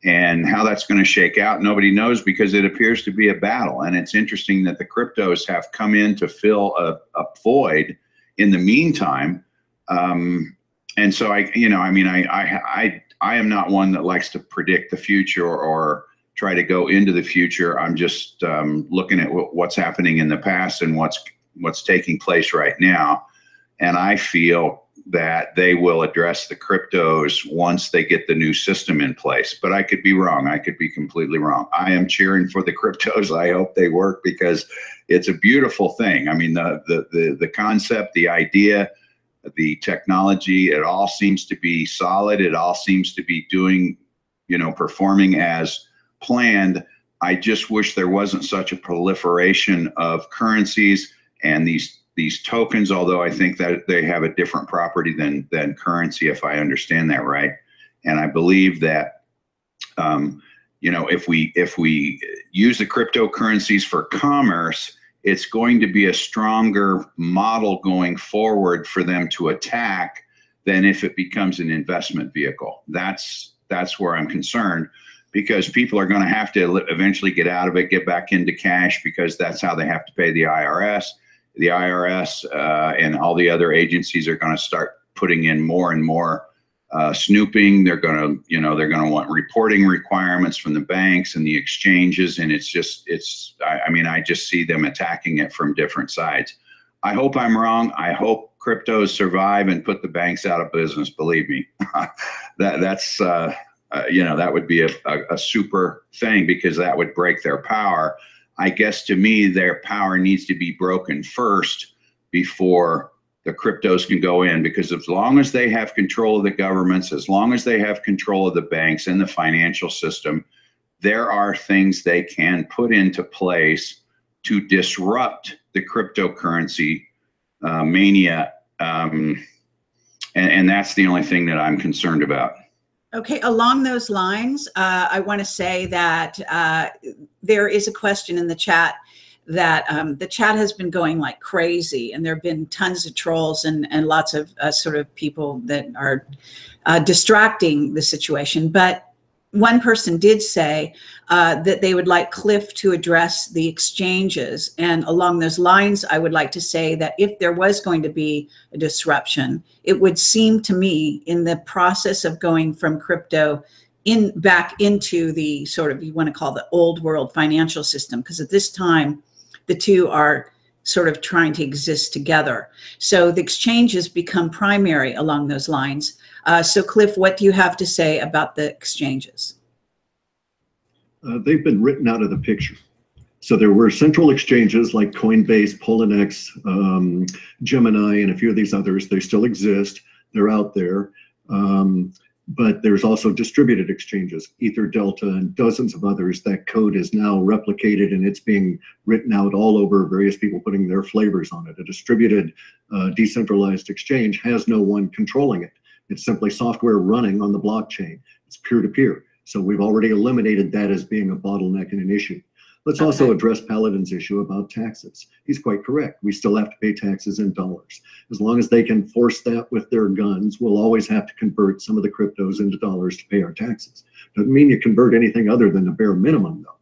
and how that's going to shake out, nobody knows, because it appears to be a battle. And it's interesting that the cryptos have come in to fill a void in the meantime. And so I am not one that likes to predict the future or try to go into the future. I'm just looking at what's happening in the past and what's taking place right now. And I feel that they will address the cryptos once they get the new system in place. But I could be wrong. I could be completely wrong. I am cheering for the cryptos. I hope they work because it's a beautiful thing. I mean, the concept, the idea, the technology, it all seems to be solid. It all seems to be doing, performing as planned. I just wish there wasn't such a proliferation of currencies and these tokens, although I think that they have a different property than currency, if I understand that right. And I believe that, if we use the cryptocurrencies for commerce, it's going to be a stronger model going forward for them to attack than if it becomes an investment vehicle. That's where I'm concerned, because people are going to have to eventually get out of it, get back into cash, because that's how they have to pay the IRS. The IRS and all the other agencies are going to start putting in more and more snooping. They're going to want reporting requirements from the banks and the exchanges, and I just see them attacking it from different sides. I hope I'm wrong. I hope cryptos survive and put the banks out of business. Believe me, that would be a super thing, because that would break their power. I guess to me, their power needs to be broken first before the cryptos can go in, because as long as they have control of the governments, as long as they have control of the banks and the financial system, there are things they can put into place to disrupt the cryptocurrency mania. And that's the only thing that I'm concerned about. Okay, along those lines, I want to say that there is a question in the chat that the chat has been going like crazy, and there have been tons of trolls and lots of sort of people that are distracting the situation. But one person did say that they would like CLif to address the exchanges. And along those lines, I would like to say that if there was going to be a disruption, it would seem to me, in the process of going from crypto back into the sort of, you want to call the old world financial system, because at this time, the two are sort of trying to exist together. So the exchanges become primary along those lines. So CLif, what do you have to say about the exchanges? They've been written out of the picture. So there were central exchanges like Coinbase, Poloniex, Gemini, and a few of these others. They still exist. They're out there. But there's also distributed exchanges, Ether, Delta, and dozens of others. That code is now replicated, and it's being written out all over, various people putting their flavors on it. A distributed, decentralized exchange has no one controlling it. It's simply software running on the blockchain. It's peer-to-peer. So we've already eliminated that as being a bottleneck and an issue. Let's also address Paladin's issue about taxes. He's quite correct. We still have to pay taxes in dollars. As long as they can force that with their guns, we'll always have to convert some of the cryptos into dollars to pay our taxes. Doesn't mean you convert anything other than the bare minimum, though,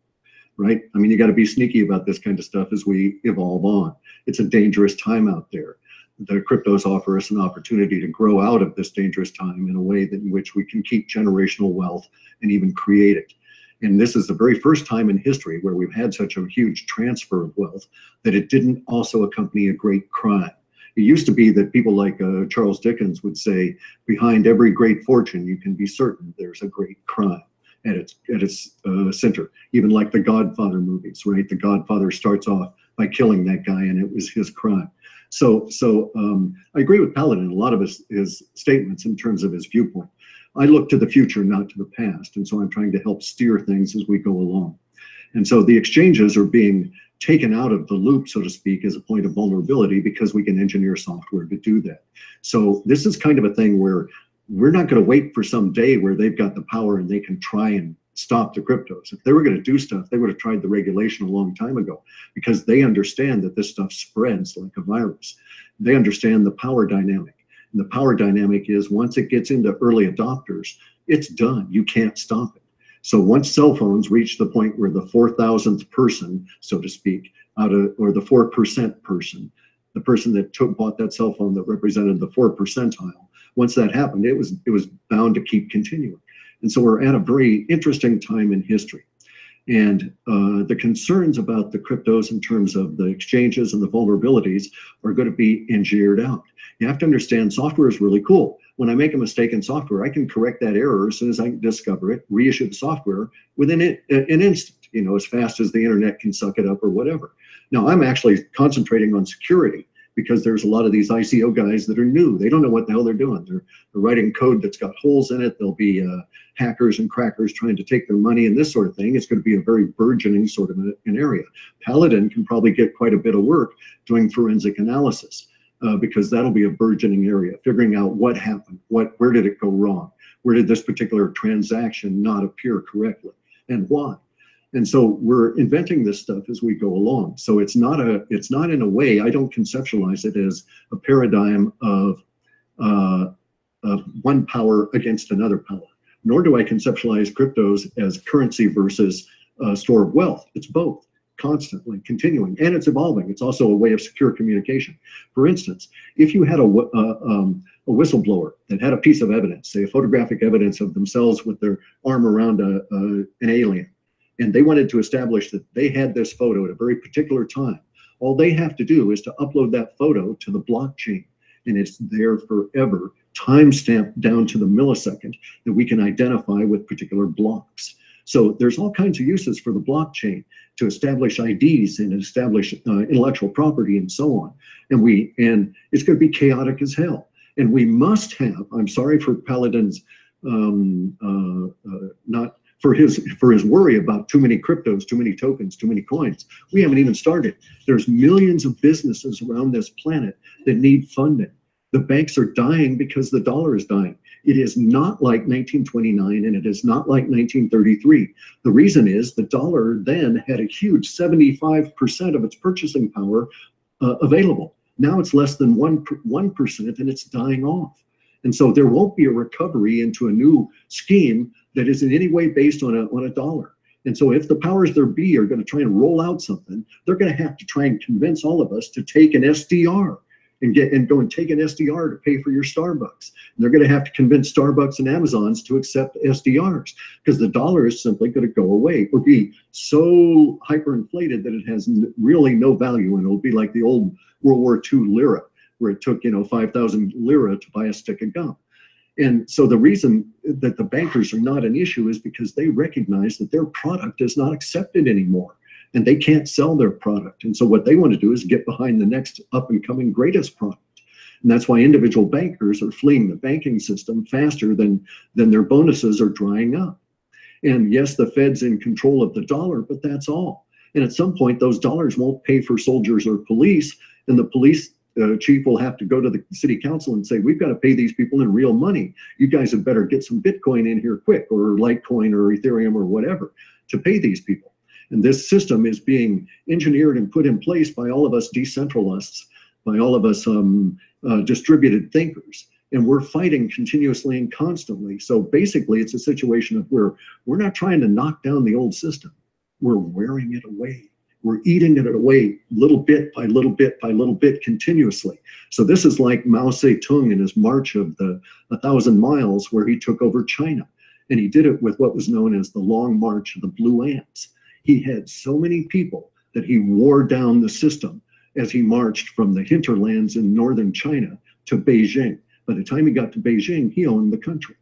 right? I mean, you got to be sneaky about this kind of stuff as we evolve on. It's a dangerous time out there. The cryptos offer us an opportunity to grow out of this dangerous time in a way that in which we can keep generational wealth and even create it. And this is the very first time in history where we've had such a huge transfer of wealth that it didn't also accompany a great crime. It used to be that people like Charles Dickens would say, behind every great fortune, you can be certain there's a great crime at its center. Even like the Godfather movies, right? The Godfather starts off by killing that guy, and it was his crime. So I agree with Paladin in a lot of his statements in terms of his viewpoint. I look to the future, not to the past. And so I'm trying to help steer things as we go along. And so the exchanges are being taken out of the loop, so to speak, as a point of vulnerability, because we can engineer software to do that. So this is kind of a thing where we're not going to wait for some day where they've got the power and they can try and stop the cryptos. If they were going to do stuff, they would have tried the regulation a long time ago, because they understand that this stuff spreads like a virus. They understand the power dynamic. And the power dynamic is once it gets into early adopters, it's done. You can't stop it. So once cell phones reach the point where the 4,000th person, so to speak, or the 4% person, the person that bought that cell phone that represented the 4 percentile, once that happened, it was bound to keep continuing. And so we're at a very interesting time in history. And the concerns about the cryptos in terms of the exchanges and the vulnerabilities are going to be engineered out. You have to understand software is really cool. When I make a mistake in software, I can correct that error as soon as I discover it, reissue the software within an instant, you know, as fast as the internet can suck it up or whatever. Now, I'm actually concentrating on security because there's a lot of these ICO guys that are new. They don't know what the hell they're doing. They're writing code that's got holes in it. There'll be hackers and crackers trying to take their money and this sort of thing. It's going to be a very burgeoning sort of an area. Paladin can probably get quite a bit of work doing forensic analysis because that'll be a burgeoning area, figuring out what happened, where did it go wrong, where did this particular transaction not appear correctly, and why. And so we're inventing this stuff as we go along. So it's not in a way, I don't conceptualize it as a paradigm of one power against another power, nor do I conceptualize cryptos as currency versus store of wealth. It's both, constantly continuing, and it's evolving. It's also a way of secure communication. For instance, if you had a whistleblower that had a piece of evidence, say a photographic evidence of themselves with their arm around an alien, and they wanted to establish that they had this photo at a very particular time, all they have to do is to upload that photo to the blockchain, and it's there forever, timestamped down to the millisecond that we can identify with particular blocks. So there's all kinds of uses for the blockchain to establish IDs and establish intellectual property and so on. And it's going to be chaotic as hell. And we must have, I'm sorry for Paladin's, not for his worry about too many cryptos, too many tokens, too many coins. We haven't even started. There's millions of businesses around this planet that need funding. The banks are dying because the dollar is dying. It is not like 1929 and it is not like 1933. The reason is the dollar then had a huge 75% of its purchasing power available. Now it's less than 1% and it's dying off. And so there won't be a recovery into a new scheme that is in any way based on a dollar. And so if the powers there be are going to try and roll out something, they're going to have to try and convince all of us to take an SDR and go and take an SDR to pay for your Starbucks. And they're going to have to convince Starbucks and Amazons to accept SDRs because the dollar is simply going to go away or be so hyperinflated that it has really no value, and it'll be like the old World War II lira, where it took 5,000 lira to buy a stick of gum. And so the reason that the bankers are not an issue is because they recognize that their product is not accepted anymore. And they can't sell their product. And so what they want to do is get behind the next up and coming greatest product. And that's why individual bankers are fleeing the banking system faster than their bonuses are drying up. And yes, the Fed's in control of the dollar, but that's all. And at some point, those dollars won't pay for soldiers or police. And the police chief will have to go to the city council and say, we've got to pay these people in real money. You guys had better get some Bitcoin in here quick, or Litecoin or Ethereum or whatever, to pay these people. And this system is being engineered and put in place by all of us decentralists, by all of us distributed thinkers. And we're fighting continuously and constantly. So basically, it's a situation of where we're not trying to knock down the old system. We're wearing it away. We're eating it away little bit by little bit by little bit continuously. So this is like Mao Zedong in his march of the 1,000 miles where he took over China. And he did it with what was known as the Long March of the Blue Ants. He had so many people that he wore down the system as he marched from the hinterlands in northern China to Beijing. By the time he got to Beijing, he owned the country.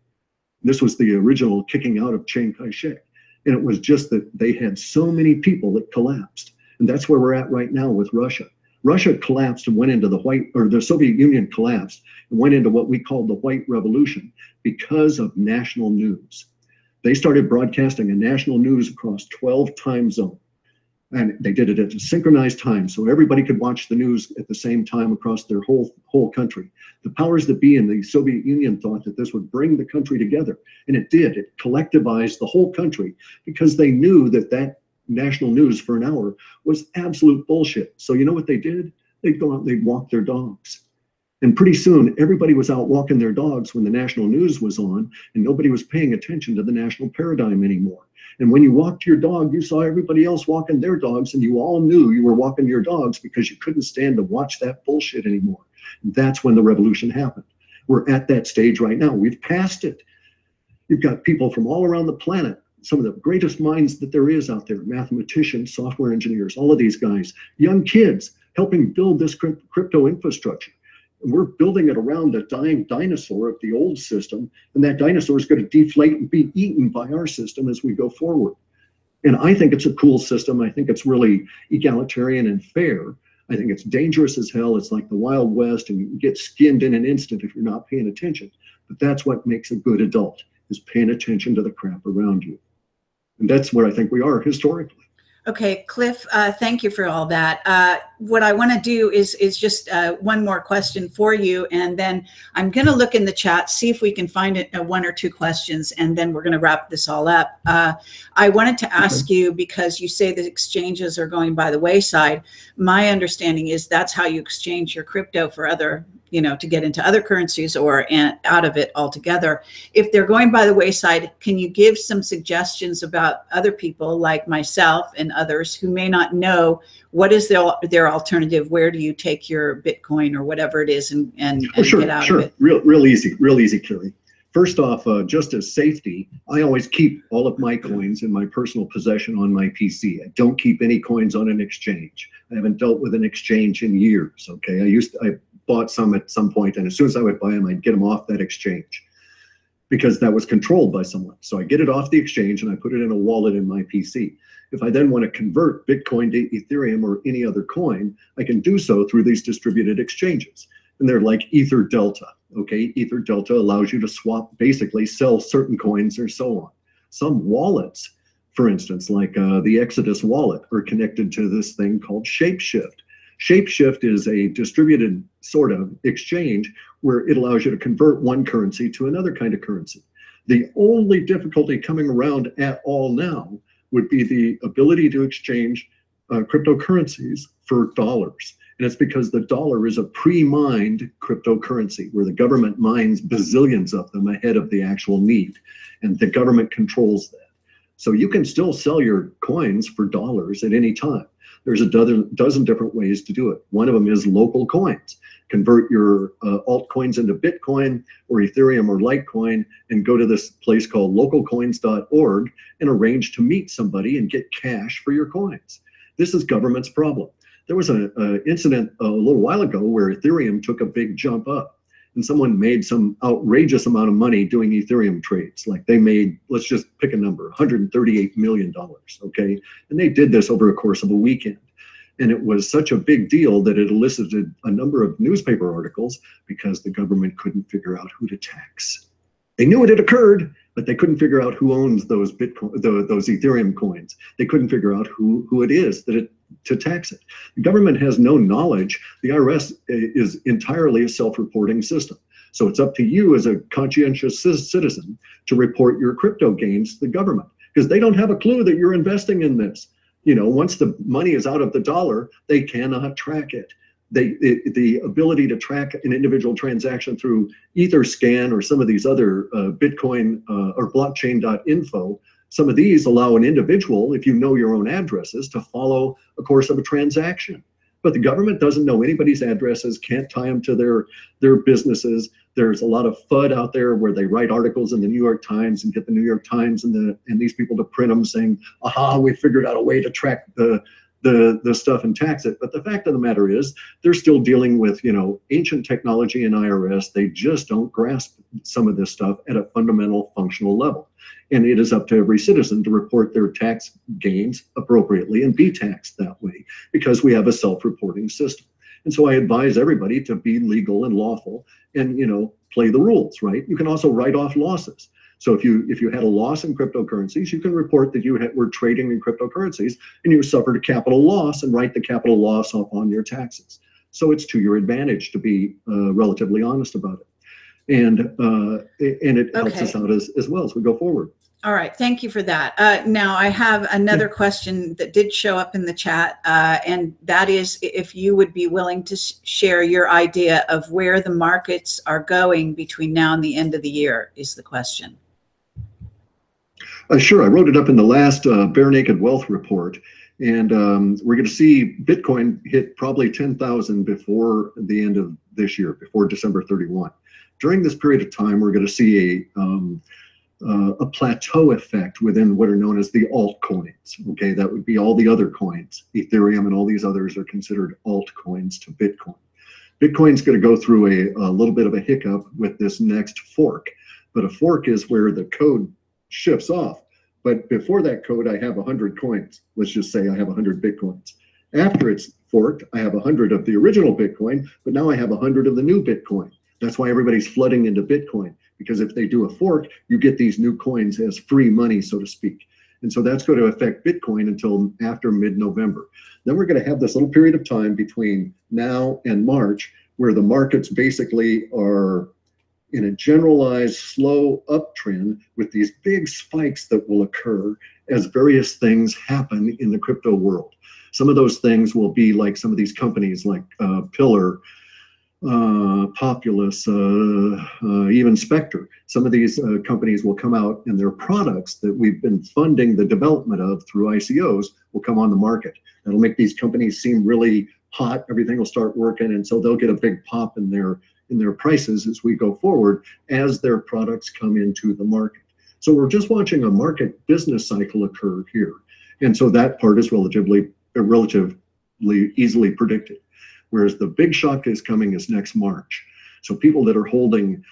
This was the original kicking out of Chiang Kai-shek. And it was just that they had so many people that collapsed. And that's where we're at right now with Russia. Russia collapsed and went into the Soviet Union collapsed and went into what we call the White Revolution because of national news. They started broadcasting a national news across 12 time zones. And they did it at a synchronized time, so everybody could watch the news at the same time across their whole country. The powers that be in the Soviet Union thought that this would bring the country together, and it did. It collectivized the whole country because they knew that that national news for an hour was absolute bullshit. So you know what they did? They'd go out and they'd walk their dogs. And pretty soon, everybody was out walking their dogs when the national news was on, and nobody was paying attention to the national paradigm anymore. And when you walked your dog, you saw everybody else walking their dogs, and you all knew you were walking your dogs because you couldn't stand to watch that bullshit anymore. And that's when the revolution happened. We're at that stage right now. We've passed it. You've got people from all around the planet some of the greatest minds that there is out there, mathematicians, software engineers, all of these guys, young kids helping build this crypto infrastructure. And we're building it around a dying dinosaur of the old system, and that dinosaur is going to deflate and be eaten by our system as we go forward. And I think it's a cool system. I think it's really egalitarian and fair. I think it's dangerous as hell. It's like the Wild West, and you can get skinned in an instant if you're not paying attention. But that's what makes a good adult, is paying attention to the crap around you. And that's where I think we are historically. Okay, Cliff, thank you for all that. What I want to do is just one more question for you, and then I'm going to look in the chat, see if we can find it, one or two questions, and then we're going to wrap this all up. I wanted to ask you, because you say that exchanges are going by the wayside. My understanding is that's how you exchange your crypto for other, you know, to get into other currencies or out of it altogether. If they're going by the wayside, can you give some suggestions about other people like myself and others who may not know what is their alternative? Where do you take your Bitcoin or whatever it is and sure, get out sure. of it? Real easy, Kirby. First off, just as safety, I always keep all of my coins in my personal possession on my PC. I don't keep any coins on an exchange. I haven't dealt with an exchange in years, okay? I bought some at some point, and as soon as I would buy them, I'd get them off that exchange because that was controlled by someone. So I get it off the exchange and I put it in a wallet in my PC. If I then want to convert Bitcoin to Ethereum or any other coin, I can do so through these distributed exchanges. And they're like Ether Delta, okay? Ether Delta allows you to swap, basically sell certain coins or so on. Some wallets, for instance, like the Exodus wallet, are connected to this thing called Shapeshift. Shapeshift is a distributed sort of exchange where it allows you to convert one currency to another kind of currency. The only difficulty coming around at all now would be the ability to exchange cryptocurrencies for dollars. And it's because the dollar is a pre-mined cryptocurrency where the government mines bazillions of them ahead of the actual need. And the government controls that. So you can still sell your coins for dollars at any time. There's a dozen different ways to do it. One of them is local coins. Convert your altcoins into Bitcoin or Ethereum or Litecoin and go to this place called localcoins.org and arrange to meet somebody and get cash for your coins. This is government's problem. There was an incident a little while ago where Ethereum took a big jump up and someone made some outrageous amount of money doing Ethereum trades. Like they made, let's just pick a number, $138 million, okay? And they did this over a course of a weekend. And it was such a big deal that it elicited a number of newspaper articles because the government couldn't figure out who to tax. They knew it had occurred, but they couldn't figure out who owns those Bitcoin, those Ethereum coins. They couldn't figure out who it is to tax it. The government has no knowledge. The IRS is entirely a self-reporting system. So it's up to you as a conscientious citizen to report your crypto gains to the government because they don't have a clue that you're investing in this. You know, once the money is out of the dollar, they cannot track it. The ability to track an individual transaction through Etherscan or some of these other Bitcoin or blockchain.info, some of these allow an individual, if you know your own addresses, to follow a course of a transaction. But the government doesn't know anybody's addresses, can't tie them to their businesses. There's a lot of FUD out there where they write articles in the New York Times and get the New York Times and these people to print them saying, aha, we figured out a way to track the stuff and tax it. But the fact of the matter is they're still dealing with, you know, ancient technology and IRS. They just don't grasp some of this stuff at a fundamental functional level. And it is up to every citizen to report their tax gains appropriately and be taxed that way because we have a self-reporting system. And so I advise everybody to be legal and lawful and, you know, play the rules, right? You can also write off losses. So if you had a loss in cryptocurrencies, you can report that you were trading in cryptocurrencies and you suffered a capital loss and write the capital loss off on your taxes. So it's to your advantage to be relatively honest about it. And it helps us out as well as we go forward. All right, thank you for that. Now I have another question that did show up in the chat, and that is if you would be willing to share your idea of where the markets are going between now and the end of the year is the question. Sure, I wrote it up in the last Bare Naked Wealth report, and we're going to see Bitcoin hit probably 10,000 before the end of this year, before December 31. During this period of time, we're going to see a plateau effect within what are known as the altcoins. Okay, that would be all the other coins. Ethereum and all these others are considered altcoins to Bitcoin. Bitcoin's going to go through a little bit of a hiccup with this next fork, but a fork is where the code shifts off. But before that code, I have 100 coins. Let's just say I have 100 Bitcoins. After it's forked, I have 100 of the original Bitcoin, but now I have 100 of the new Bitcoin. That's why everybody's flooding into Bitcoin, because if they do a fork, you get these new coins as free money, so to speak. And so that's going to affect Bitcoin until after mid-November. Then we're going to have this little period of time between now and March where the markets basically are in a generalized slow uptrend with these big spikes that will occur as various things happen in the crypto world. Some of those things will be like some of these companies like Pillar, Populous, even Spectre. Some of these companies will come out and their products that we've been funding the development of through ICOs will come on the market. That'll make these companies seem really hot. Everything will start working, and so they'll get a big pop in their prices as we go forward as their products come into the market. So we're just watching a market business cycle occur here, and so that part is relatively easily predicted. Whereas the big shock is coming is next March. So people that are holding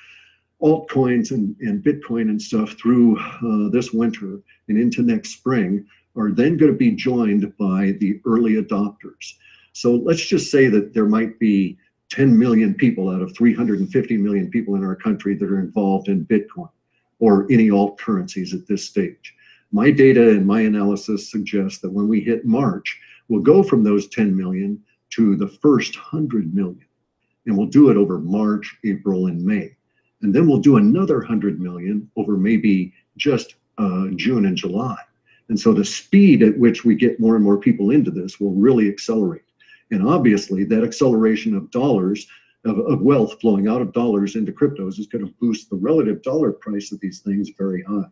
altcoins and Bitcoin and stuff through this winter and into next spring are then going to be joined by the early adopters. So let's just say that there might be 10 million people out of 350 million people in our country that are involved in Bitcoin or any alt currencies at this stage. My data and my analysis suggests that when we hit March, we'll go from those 10 million to the first 100 million. And we'll do it over March, April, and May. And then we'll do another 100 million over maybe just June and July. And so the speed at which we get more and more people into this will really accelerate. And obviously that acceleration of dollars, of wealth flowing out of dollars into cryptos is going to boost the relative dollar price of these things very high.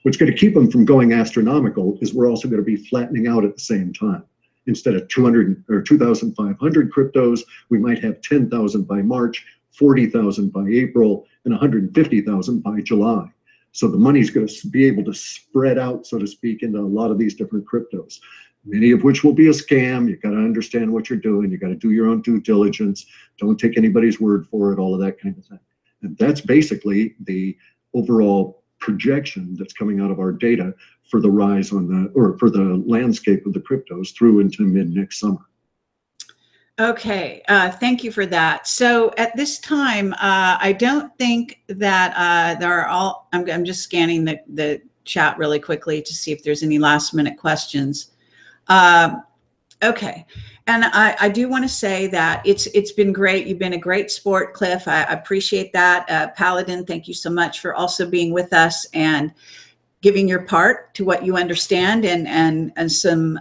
What's going to keep them from going astronomical is we're also going to be flattening out at the same time. Instead of 200 or 2,500 cryptos, we might have 10,000 by March, 40,000 by April, and 150,000 by July. So the money's going to be able to spread out, so to speak, into a lot of these different cryptos, many of which will be a scam. You've got to understand what you're doing. You've got to do your own due diligence. Don't take anybody's word for it, all of that kind of thing. And that's basically the overall projection that's coming out of our data for the rise on the, or for the landscape of the cryptos through into mid next summer. Okay, thank you for that. So at this time, I don't think that there are all, I'm just scanning the chat really quickly to see if there's any last minute questions. Okay, and I do want to say that it's been great. You've been a great sport, Cliff. I appreciate that. Paladin, thank you so much for also being with us and giving your part to what you understand, and some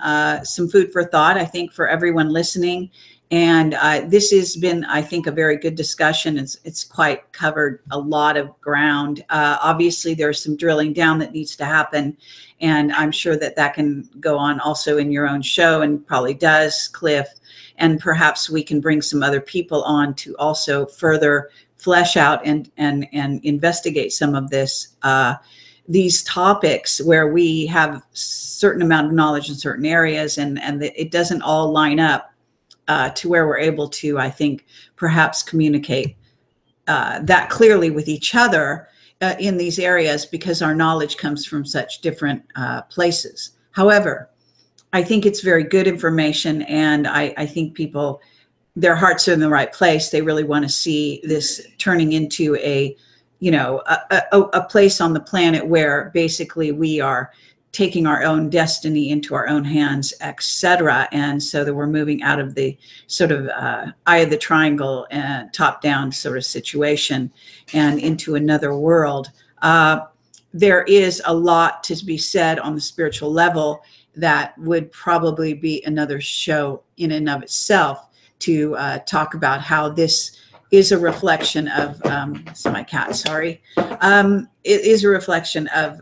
food for thought, I think, for everyone listening. And this has been, I think, a very good discussion. It's quite covered a lot of ground. Obviously, there's some drilling down that needs to happen, and I'm sure that that can go on also in your own show, and probably does, Cliff. And perhaps we can bring some other people on to also further flesh out and investigate some of this. These topics where we have a certain amount of knowledge in certain areas, and it doesn't all line up to where we're able to, I think, perhaps communicate that clearly with each other in these areas, because our knowledge comes from such different places. However, I think it's very good information, and I think people, their hearts are in the right place. They really want to see this turning into a place on the planet where basically we are taking our own destiny into our own hands, etc. And so that we're moving out of the sort of eye of the triangle and top-down sort of situation and into another world. There is a lot to be said on the spiritual level that would probably be another show in and of itself to talk about how this is a reflection of, it's my cat, sorry. It is a reflection of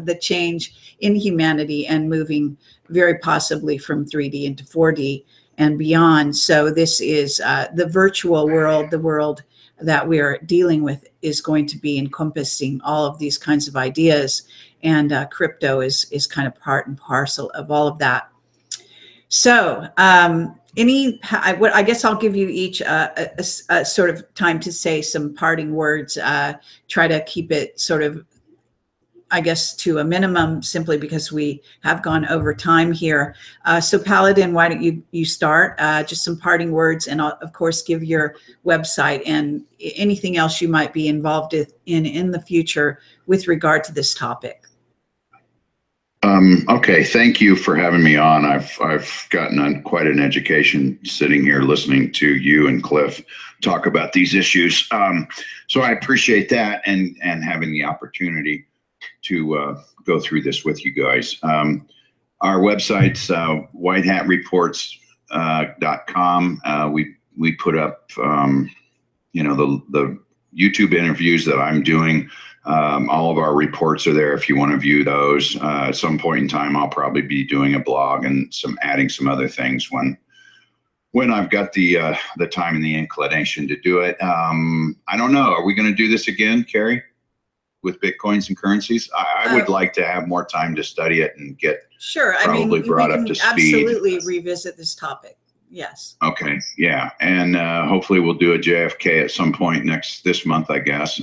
the change in humanity and moving very possibly from 3D into 4D. and beyond. So this is the virtual world, the world that we are dealing with is going to be encompassing all of these kinds of ideas, and crypto is kind of part and parcel of all of that. So I guess I'll give you each a sort of time to say some parting words. Try to keep it sort of, I guess, to a minimum, simply because we have gone over time here. So Paladin, why don't you start? Just some parting words, and I'll, of course, give your website and anything else you might be involved in the future with regard to this topic. Okay, thank you for having me on. I've gotten quite an education sitting here listening to you and Cliff talk about these issues. So I appreciate that, and having the opportunity to go through this with you guys. Our website's whitehatreports.com. We put up you know, the YouTube interviews that I'm doing. All of our reports are there if you want to view those. At some point in time, I'll probably be doing a blog and adding some other things when I've got the time and the inclination to do it. I don't know. Are we going to do this again, Carrie, with Bitcoins and currencies? I would like to have more time to study it and get probably brought up to speed. Absolutely revisit this topic. Yes. Okay. Yeah. And hopefully we'll do a JFK at some point this month, I guess.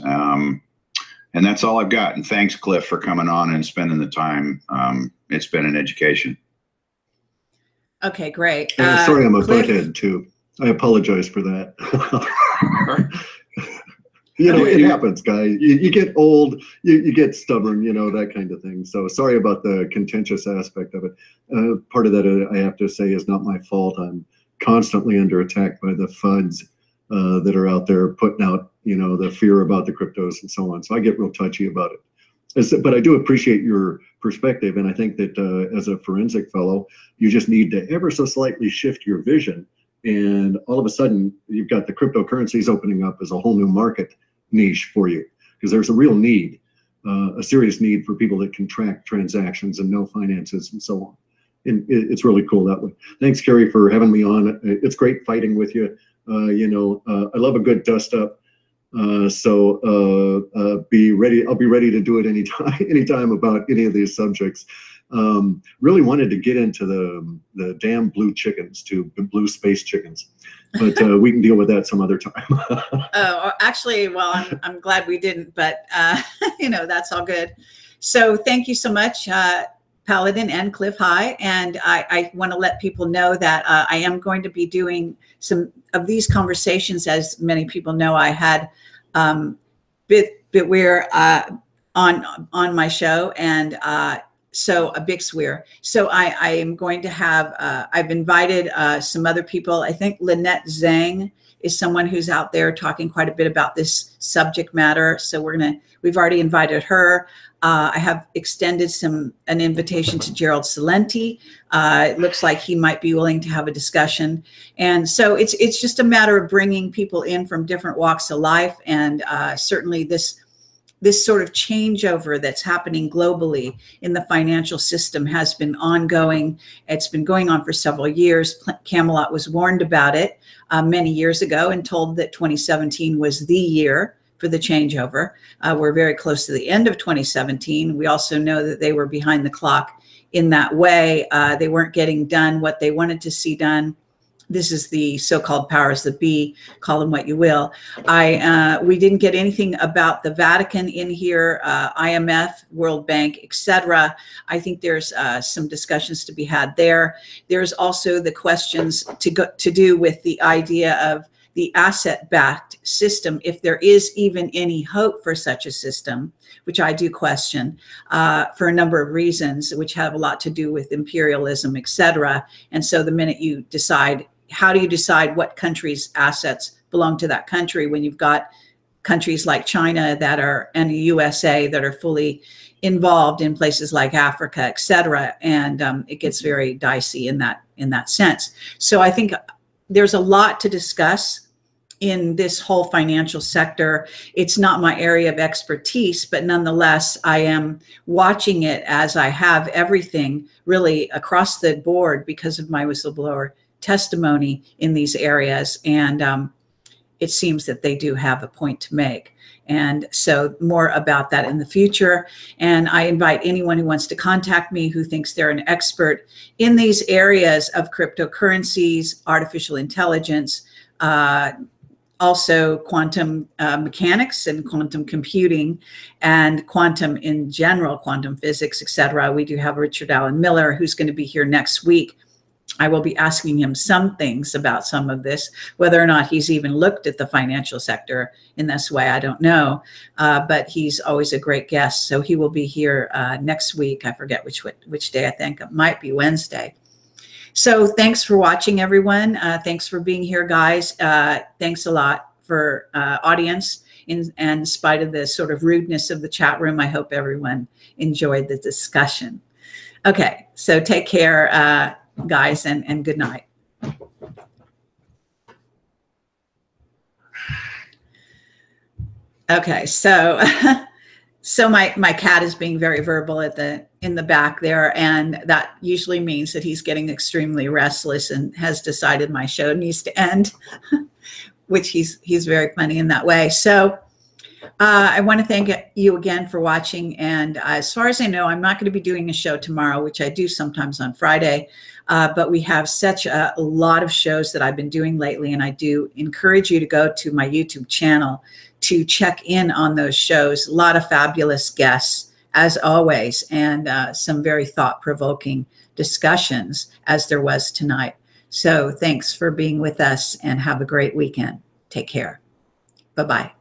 And that's all I've got. And thanks, Cliff, for coming on and spending the time. It's been an education. Okay, great. Sorry, I'm a butthead too. I apologize for that. You know, it happens, guys. You get old, you get stubborn, you know, that kind of thing. So sorry about the contentious aspect of it. Part of that, I have to say, is not my fault. I'm constantly under attack by the FUDs that are out there putting out, you know, the fear about the cryptos and so on. So I get real touchy about it. But I do appreciate your perspective. And I think that as a forensic fellow, you just need to ever so slightly shift your vision. And all of a sudden, you've got the cryptocurrencies opening up as a whole new market niche for you, because there's a real need, a serious need for people that can track transactions and know finances and so on. And it's really cool that way. Thanks, Carrie, for having me on. It's great fighting with you. You know, I love a good dust up. Be ready. I'll be ready to do it anytime about any of these subjects. Really wanted to get into the damn blue chickens, blue space chickens, but we can deal with that some other time. Oh, actually, well, I'm glad we didn't, but you know, that's all good. So thank you so much, Paladin and Cliff. Hi, and I want to let people know that I am going to be doing some of these conversations. As many people know, I had Bitweir on my show, and so a big swear. So I am going to have, I've invited some other people. I think Lynette Zhang is someone who's out there talking quite a bit about this subject matter. So we've already invited her. I have extended an invitation to Gerald Salenti. It looks like he might be willing to have a discussion. And so it's just a matter of bringing people in from different walks of life. And certainly this sort of changeover that's happening globally in the financial system has been ongoing. It's been going on for several years. Camelot was warned about it many years ago and told that 2017 was the year for the changeover. We're very close to the end of 2017. We also know that they were behind the clock in that way. They weren't getting done what they wanted to see done. This is the so-called powers that be, call them what you will. We didn't get anything about the Vatican in here, IMF, World Bank, etc. I think there's some discussions to be had there. There's also the questions to do with the idea of the asset-backed system, if there is even any hope for such a system, which I do question for a number of reasons, which have a lot to do with imperialism, etc. And so the minute you decide, how do you decide what country's assets belong to that country when you've got countries like China and the USA that are fully involved in places like Africa, etc. And it gets very dicey in that sense. So I think there's a lot to discuss in this whole financial sector. It's not my area of expertise, but nonetheless, I am watching it as I have everything really across the board because of my whistleblower testimony in these areas. And it seems that they do have a point to make. And so more about that in the future. And I invite anyone who wants to contact me who thinks they're an expert in these areas of cryptocurrencies, artificial intelligence, also quantum mechanics and quantum computing and quantum in general, quantum physics, etc. We do have Richard Allen Miller, who's going to be here next week. I will be asking him some things about some of this, whether or not he's even looked at the financial sector in this way, I don't know, but he's always a great guest. So he will be here next week. I forget which day. I think it might be Wednesday. So thanks for watching, everyone. Thanks for being here, guys. Thanks a lot for audience. In spite of the sort of rudeness of the chat room, I hope everyone enjoyed the discussion. Okay, so take care, guys, and good night. Okay, so so my cat is being very verbal in the back there, and that usually means that he's getting extremely restless and has decided my show needs to end, which he's very funny in that way. So I want to thank you again for watching. And as far as I know, I'm not going to be doing a show tomorrow, which I do sometimes on Friday. But we have such a lot of shows that I've been doing lately. And I do encourage you to go to my YouTube channel to check in on those shows. A lot of fabulous guests, as always, and some very thought-provoking discussions, as there was tonight. So thanks for being with us, and have a great weekend. Take care. Bye-bye.